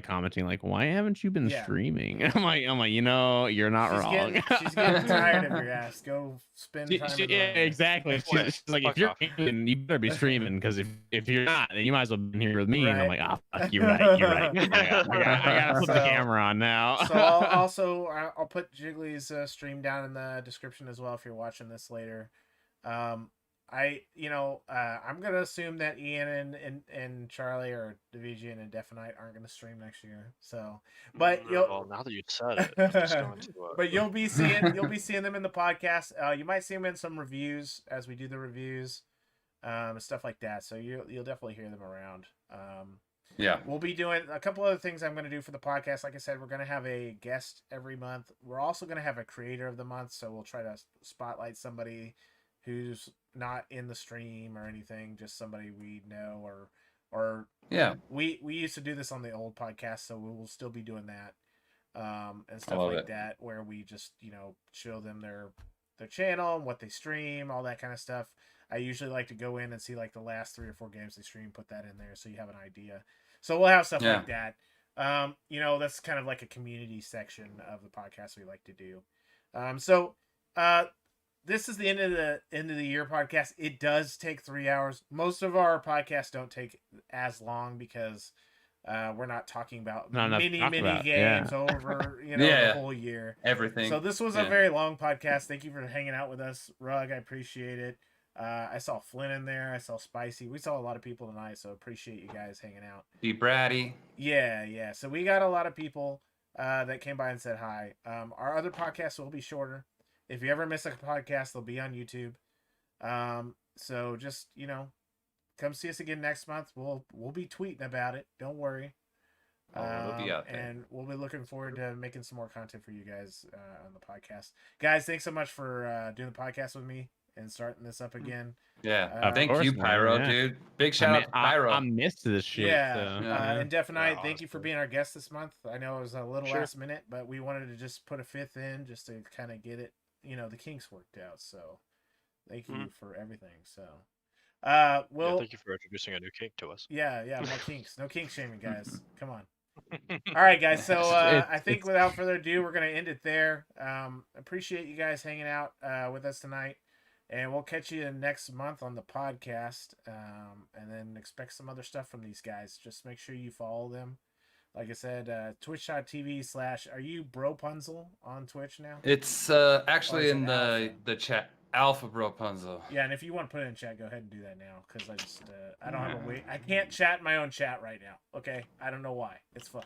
commenting like, why haven't you been Yeah. streaming? I'm like you're not wrong. She's getting tired of your ass. Go spend time. Exactly. She's like, if you're streaming, you better be streaming, because if you're not, then you might as well be here with me. Right. And I'm like, fuck, you're right. I gotta put the camera on now. So I'll put Jiggly's stream down in the description as well if you're watching this later. I'm gonna assume that Ian and Charlie or Division and Definite aren't gonna stream next year. So, but Well, now that you said it, I'm just going to, but you'll be seeing them in the podcast. You might see them in some reviews as we do the reviews, and stuff like that. So you'll definitely hear them around. Yeah. We'll be doing a couple other things I'm going to do for the podcast. Like I said, we're going to have a guest every month. We're also going to have a creator of the month, so we'll try to spotlight somebody who's not in the stream or anything, just somebody we know or Yeah. We used to do this on the old podcast, so we will still be doing that. And stuff love like it. that, where we just, show them their channel and what they stream, all that kind of stuff. I usually like to go in and see like the last 3 or 4 games they stream, put that in there so you have an idea. So we'll have stuff like that. That's kind of like a community section of the podcast we like to do. This is the end of the year podcast. It does take 3 hours. Most of our podcasts don't take as long because we're not talking about mini games over the whole year. Everything. So this was a very long podcast. Thank you for hanging out with us, Rug. I appreciate it. I saw Flynn in there. I saw Spicy. We saw a lot of people tonight, so appreciate you guys hanging out. Be bratty. Yeah. So we got a lot of people that came by and said hi. Our other podcasts will be shorter. If you ever miss a podcast, they'll be on YouTube. So just come see us again next month. We'll be tweeting about it. Don't worry. It'll be out there. And we'll be looking forward to making some more content for you guys on the podcast. Guys, thanks so much for doing the podcast with me and starting this up again. Yeah. Thank you, Pyro, dude. Big shout out to Pyro. I missed this shit. Yeah. And Def and I, thank you for honestly. being our guest this month. I know it was a little last minute, but we wanted to just put a 5th in just to kind of get it, the kinks worked out. So thank you for everything. So thank you for introducing a new kink to us. Yeah, more kinks. No kink shaming, guys. Come on. All right, guys. So I think without further ado, we're gonna end it there. Appreciate you guys hanging out with us tonight, and we'll catch you next month on the podcast. And then expect some other stuff from these guys. Just make sure you follow them. Like I said, twitch.tv/ Are you Bropunzel on Twitch now? It's actually in the chat. Alpha Bropunzel. Yeah, and if you want to put it in chat, go ahead and do that now, because I just I don't have a way. I can't chat in my own chat right now. Okay, I don't know why. It's fun.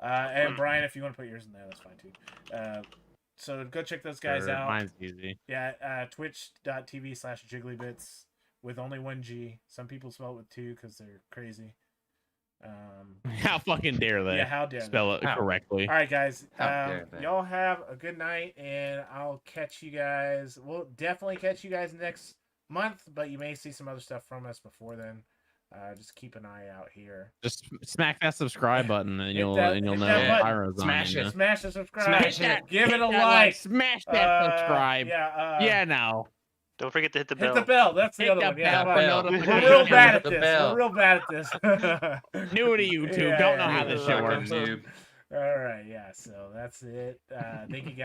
And Brian, if you want to put yours in there, that's fine too. So go check those guys out. Mine's easy. Yeah, twitch.tv/ Jigglybits with only 1 G. Some people spell it with 2 because they're crazy. How fucking dare they? Yeah, how dare spell it correctly? All right, guys. How dare they? Y'all have a good night, and I'll catch you guys. We'll definitely catch you guys next month, but you may see some other stuff from us before then. Just keep an eye out here. Just smack that subscribe button, and you'll know button. Pyro's on. Smash it. Smash the subscribe. Smash it. Give it a Hit that like. Smash that subscribe. Yeah. Now. Don't forget to hit the bell. Hit the bell. That's the Hit other the one. Yeah, bell for we're notifications. real bad at The this. bell. We're real bad at this. New to YouTube. Yeah, Don't know how yeah, this yeah. shit works. Dude. All right. Yeah. So that's it. Thank you guys.